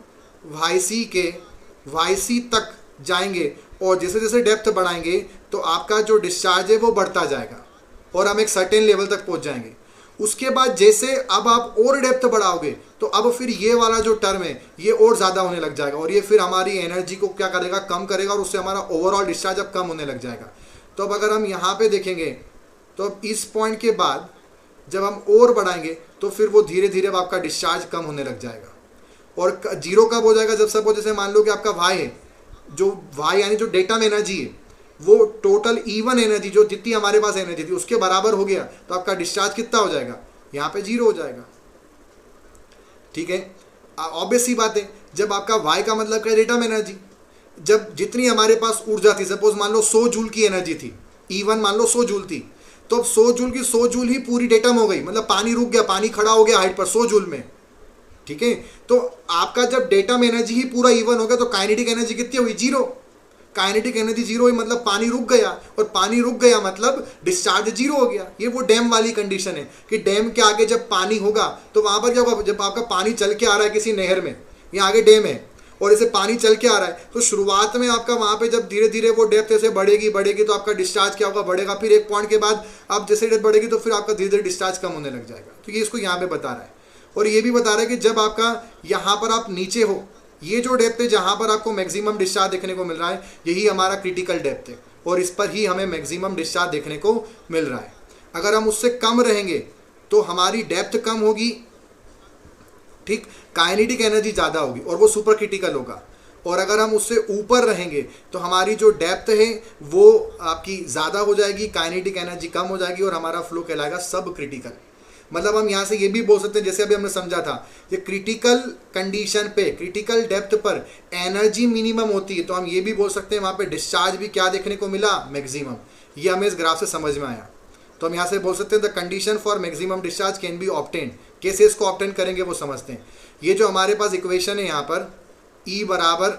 YC तक जाएंगे और जैसे जैसे डेप्थ बढ़ाएंगे तो आपका जो डिस्चार्ज है वो बढ़ता जाएगा और हम एक सर्टेन लेवल तक पहुँच जाएंगे। उसके बाद जैसे अब आप और डेप्थ बढ़ाओगे तो अब फिर ये वाला जो टर्म है ये और ज़्यादा होने लग जाएगा और ये फिर हमारी एनर्जी को क्या करेगा, कम करेगा और उससे हमारा ओवरऑल डिस्चार्ज अब कम होने लग जाएगा। तो अब अगर हम यहाँ पे देखेंगे तो अब इस पॉइंट के बाद जब हम और बढ़ाएंगे तो फिर वो धीरे धीरे अब आपका डिस्चार्ज कम होने लग जाएगा। और जीरो कब हो जाएगा, जब सपोज जैसे मान लो कि आपका वाई है, जो वाई यानी जो डेटा में एनर्जी है वो टोटल इवन एनर्जी जो जितनी हमारे पास एनर्जी थी उसके बराबर हो गया तो आपका डिस्चार्ज कितना हो जाएगा, यहाँ पे जीरो हो जाएगा। ठीक है, ऑब्वियस सी बात है, जब आपका वाई का मतलब क्या, डेटा में एनर्जी, जब जितनी हमारे पास ऊर्जा थी, सपोज मान लो 100 जूल की एनर्जी थी, E1 मान लो 100 जूल थी, तो अब 100 जूल की 100 जूल ही पूरी डेटम हो गई, मतलब पानी रुक गया, पानी खड़ा हो गया हाइट पर 100 जूल में। ठीक है, तो आपका जब डेटम एनर्जी ही पूरा E1 हो गया तो काइनेटिक एनर्जी कितनी हुई, जीरो। काइनेटिक एनर्जी जीरो हुई मतलब पानी रुक गया, और पानी रुक गया मतलब डिस्चार्ज जीरो हो गया। ये वो डैम वाली कंडीशन है कि डैम के आगे जब पानी होगा तो वहां पर क्या होगा, जब आपका पानी चल के आ रहा है किसी नहर में, यहाँ आगे डैम है और इसे पानी चल के आ रहा है, तो शुरुआत में आपका वहाँ पे जब धीरे धीरे वो डेप्थ ऐसे बढ़ेगी तो आपका डिस्चार्ज क्या होगा, बढ़ेगा। फिर एक पॉइंट के बाद अब जैसे डेप्थ बढ़ेगी तो फिर आपका धीरे धीरे डिस्चार्ज कम होने लग जाएगा। तो ये इसको यहाँ पे बता रहा है, और ये भी बता रहा है कि जब आपका यहाँ पर आप नीचे हो, ये जो डेप्थ है जहाँ पर आपको मैक्सिमम डिस्चार्ज देखने को मिल रहा है यही हमारा क्रिटिकल डेप्थ है और इस पर ही हमें मैक्सिमम डिस्चार्ज देखने को मिल रहा है। अगर हम उससे कम रहेंगे तो हमारी डेप्थ कम होगी, ठीक, काइनेटिक एनर्जी ज़्यादा होगी और वो सुपर क्रिटिकल होगा। और अगर हम उससे ऊपर रहेंगे तो हमारी जो डेप्थ है वो आपकी ज़्यादा हो जाएगी, काइनेटिक एनर्जी कम हो जाएगी और हमारा फ्लो कहलाएगा सब क्रिटिकल। मतलब हम यहाँ से ये भी बोल सकते हैं, जैसे अभी हमने समझा था कि क्रिटिकल कंडीशन पे, क्रिटिकल डेप्थ पर एनर्जी मिनिमम होती है, तो हम ये भी बोल सकते हैं वहाँ पे डिस्चार्ज भी क्या देखने को मिला, मैक्सिमम। ये हमें इस ग्राफ से समझ में आया। तो हम यहाँ से बोल सकते हैं the condition for maximum discharge can be obtain. कैसे इसको ऑब्टेन करेंगे वो समझते हैं। ये जो हमारे पास इक्वेशन है यहाँ पर E बराबर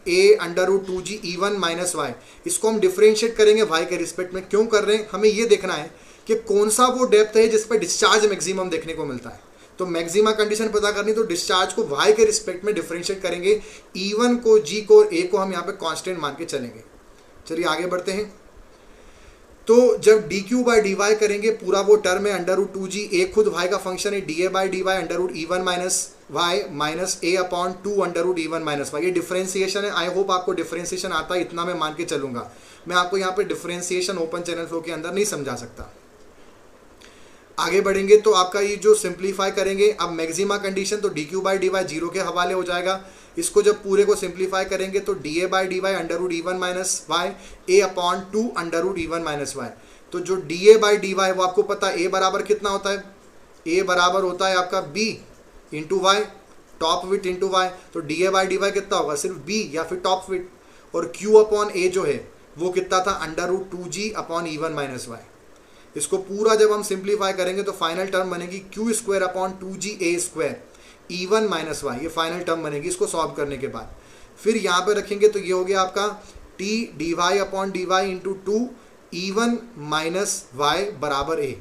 A√2G E1 माइनस वाई, इसको हम डिफ्रेंशिएट करेंगे वाई के रिस्पेक्ट में। क्यों कर रहे हैं, हमें ये देखना है कि कौन सा वो डेप्थ है जिस पर डिस्चार्ज मैक्सिमम देखने को मिलता है। तो मैक्सिमा कंडीशन पता करनी तो डिस्चार्ज को वाई के रिस्पेक्ट में डिफरेंशिएट करेंगे। E1 को, G को और A को हम यहाँ पे कांस्टेंट मान के चलेंगे। चलिए आगे बढ़ते हैं। तो जब dQ/dy करेंगे पूरा वो टर्म है √2G, A खुद y का फंक्शन है, dA/dy √E1 minus y minus A/2 √E1 minus y। ये डिफरेंशिएशन है। आई होप आपको डिफरेंशिएशन आता है, इतना मैं मान के चलूंगा। मैं आपको यहाँ पे डिफरेंशिएशन ओपन चैनल फ्लो के अंदर नहीं समझा सकता। आगे बढ़ेंगे तो आपका ये जो सिंप्लीफाई करेंगे, अब मैक्सिमा कंडीशन तो dQ/dy जीरो के हवाले हो जाएगा। इसको जब पूरे को सिंप्लीफाई करेंगे तो dA/dy √E1 minus y A/2 √E1 minus y। तो जो dA/dy वो आपको पता है A बराबर कितना होता है, A बराबर होता है आपका B into y, top width into y. तो dA/dy कितना होगा, सिर्फ B या फिर टॉप विथ। और Q/A जो है वो कितना था, √2G/E1 माइनस y। इसको पूरा जब हम सिंप्लीफाई करेंगे तो फाइनल टर्म बनेगी Q²/2GA² E1 माइनस y। ये फाइनल टर्म बनेगी इसको सॉल्व करने के बाद। फिर यहाँ पे रखेंगे तो ये हो गया आपका T dy/dy into 2 E1 minus y बराबर A।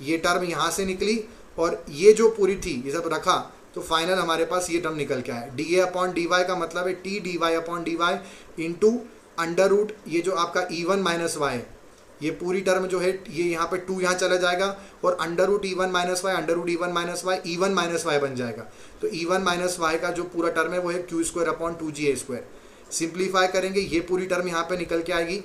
ये टर्म यहाँ से निकली और ये जो पूरी थी ये सब रखा तो फाइनल हमारे पास ये टर्म निकल के आया। dA/dy का मतलब है T dy/dy इंटू √ ये जो आपका E1 माइनस y है, ये पूरी टर्म जो है ये यहाँ पे 2 यहाँ चला जाएगा और √E1 minus y √E1 minus y E1 minus y बन जाएगा। तो E1 माइनस y का जो पूरा टर्म है वो है Q²/2GA²। सिंप्लीफाई करेंगे ये पूरी टर्म यहाँ पे निकल के आएगी।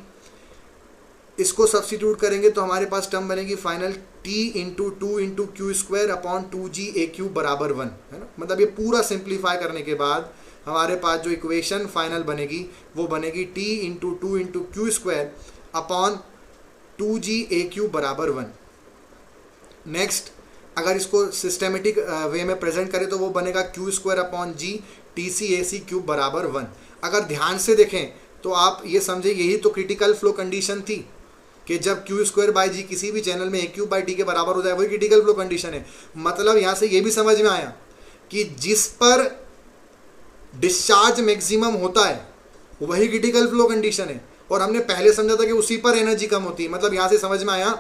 इसको सब्स्टिट्यूट करेंगे तो हमारे पास टर्म बनेगी final T into 2 into Q²/2GA³ बराबर 1, है ना। मतलब ये पूरा सिंप्लीफाई करने के बाद हमारे पास जो इक्वेशन फाइनल बनेगी वो बनेगी T इंटू 2 इंटू Q²/2GA³ बराबर 1। नेक्स्ट अगर इसको सिस्टेमेटिक वे में प्रेजेंट करें तो वो बनेगा Q² G TC/AC³ बराबर 1। अगर ध्यान से देखें तो आप ये समझे यही तो क्रिटिकल फ्लो कंडीशन थी कि जब Q² G किसी भी चैनल में A³ T के बराबर हो जाए, वही क्रिटिकल फ्लो कंडीशन है। मतलब यहाँ से ये भी समझ में आया कि जिस पर डिस्चार्ज मैक्सिमम होता है वही क्रिटिकल फ्लो कंडीशन है, और हमने पहले समझा था कि उसी पर एनर्जी कम होती है। मतलब यहाँ से समझ में आया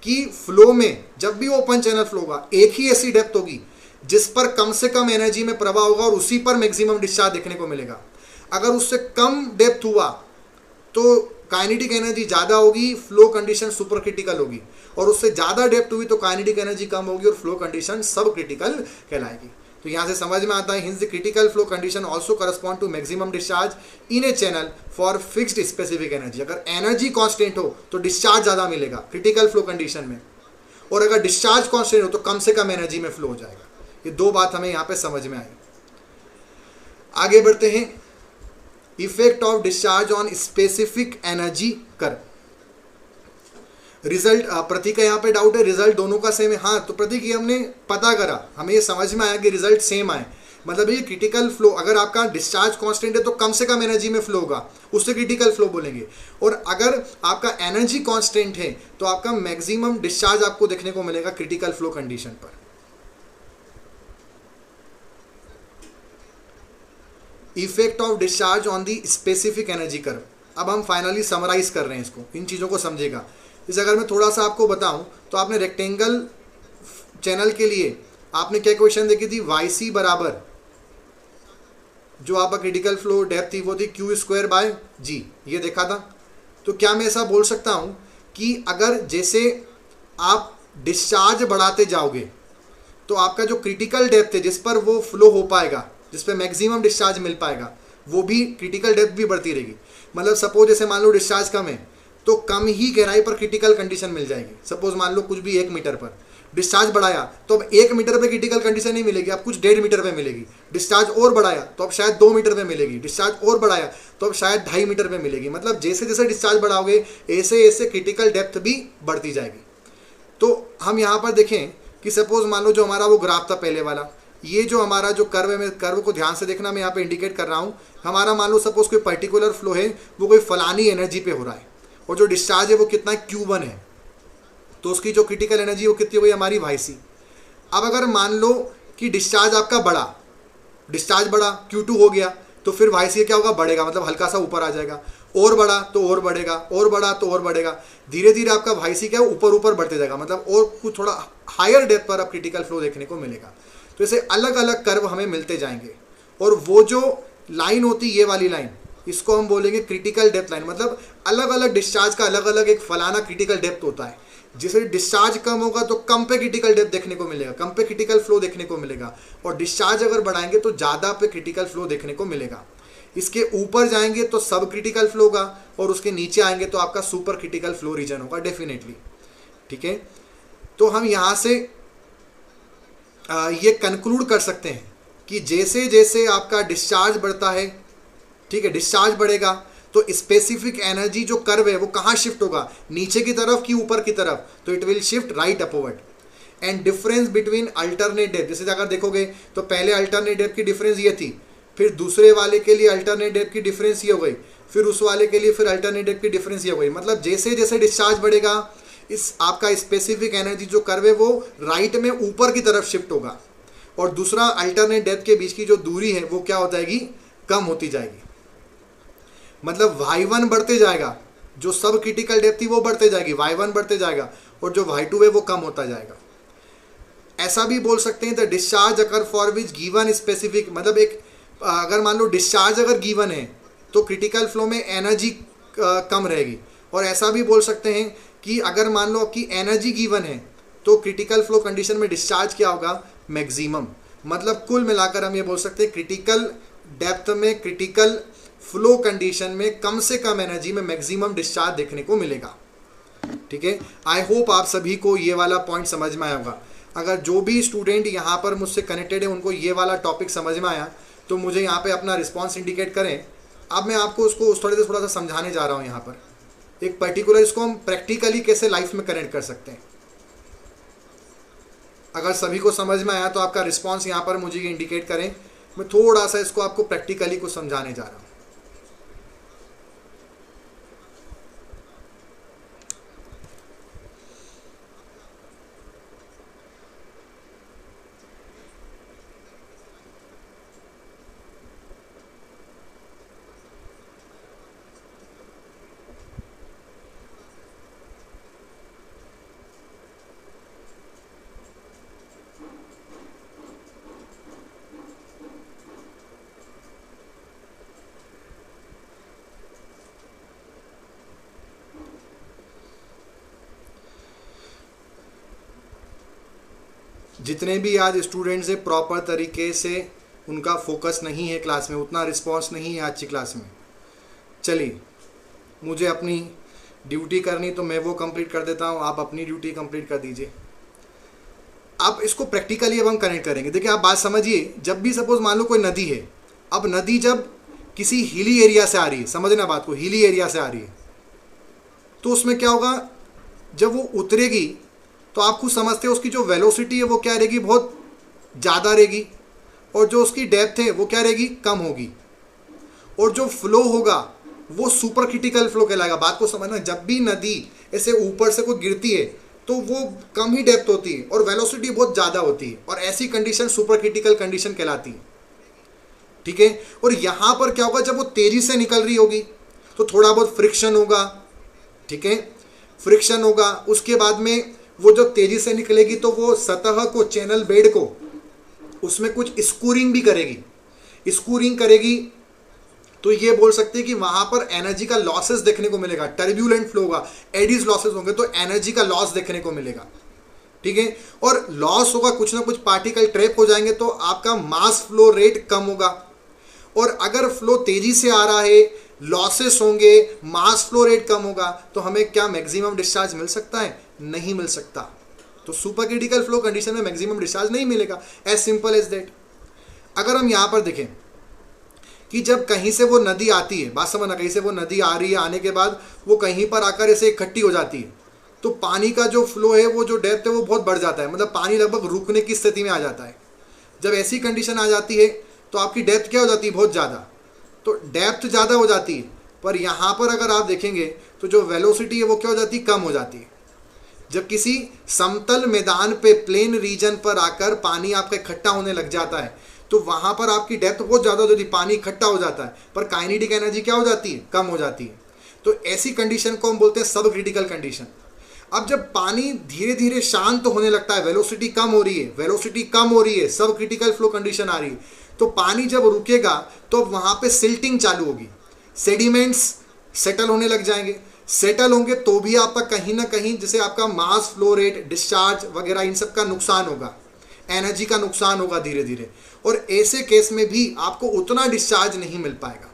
कि फ्लो में जब भी ओपन चैनल फ्लो होगा एक ही ऐसी डेप्थ होगी जिस पर कम से कम एनर्जी में प्रवाह होगा और उसी पर मैक्सिमम डिस्चार्ज देखने को मिलेगा। अगर उससे कम डेप्थ हुआ तो काइनेटिक एनर्जी ज़्यादा होगी, फ्लो कंडीशन सुपर क्रिटिकल होगी, और उससे ज़्यादा डेप्थ हुई तो काइनेटिक एनर्जी कम होगी और फ्लो कंडीशन सब क्रिटिकल कहलाएगी। तो यहाँ से समझ में आता है hence the critical flow condition also correspond to maximum discharge in a channel for fixed specific energy. अगर एनर्जी कांस्टेंट हो तो डिस्चार्ज ज़्यादा मिलेगा क्रिटिकल फ्लो कंडीशन में, और अगर डिस्चार्ज कांस्टेंट हो तो कम से कम एनर्जी में फ्लो हो जाएगा। ये दो बात हमें यहाँ पे समझ में आई। आगे बढ़ते हैं, effect of discharge on specific energy curve. Result Pratik का यहाँ पे डाउट है, रिजल्ट दोनों का सेम है। हाँ, तो प्रतीक ये हमने पता करा, हमें ये समझ में आया कि रिजल्ट सेम आए। मतलब ये क्रिटिकल फ्लो, अगर आपका डिस्चार्ज कांस्टेंट है तो कम से कम एनर्जी में फ्लो होगा, उससे क्रिटिकल फ्लो बोलेंगे। और अगर आपका एनर्जी कांस्टेंट है तो आपका मैक्सिमम डिस्चार्ज आपको देखने को मिलेगा क्रिटिकल फ्लो कंडीशन पर। Effect of discharge on the specific energy curve. अब हम फाइनली समराइज कर रहे हैं इसको, इन चीज़ों को समझेगा। इस अगर मैं थोड़ा सा आपको बताऊं तो आपने रेक्टेंगल चैनल के लिए आपने क्या क्वेश्चन देखी थी, YC बराबर जो आपका क्रिटिकल फ्लो डेप्थ थी वो थी Q²/G, ये देखा था। तो क्या मैं ऐसा बोल सकता हूं कि अगर जैसे आप डिस्चार्ज बढ़ाते जाओगे तो आपका जो क्रिटिकल डेप्थ है जिस पर वो फ्लो हो पाएगा, जिस पर मैक्सिमम डिस्चार्ज मिल पाएगा, वो भी क्रिटिकल डेप्थ भी बढ़ती रहेगी। मतलब सपोज जैसे मान लो डिस्चार्ज कम है तो कम ही गहराई पर क्रिटिकल कंडीशन मिल जाएगी। सपोज मान लो कुछ भी 1 मीटर पर डिस्चार्ज बढ़ाया तो अब 1 मीटर पे क्रिटिकल कंडीशन नहीं मिलेगी, अब कुछ 1.5 मीटर पे मिलेगी। डिस्चार्ज और बढ़ाया तो अब शायद 2 मीटर पे मिलेगी, डिस्चार्ज और बढ़ाया तो अब शायद 2.5 मीटर पे मिलेगी। मतलब जैसे जैसे डिस्चार्ज बढ़ाओगे ऐसे ऐसे क्रिटिकल डेप्थ भी बढ़ती जाएगी। तो हम यहाँ पर देखें कि सपोज मान लो जो हमारा वो ग्राफ था पहले वाला, ये जो हमारा जो कर्व है, मैं कर्व को ध्यान से देखना, मैं यहाँ पे इंडिकेट कर रहा हूँ। हमारा मान लो सपोज कोई पर्टिकुलर फ्लो है वो कोई फलानी एनर्जी पे हो रहा है और जो डिस्चार्ज है वो कितना Q1 है, तो उसकी जो क्रिटिकल एनर्जी वो कितनी हुई हमारी YC। अब अगर मान लो कि डिस्चार्ज आपका बढ़ा, डिस्चार्ज बढ़ा Q2 हो गया, तो फिर YC क्या होगा, बढ़ेगा, मतलब हल्का सा ऊपर आ जाएगा। और बढ़ा तो और बढ़ेगा, और बढ़ा तो और बढ़ेगा, धीरे धीरे आपका YC क्या है ऊपर ऊपर बढ़ते जाएगा। मतलब और कुछ थोड़ा हायर डेप्थ पर अब क्रिटिकल फ्लो देखने को मिलेगा। तो ऐसे अलग अलग कर्व हमें मिलते जाएंगे, और वो जो लाइन होती है ये वाली लाइन, इसको हम बोलेंगे क्रिटिकल डेप्थ लाइन। मतलब अलग अलग डिस्चार्ज का अलग अलग एक फलाना क्रिटिकल डेप्थ होता है। जिसे डिस्चार्ज कम होगा तो कम पे क्रिटिकल डेप्थ देखने को मिलेगा, कम पे क्रिटिकल फ्लो देखने को मिलेगा, और डिस्चार्ज अगर बढ़ाएंगे तो ज़्यादा पे क्रिटिकल फ्लो देखने को मिलेगा। इसके ऊपर जाएंगे तो सब क्रिटिकल फ्लो होगा, और उसके नीचे आएंगे तो आपका सुपर क्रिटिकल फ्लो रीजन होगा डेफिनेटली। ठीक है, तो हम यहाँ से ये कंक्लूड कर सकते हैं कि जैसे जैसे आपका डिस्चार्ज बढ़ता है, ठीक है, डिस्चार्ज बढ़ेगा तो स्पेसिफिक एनर्जी जो कर्व है वो कहाँ शिफ्ट होगा, नीचे की तरफ कि ऊपर की तरफ, तो it will shift right upward. And difference between alternate depth, जैसे अगर देखोगे तो पहले अल्टरनेट डेप्थ की डिफरेंस ये थी, फिर दूसरे वाले के लिए अल्टरनेट डेप्थ की डिफरेंस ये हो गई, फिर उस वाले के लिए फिर अल्टरनेट डेप्थ की डिफरेंस ये हो गई। मतलब जैसे जैसे डिस्चार्ज बढ़ेगा इस आपका स्पेसिफिक एनर्जी जो कर्व है वो राइट में ऊपर की तरफ शिफ्ट होगा, और दूसरा अल्टरनेट डेप्थ के बीच की जो दूरी है वो क्या हो जाएगी, कम होती जाएगी। मतलब y1 बढ़ते जाएगा, जो सब क्रिटिकल डेप्थ थी वो बढ़ते जाएगी, y1 बढ़ते जाएगा, और जो y2 है वो कम होता जाएगा। ऐसा भी बोल सकते हैं the discharge occur for which given specific, मतलब एक अगर मान लो डिस्चार्ज अगर गिवन है तो क्रिटिकल फ्लो में एनर्जी कम रहेगी, और ऐसा भी बोल सकते हैं कि अगर मान लो आपकी एनर्जी गिवन है तो क्रिटिकल फ्लो कंडीशन में डिस्चार्ज क्या होगा, मैक्सिमम। मतलब कुल मिलाकर हम ये बोल सकते हैं क्रिटिकल डेप्थ में, क्रिटिकल फ्लो कंडीशन में कम से कम एनर्जी में मैक्सिमम डिस्चार्ज देखने को मिलेगा। ठीक है, आई होप आप सभी को ये वाला पॉइंट समझ में आया होगा। अगर जो भी स्टूडेंट यहाँ पर मुझसे कनेक्टेड है उनको ये वाला टॉपिक समझ में आया तो मुझे यहाँ पे अपना रिस्पॉन्स इंडिकेट करें। अब मैं आपको उसको थोड़ा सा समझाने जा रहा हूँ यहाँ पर, एक पर्टिकुलर इसको हम प्रैक्टिकली कैसे लाइफ में कनेक्ट कर सकते हैं। अगर सभी को समझ में आया तो आपका रिस्पॉन्स यहाँ पर मुझे इंडिकेट करें। मैं थोड़ा सा इसको आपको प्रैक्टिकली कुछ समझाने जा रहा हूँ। जितने भी आज स्टूडेंट्स हैं प्रॉपर तरीके से उनका फोकस नहीं है क्लास में, उतना रिस्पॉन्स नहीं है आज की क्लास में। चलिए, मुझे अपनी ड्यूटी करनी तो मैं वो कंप्लीट कर देता हूँ, आप अपनी ड्यूटी कंप्लीट कर दीजिए। आप इसको प्रैक्टिकली अब हम कनेक्ट करेंगे। देखिए, आप बात समझिए, जब भी सपोज मान लो कोई नदी है, अब नदी जब किसी हिली एरिया से आ रही है, समझना बात को, हिली एरिया से आ रही है, तो उसमें क्या होगा, जब वो उतरेगी तो आप खुद समझते हो उसकी जो वेलोसिटी है वो क्या रहेगी, बहुत ज़्यादा रहेगी, और जो उसकी डेप्थ है वो क्या रहेगी, कम होगी, और जो फ्लो होगा वो सुपर क्रिटिकल फ्लो कहलाएगा। बात को समझना, जब भी नदी ऐसे ऊपर से कोई गिरती है तो वो कम ही डेप्थ होती है और वेलोसिटी बहुत ज़्यादा होती है, और ऐसी कंडीशन सुपर क्रिटिकल कंडीशन कहलाती है। ठीक है, और यहाँ पर क्या होगा, जब वो तेज़ी से निकल रही होगी तो थोड़ा बहुत फ्रिक्शन होगा। ठीक है, फ्रिक्शन होगा, उसके बाद में वो जब तेजी से निकलेगी तो वो सतह को, चैनल बेड को, उसमें कुछ स्कूरिंग भी करेगी। स्कूरिंग करेगी तो ये बोल सकते हैं कि वहां पर एनर्जी का लॉसेस देखने को मिलेगा, टर्ब्यूलेंट फ्लो होगा, एडीज लॉसेस होंगे तो एनर्जी का लॉस देखने को मिलेगा। ठीक है, और लॉस होगा, कुछ ना कुछ पार्टिकल ट्रैप हो जाएंगे तो आपका मास फ्लो रेट कम होगा। और अगर फ्लो तेजी से आ रहा है, लॉसेस होंगे, मास फ्लो रेट कम होगा, तो हमें क्या मैक्सिमम डिस्चार्ज मिल सकता है? नहीं मिल सकता। तो सुपर क्रिटिकल फ्लो कंडीशन में मैक्सिमम डिस्चार्ज नहीं मिलेगा, एज सिंपल एज दैट। अगर हम यहाँ पर देखें कि जब कहीं से वो नदी आती है, बात समझना, कहीं से वो नदी आ रही है, आने के बाद वो कहीं पर आकर ऐसे इकट्ठी हो जाती है, तो पानी का जो फ्लो है, वो जो डेप्थ है वो बहुत बढ़ जाता है, मतलब पानी लगभग रुकने की स्थिति में आ जाता है। जब ऐसी कंडीशन आ जाती है तो आपकी डेप्थ क्या हो जाती है, बहुत ज़्यादा, तो डेप्थ ज़्यादा हो जाती है। पर यहाँ पर अगर आप देखेंगे तो जो वेलोसिटी है वो क्या हो जाती है, कम हो जाती है। जब किसी समतल मैदान पे, प्लेन रीजन पर आकर पानी आपका इकट्ठा होने लग जाता है तो वहाँ पर आपकी डेप्थ बहुत ज़्यादा हो जाती है, पानी इकट्ठा हो जाता है, पर काइनेटिक एनर्जी क्या हो जाती है, कम हो जाती है। तो ऐसी कंडीशन को हम बोलते हैं सब क्रिटिकल कंडीशन। अब जब पानी धीरे धीरे शांत होने लगता है, वेलोसिटी कम हो रही है, वेलोसिटी कम हो रही है, सब क्रिटिकल फ्लो कंडीशन आ रही है, तो पानी जब रुकेगा तो वहाँ पे सिल्टिंग चालू होगी, सेडिमेंट्स सेटल होने लग जाएंगे। सेटल होंगे तो भी आपका कहीं ना कहीं जैसे आपका मास फ्लो रेट, डिस्चार्ज वगैरह, इन सब का नुकसान होगा, एनर्जी का नुकसान होगा धीरे धीरे, और ऐसे केस में भी आपको उतना डिस्चार्ज नहीं मिल पाएगा।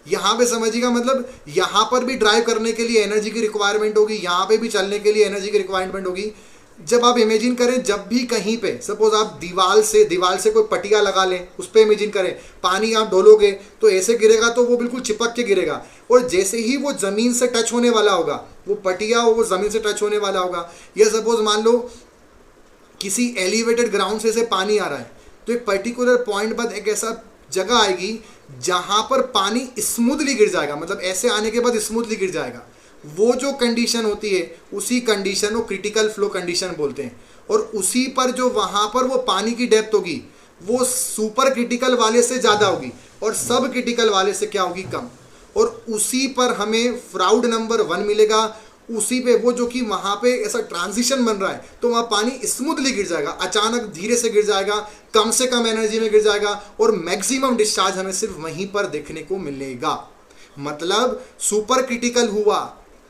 यहाँ पे समझिएगा, मतलब यहाँ पर भी ड्राइव करने के लिए एनर्जी की रिक्वायरमेंट होगी, यहाँ पे भी चलने के लिए एनर्जी की रिक्वायरमेंट होगी। जब आप इमेजिन करें, जब भी कहीं पे सपोज आप दीवार से कोई पटिया लगा लें, उस पर इमेजिन करें, पानी आप डोलोगे तो ऐसे गिरेगा तो वो बिल्कुल चिपक के गिरेगा, और जैसे ही वो ज़मीन से टच होने वाला होगा, वो पटिया वो ज़मीन से टच होने वाला होगा, या सपोज मान लो किसी एलिवेटेड ग्राउंड से पानी आ रहा है, तो एक पर्टिकुलर पॉइंट बाद एक ऐसा जगह आएगी जहाँ पर पानी स्मूथली गिर जाएगा, मतलब ऐसे आने के बाद स्मूथली गिर जाएगा। वो जो कंडीशन होती है, उसी कंडीशन को क्रिटिकल फ्लो कंडीशन बोलते हैं। और उसी पर जो वहाँ पर वो पानी की डेप्थ होगी वो सुपर क्रिटिकल वाले से ज़्यादा होगी और सब क्रिटिकल वाले से क्या होगी, कम। और उसी पर हमें फ्राउड नंबर 1 मिलेगा, उसी पे वो जो कि वहाँ पे ऐसा ट्रांजिशन बन रहा है तो वहाँ पानी स्मूथली गिर जाएगा, अचानक धीरे से गिर जाएगा, कम से कम एनर्जी में गिर जाएगा, और मैक्सिमम डिस्चार्ज हमें सिर्फ वहीं पर देखने को मिलेगा। मतलब सुपर क्रिटिकल हुआ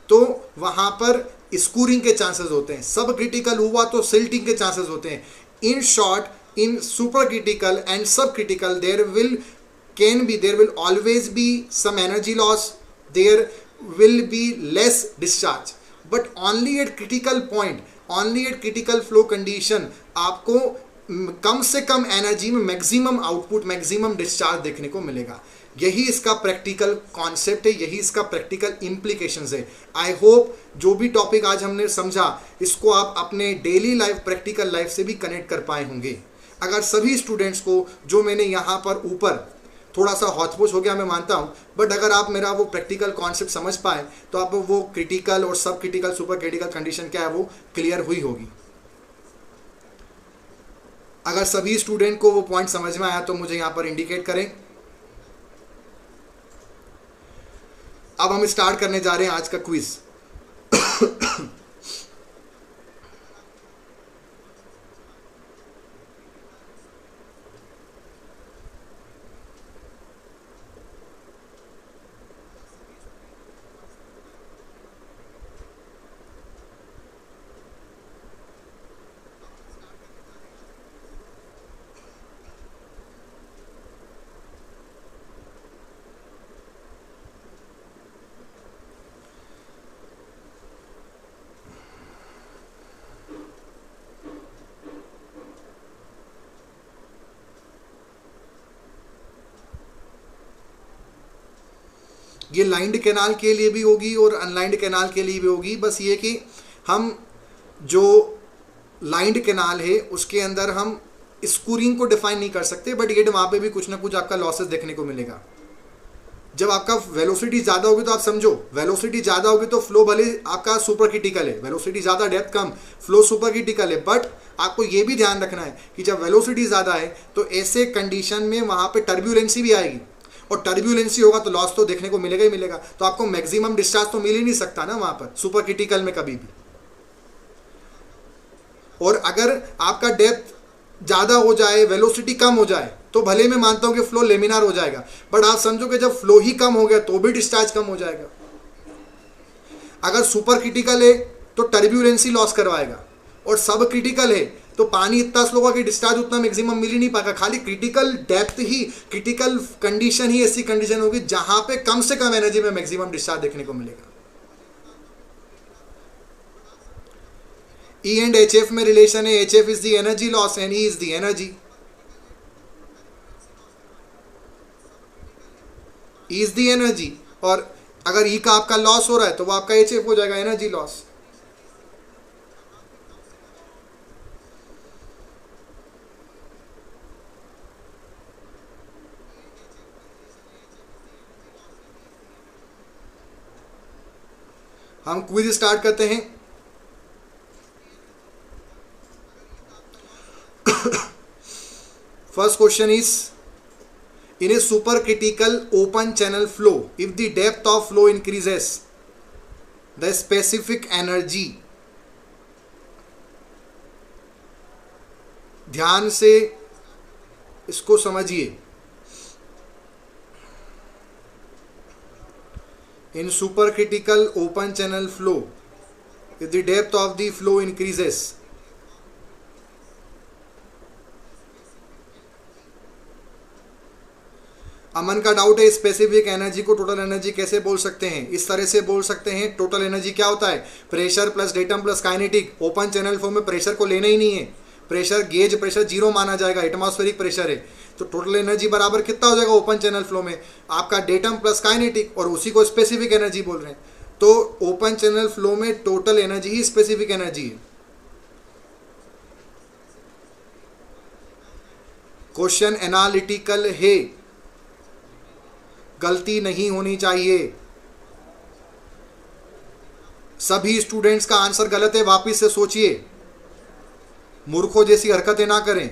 तो वहाँ पर स्कूरिंग के चांसेस होते हैं, सब क्रिटिकल हुआ तो सिल्टिंग के चांसेस होते हैं। In short, in super critical and सब critical there will always be some energy loss, there will be less discharge, but only at critical point, only at critical flow condition आपको कम से कम energy में maximum output, maximum discharge देखने को मिलेगा। यही इसका प्रैक्टिकल कॉन्सेप्ट है, यही इसका प्रैक्टिकल इम्प्लीकेशंस है। आई होप जो भी टॉपिक आज हमने समझा इसको आप अपने डेली लाइफ, प्रैक्टिकल लाइफ से भी कनेक्ट कर पाए होंगे। अगर सभी स्टूडेंट्स को जो मैंने यहाँ पर ऊपर थोड़ा सा हौच-पौच हो गया मैं मानता हूँ, बट अगर आप मेरा वो प्रैक्टिकल कॉन्सेप्ट समझ पाए तो आप वो क्रिटिकल और सब क्रिटिकल, सुपर क्रिटिकल कंडीशन क्या है वो क्लियर हुई होगी। अगर सभी स्टूडेंट को वो पॉइंट समझ में आया तो मुझे यहाँ पर इंडिकेट करें। अब हम स्टार्ट करने जा रहे हैं आज का क्विज। ये लाइंड कैनाल के लिए भी होगी और अनलाइंड कैनाल के लिए भी होगी। बस ये कि हम जो लाइंड कैनाल है उसके अंदर हम स्कूरिंग को डिफाइन नहीं कर सकते, बट ये वहाँ पे भी कुछ ना कुछ आपका लॉसेस देखने को मिलेगा। जब आपका वेलोसिटी ज़्यादा होगी तो आप समझो, वेलोसिटी ज़्यादा होगी तो फ्लो भले आपका सुपर क्रिटिकल है, वेलोसिटी ज़्यादा डेप्थ कम, फ्लो सुपर क्रिटिकल है। बट आपको ये भी ध्यान रखना है कि जब वेलोसिटी ज़्यादा है तो ऐसे कंडीशन में वहाँ पे टर्ब्यूलेंसी भी आएगी, और टर्ब्यूलेंसी होगा तो लॉस तो देखने को मिलेगा ही मिलेगा। तो आपको मैक्सिमम डिस्चार्ज तो मिल ही नहीं सकता ना वहाँ पर सुपर क्रिटिकल में कभी भी। और अगर आपका डेप्थ ज़्यादा हो जाए, वेलोसिटी कम हो जाए, तो भले मैं मानता हूँ कि फ्लो लेमिनार हो जाएगा, बट आप समझो कि जब फ्लो ही कम हो गया तो भी डिस्चार्ज कम हो जाएगा। अगर सुपर क्रिटिकल है तो टर्ब्यूलेंसी लॉस करवाएगा, और सब क्रिटिकल है तो पानी इतना स्लो होगा कि डिस्चार्ज उतना मैक्सिमम मिल ही नहीं पाएगा। खाली क्रिटिकल डेप्थ ही, क्रिटिकल कंडीशन ही ऐसी कंडीशन होगी जहां पे कम से कम एनर्जी में मैक्सिमम डिस्चार्ज देखने को मिलेगा। E एंड HF में रिलेशन है, HF is the energy loss and E is the energy. E is the energy, और अगर E का आपका लॉस हो रहा है तो वो आपका HF हो जाएगा, एनर्जी लॉस। हम क्विज स्टार्ट करते हैं। First question is, in A super critical open channel flow, if the depth of flow increases the specific energy. ध्यान से इसको समझिए। In supercritical open channel flow, if the depth of the flow increases, अमन का doubt है specific energy को total energy कैसे बोल सकते हैं। इस तरह से बोल सकते हैं, टोटल एनर्जी क्या होता है, pressure plus datum plus kinetic. Open channel flow में प्रेशर को लेना ही नहीं है, प्रेशर गेज प्रेशर जीरो माना जाएगा, एटमॉस्फेरिक प्रेशर है। तो टोटल एनर्जी बराबर कितना हो जाएगा ओपन चैनल फ्लो में, आपका डेटम प्लस काइनेटिक, और उसी को स्पेसिफिक एनर्जी बोल रहे हैं। तो ओपन चैनल फ्लो में टोटल एनर्जी ही स्पेसिफिक एनर्जी है। क्वेश्चन एनालिटिकल है, गलती नहीं होनी चाहिए। सभी स्टूडेंट्स का आंसर गलत है, वापिस से सोचिए, मूर्खों जैसी हरकतें ना करें।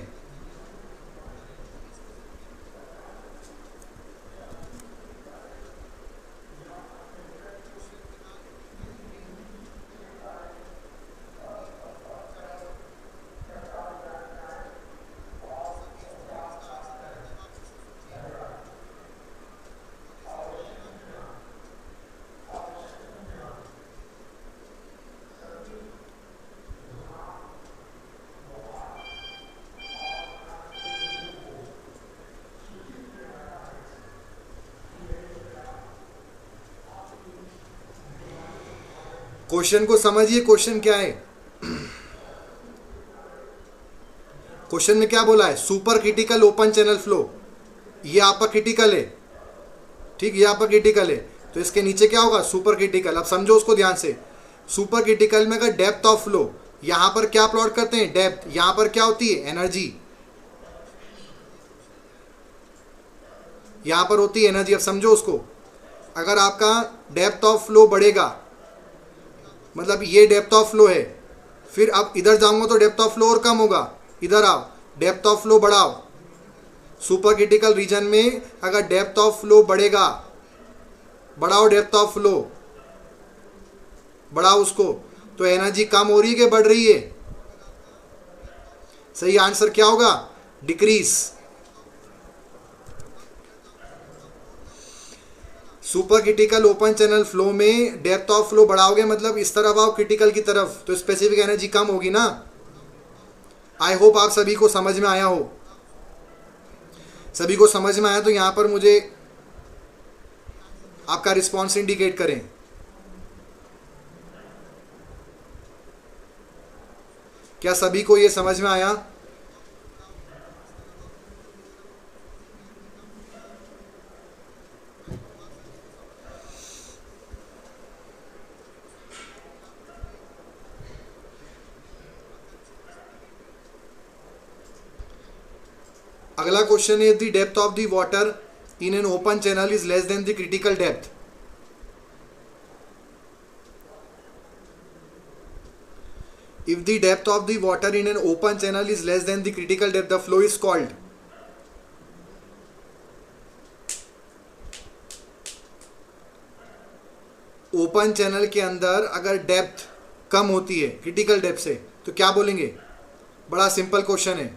क्वेश्चन को समझिए, क्वेश्चन क्या है। क्वेश्चन में क्या बोला है, super critical open channel flow, ये आपका क्रिटिकल है। ठीक, ये आपका क्रिटिकल है, तो इसके नीचे क्या होगा, सुपर क्रिटिकल। अब समझो उसको ध्यान से, सुपर क्रिटिकल में अगर डेप्थ ऑफ फ्लो, यहां पर क्या प्लॉट करते हैं, डेप्थ, यहां पर क्या होती है, एनर्जी, यहां पर होती है एनर्जी। अब समझो उसको, अगर आपका डेप्थ ऑफ फ्लो बढ़ेगा, मतलब ये डेप्थ ऑफ फ्लो है, फिर अब इधर जाऊंगा तो डेप्थ ऑफ फ्लो और कम होगा, इधर आओ, डेप्थ ऑफ फ्लो बढ़ाओ, सुपर क्रिटिकल रीजन में अगर डेप्थ ऑफ फ्लो बढ़ेगा, बढ़ाओ डेप्थ ऑफ फ्लो, बढ़ाओ उसको, तो एनर्जी कम हो रही है कि बढ़ रही है, सही आंसर क्या होगा, decrease. Super critical open channel flow में डेप्थ ऑफ फ्लो बढ़ाओगे, मतलब इस तरफ आओ क्रिटिकल की तरफ, तो स्पेसिफिक एनर्जी कम होगी ना। आई होप आप सभी को समझ में आया हो। सभी को समझ में आया तो यहां पर मुझे आपका रिस्पॉन्स इंडिकेट करें। क्या सभी को यह समझ में आया? अगला क्वेश्चन है, the depth of the water in an open channel is less than the critical depth. If the depth of the water in an open channel is less than the critical depth, the flow is called. Open channel के अंदर अगर depth कम होती है critical depth से तो क्या बोलेंगे? बड़ा सिंपल क्वेश्चन है।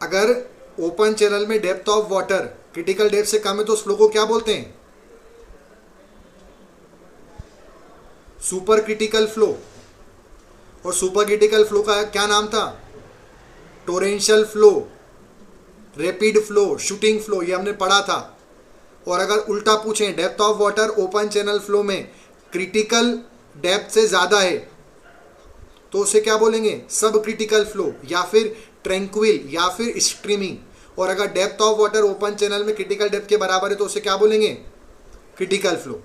अगर ओपन चैनल में depth of water critical depth से कम है तो उस फ्लो को क्या बोलते हैं? Super critical flow. और सुपर क्रिटिकल फ्लो का क्या नाम था? Torrential flow, rapid flow, shooting flow, ये हमने पढ़ा था। और अगर उल्टा पूछें, depth of water open channel flow में क्रिटिकल डेप्थ से ज़्यादा है तो उसे क्या बोलेंगे? सब क्रिटिकल फ्लो या फिर ट्रैंक्विल या फिर स्ट्रीमिंग। और अगर depth of water open channel में क्रिटिकल डेप्थ के बराबर है तो उसे क्या बोलेंगे? Critical flow.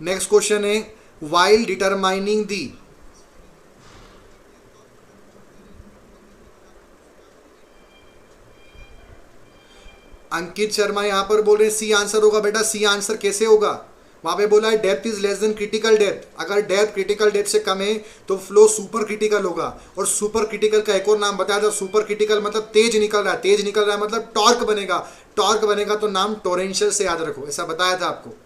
नेक्स्ट क्वेश्चन है, व्हाइल डिटरमाइनिंग दी, अंकित शर्मा यहां पर बोल रहे हैं सी आंसर होगा। बेटा सी आंसर कैसे होगा? वहां पे बोला है depth is less than critical depth. अगर डेप्थ क्रिटिकल डेप्थ से कम है तो फ्लो सुपर क्रिटिकल होगा। और सुपर क्रिटिकल का एक और नाम बताया था, सुपर क्रिटिकल मतलब तेज निकल रहा है, तेज निकल रहा है मतलब टॉर्क बनेगा, टॉर्क बनेगा तो नाम टोरेंशियल से याद रखो, ऐसा बताया था आपको।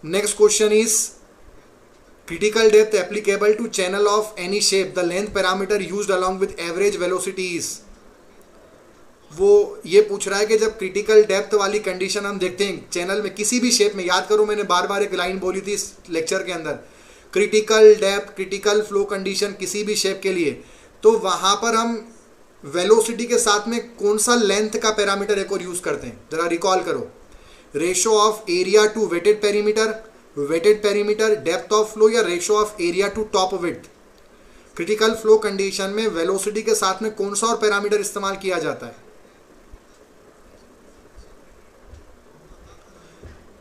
Next question is critical depth applicable to channel of any shape, the length parameter used along with average velocity is। वो ये पूछ रहा है कि जब क्रिटिकल डेप्थ वाली कंडीशन हम देखते हैं चैनल में किसी भी शेप में, याद करो मैंने बार बार एक लाइन बोली थी इस लेक्चर के अंदर, critical depth critical flow condition किसी भी शेप के लिए, तो वहाँ पर हम वेलोसिटी के साथ में कौन सा लेंथ का पैरामीटर एक और यूज़ करते हैं? ज़रा रिकॉल करो, ratio of area to wetted perimeter, wetted perimeter, depth of flow या ratio of area to top width. Critical flow condition में वेलोसिटी के साथ में कौन सा और पैरामीटर इस्तेमाल किया जाता है?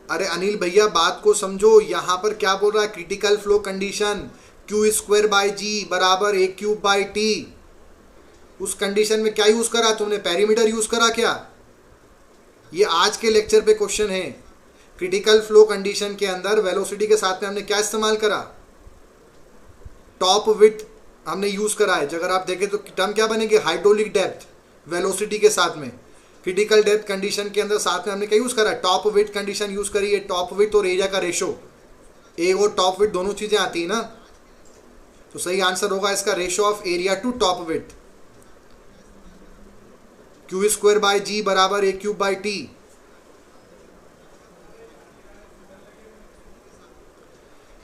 अरे अनिल भैया बात को समझो, यहां पर क्या बोल रहा है? Critical flow condition Q square by G बराबर ए क्यूब बाई टी। उस कंडीशन में क्या यूज करा तुमने? पेरीमीटर यूज करा क्या? ये आज के लेक्चर पे क्वेश्चन है। क्रिटिकल फ्लो कंडीशन के अंदर वेलोसिटी के साथ में हमने क्या इस्तेमाल करा? टॉप विड्थ हमने यूज करा है। अगर आप देखें तो टर्म क्या बनेगी? हाइड्रोलिक डेप्थ वेलोसिटी के साथ में। क्रिटिकल डेप्थ कंडीशन के अंदर साथ में हमने क्या यूज करा? टॉप विड्थ कंडीशन यूज करी है। टॉप विड्थ और एरिया का रेशो, ए और टॉप विड्थ दोनों चीजें आती है ना, तो सही आंसर होगा इसका ratio of area to top width. Q square by G बराबर ए क्यूब बाय टी।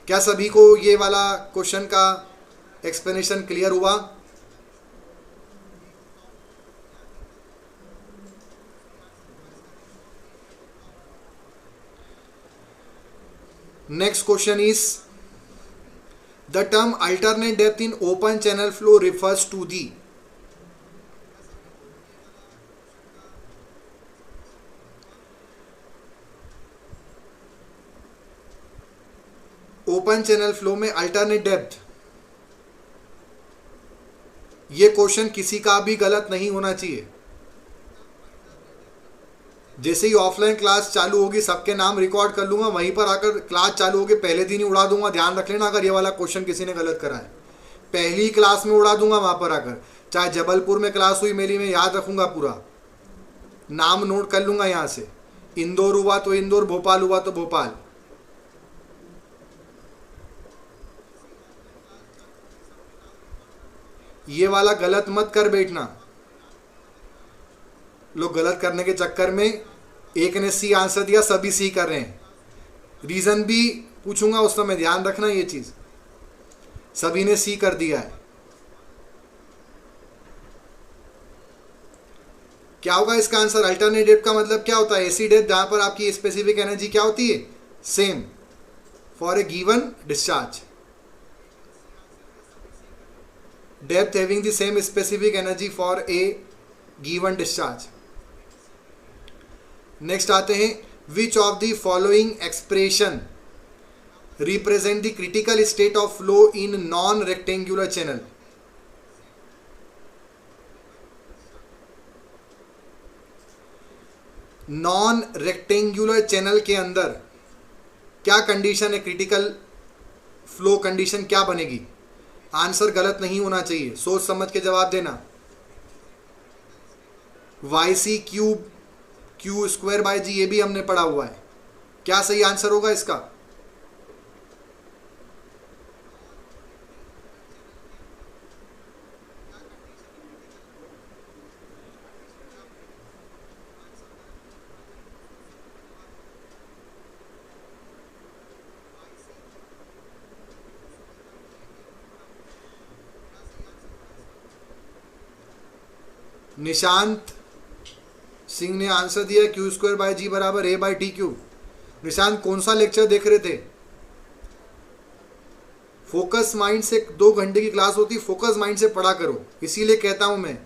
क्या सभी को ये वाला क्वेश्चन का एक्सप्लेनेशन क्लियर हुआ? Next question is the term alternate depth in open channel flow refers to the. Open channel flow में alternate depth, ये क्वेश्चन किसी का भी गलत नहीं होना चाहिए। जैसे ही ऑफलाइन क्लास चालू होगी सबके नाम रिकॉर्ड कर लूंगा, वहीं पर आकर क्लास चालू होगी पहले दिन ही उड़ा दूंगा। ध्यान रख लेना अगर ये वाला क्वेश्चन किसी ने गलत करा है, पहली क्लास में उड़ा दूंगा वहां पर आकर। चाहे जबलपुर में क्लास हुई मेरी, मैं याद रखूंगा, पूरा नाम नोट कर लूंगा यहाँ से। इंदौर हुआ तो इंदौर, भोपाल हुआ तो भोपाल। ये वाला गलत मत कर बैठना। लोग गलत करने के चक्कर में, एक ने सी आंसर दिया सभी सी कर रहे हैं। रीजन भी पूछूंगा उस समय, ध्यान रखना ये चीज। सभी ने सी कर दिया है। क्या होगा इसका आंसर? अल्टरनेट डेप्थ का मतलब क्या होता है? ऐसी डेप्थ जहां पर आपकी स्पेसिफिक एनर्जी क्या होती है? Same for a given discharge. Depth having the same specific energy for a given discharge. Next आते हैं, which of the following expression represent the critical state of flow in non rectangular channel. Non rectangular channel के अंदर क्या condition है? Critical flow condition क्या बनेगी? Answer गलत नहीं होना चाहिए, सोच समझ के जवाब देना। Y C cube Q square by G, ये भी हमने पढ़ा हुआ है। क्या सही आंसर होगा इसका? निशांत सिंह ने आंसर दिया क्यू स्क्वायर बाय जी बराबर ए बाय टी क्यूब। निशांत कौन सा लेक्चर देख रहे थे? फोकस माइंड से 2 घंटे की क्लास होती, फोकस माइंड से पढ़ा करो। इसीलिए कहता हूं मैं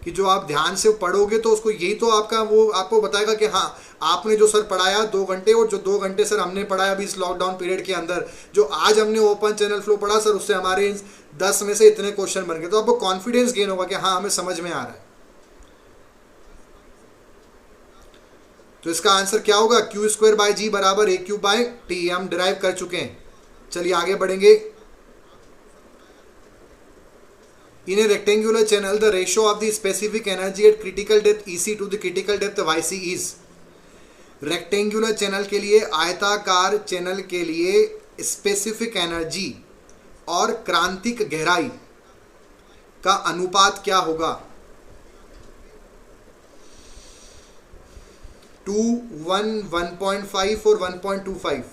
कि जो आप ध्यान से पढ़ोगे तो उसको यही तो आपका वो आपको बताएगा कि हाँ आपने जो सर पढ़ाया 2 घंटे, और जो 2 घंटे सर हमने पढ़ाया अभी इस लॉकडाउन पीरियड के अंदर, जो आज हमने ओपन चैनल फ्लो पढ़ा सर, उससे हमारे 10 में से इतने क्वेश्चन बन गए। तो आपको कॉन्फिडेंस गेन होगा कि हाँ हमें समझ में आ रहा है। तो इसका आंसर क्या होगा? क्यू स्क्वायर बाय जी बराबर ए क्यूब बाय टी। हम डिराइव कर चुके हैं। चलिए आगे बढ़ेंगे। In a rectangular channel the ratio of the specific energy at critical depth EC to the critical depth Y C is. Rectangular channel के लिए, आयताकार चैनल के लिए स्पेसिफिक एनर्जी और क्रांतिक गहराई का अनुपात क्या होगा? 2, 1, 1.5 और 1.25।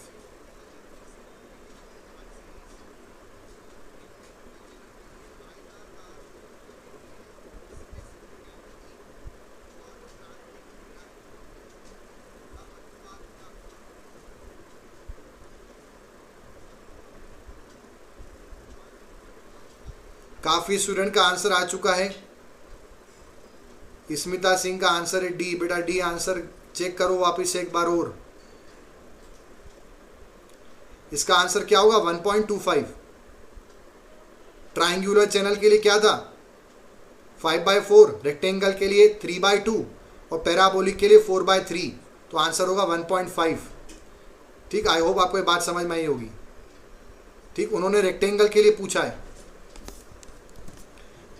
काफी स्टूडेंट का आंसर आ चुका है। स्मिता सिंह का आंसर है डी। बेटा डी आंसर चेक करो वापस से एक बार और। इसका आंसर क्या होगा? 1.25। ट्राइंगुलर चैनल के लिए क्या था? 5/4। रेक्टेंगल के लिए 3/2 और पैराबोलिक के लिए 4/3। तो आंसर होगा 1.5। ठीक, आई होप आपको ये बात समझ में आई होगी। ठीक, उन्होंने रेक्टेंगल के लिए पूछा है,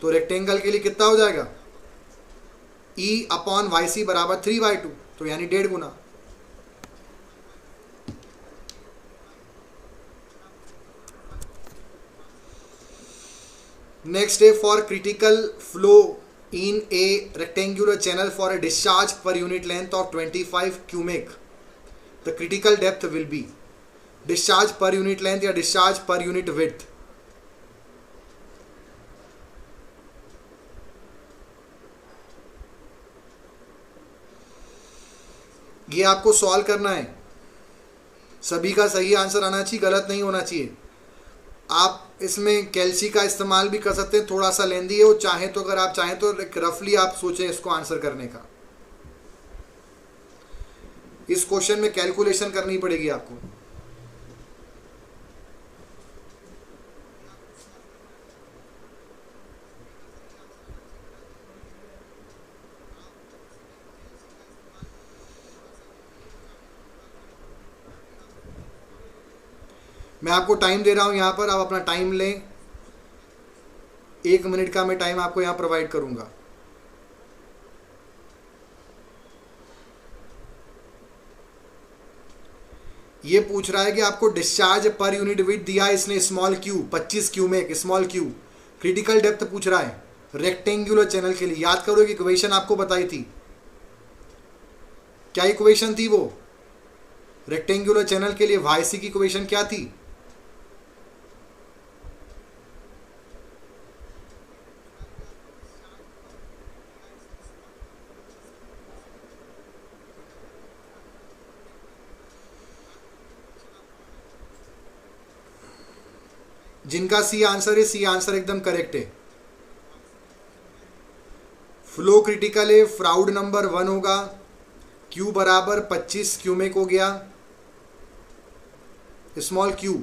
तो रेक्टेंगल के लिए कितना हो जाएगा? E अपॉन वाई सी बराबर 3/2, तो यानी 1.5 गुना। नेक्स्ट है for critical flow in a rectangular channel for a discharge per unit length of 25 cubic, the critical depth will be discharge per unit length या discharge per unit width. ये आपको solve करना है, सभी का सही आंसर आना चाहिए, गलत नहीं होना चाहिए। आप इसमें कैल्सी का इस्तेमाल भी कर सकते हैं, थोड़ा सा लेंदी है, वो चाहे तो अगर आप चाहें तो रफली आप सोचें इसको आंसर करने का। इस क्वेश्चन में कैलकुलेशन करनी पड़ेगी आपको। मैं आपको टाइम दे रहा हूं यहां पर, आप अपना टाइम लें। 1 मिनट का मैं टाइम आपको यहां प्रोवाइड करूंगा। ये पूछ रहा है कि आपको डिस्चार्ज पर यूनिट विड्थ दिया है इसने, small Q 25 cumec, small Q. Critical depth पूछ रहा है रेक्टेंगुलर चैनल के लिए। याद करो कि इक्वेशन आपको बताई थी, क्या इक्वेशन थी वो रेक्टेंगुलर चैनल के लिए? वाईसी की इक्वेशन क्या थी? जिनका सी आंसर है, सी आंसर एकदम करेक्ट है। फ्लो क्रिटिकल है, फ्राउड नंबर 1 होगा। क्यू बराबर 25 क्यूमेक हो गया, स्मॉल क्यू,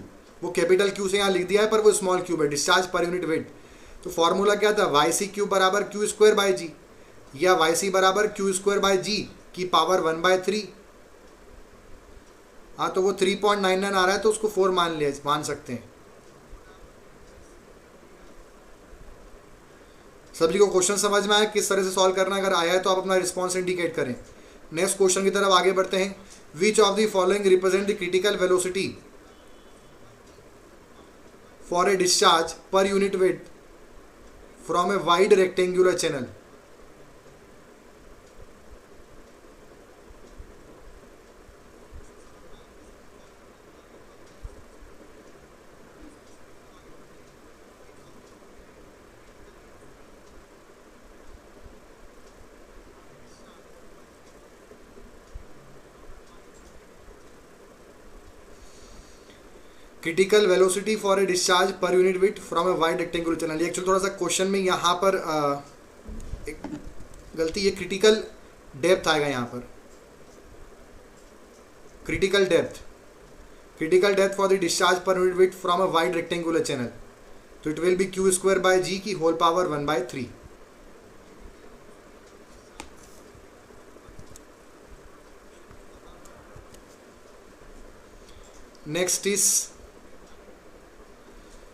वो कैपिटल क्यू से यहाँ लिख दिया है पर वो स्मॉल क्यूब है। डिस्चार्ज पर यूनिट वेट, तो फॉर्मूला क्या था? वाई सी क्यू बराबर क्यू स्क्वायर बाई जी, या वाई सी बराबर क्यू स्क्वायर बाई जी की पावर 1/3। हाँ, तो वो 3.99 आ रहा है तो उसको 4 मान सकते हैं। सभी को क्वेश्चन समझ में आया किस तरह से सॉल्व करना? अगर आया है तो आप अपना रिस्पॉन्स इंडिकेट करें। नेक्स्ट क्वेश्चन की तरफ आगे बढ़ते हैं। Which of the following represent the critical velocity for a discharge per unit weight from a wide rectangular channel? Critical velocity for a discharge per unit weight from a wide rectangular channel. Actually थोड़ा सा question में यहाँ पर एक गलती, ये critical depth आएगा यहाँ पर। Critical depth for the discharge per unit weight from a wide rectangular channel, तो it will be Q square by G की होल पावर 1/3। नेक्स्ट इज,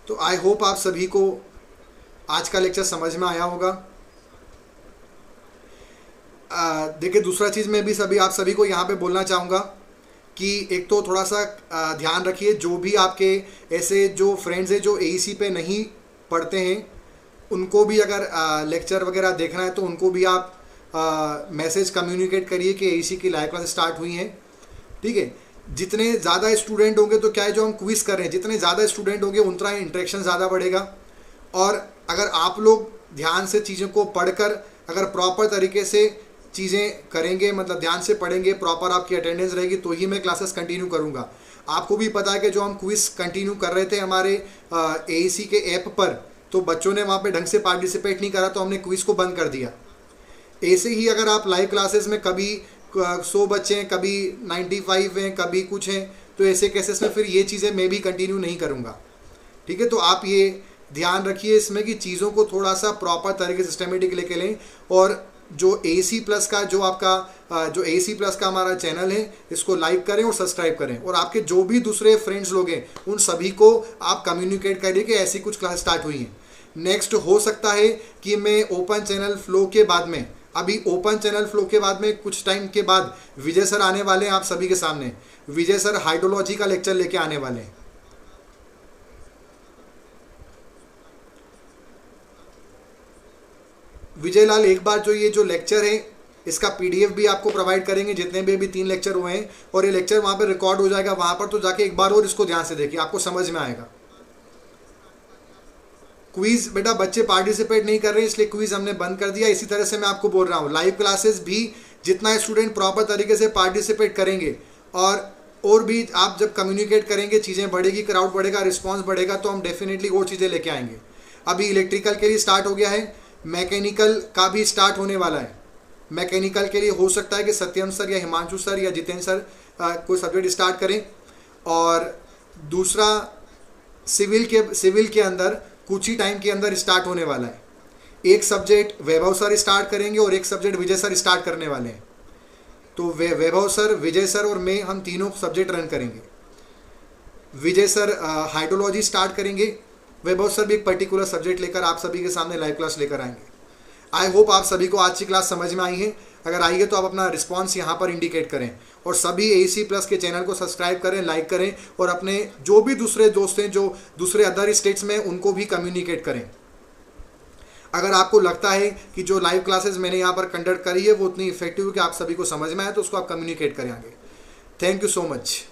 तो आई होप आप सभी को आज का लेक्चर समझ में आया होगा। देखिए, दूसरा चीज़ मैं भी आप सभी को यहाँ पे बोलना चाहूँगा कि एक तो थोड़ा सा ध्यान रखिए, जो भी आपके ऐसे जो फ्रेंड्स हैं जो एईसी पे नहीं पढ़ते हैं, उनको भी अगर लेक्चर वगैरह देखना है तो उनको भी आप मैसेज कम्युनिकेट करिए कि एईसी की लाइव क्लास स्टार्ट हुई हैं। ठीक है, जितने ज़्यादा स्टूडेंट होंगे तो क्या है, जो हम क्विज कर रहे हैं, जितने ज़्यादा स्टूडेंट होंगे उतना इंटरेक्शन ज़्यादा बढ़ेगा। और अगर आप लोग ध्यान से चीज़ों को पढ़कर अगर प्रॉपर तरीके से चीज़ें करेंगे, मतलब ध्यान से पढ़ेंगे, प्रॉपर आपकी अटेंडेंस रहेगी, तो ही मैं क्लासेस कंटिन्यू करूँगा। आपको भी पता है कि जो हम क्विज कंटिन्यू कर रहे थे हमारे एईसी के ऐप पर, तो बच्चों ने वहाँ पे ढंग से पार्टिसिपेट नहीं करा तो हमने क्विज को बंद कर दिया। ऐसे ही अगर आप लाइव क्लासेस में कभी 100 बच्चे हैं, कभी 95 हैं, कभी कुछ हैं, तो ऐसे केसेस में फिर ये चीज़ें मैं भी कंटिन्यू नहीं करूँगा। ठीक है, तो आप ये ध्यान रखिए इसमें कि चीज़ों को थोड़ा सा प्रॉपर तरीके से सिस्टमेटिक लेके लें। और जो AC प्लस का जो आपका जो AC प्लस का हमारा चैनल है, इसको लाइक करें और सब्सक्राइब करें। और आपके जो भी दूसरे फ्रेंड्स लोग हैं उन सभी को आप कम्युनिकेट करिए कि ऐसी कुछ क्लास स्टार्ट हुई हैं। नेक्स्ट हो सकता है कि मैं ओपन चैनल फ्लो के बाद में, अभी ओपन चैनल फ्लो के बाद में कुछ टाइम के बाद विजय सर आने वाले हैं आप सभी के सामने। विजय सर हाइड्रोलॉजी का लेक्चर लेके आने वाले हैं। विजय लाल एक बार जो ये जो लेक्चर है इसका PDF भी आपको प्रोवाइड करेंगे, जितने भी अभी 3 लेक्चर हुए हैं, और ये लेक्चर वहाँ पर रिकॉर्ड हो जाएगा, वहाँ पर तो जाके एक बार और इसको ध्यान से देखिए, आपको समझ में आएगा। क्विज बेटा बच्चे पार्टिसिपेट नहीं कर रहे हैं इसलिए क्विज हमने बंद कर दिया। इसी तरह से मैं आपको बोल रहा हूँ लाइव क्लासेस भी जितना स्टूडेंट प्रॉपर तरीके से पार्टिसिपेट करेंगे और भी आप जब कम्युनिकेट करेंगे चीज़ें बढ़ेगी, क्राउड बढ़ेगा, रिस्पांस बढ़ेगा, तो हम डेफिनेटली वो चीज़ें लेके आएंगे। अभी इलेक्ट्रिकल के लिए स्टार्ट हो गया है, मैकेनिकल का भी स्टार्ट होने वाला है। मैकेनिकल के लिए हो सकता है कि सत्यम सर या हिमांशु सर या जितेंद्र सर कोई सब्जेक्ट स्टार्ट करें, और दूसरा सिविल के अंदर कुछ ही टाइम के अंदर स्टार्ट होने वाला है। एक सब्जेक्ट वैभव सर स्टार्ट करेंगे और एक सब्जेक्ट विजय सर स्टार्ट करने वाले हैं। तो वैभव सर, विजय सर और मैं, हम तीनों सब्जेक्ट रन करेंगे। विजय सर हाइड्रोलॉजी स्टार्ट करेंगे, वैभव सर भी एक पर्टिकुलर सब्जेक्ट लेकर आप सभी के सामने लाइव क्लास लेकर आएंगे। आई होप आप सभी को आज की क्लास समझ में आई है। अगर आई है तो आप अपना रिस्पांस यहाँ पर इंडिकेट करें, और सभी AEC+ के चैनल को सब्सक्राइब करें, लाइक करें, और अपने जो भी दूसरे दोस्त हैं जो दूसरे अदर स्टेट्स में, उनको भी कम्युनिकेट करें। अगर आपको लगता है कि जो लाइव क्लासेस मैंने यहाँ पर कंडक्ट करी है वो उतनी इफेक्टिव है कि आप सभी को समझ में आए, तो उसको आप कम्युनिकेट करें आगे। Thank you so much.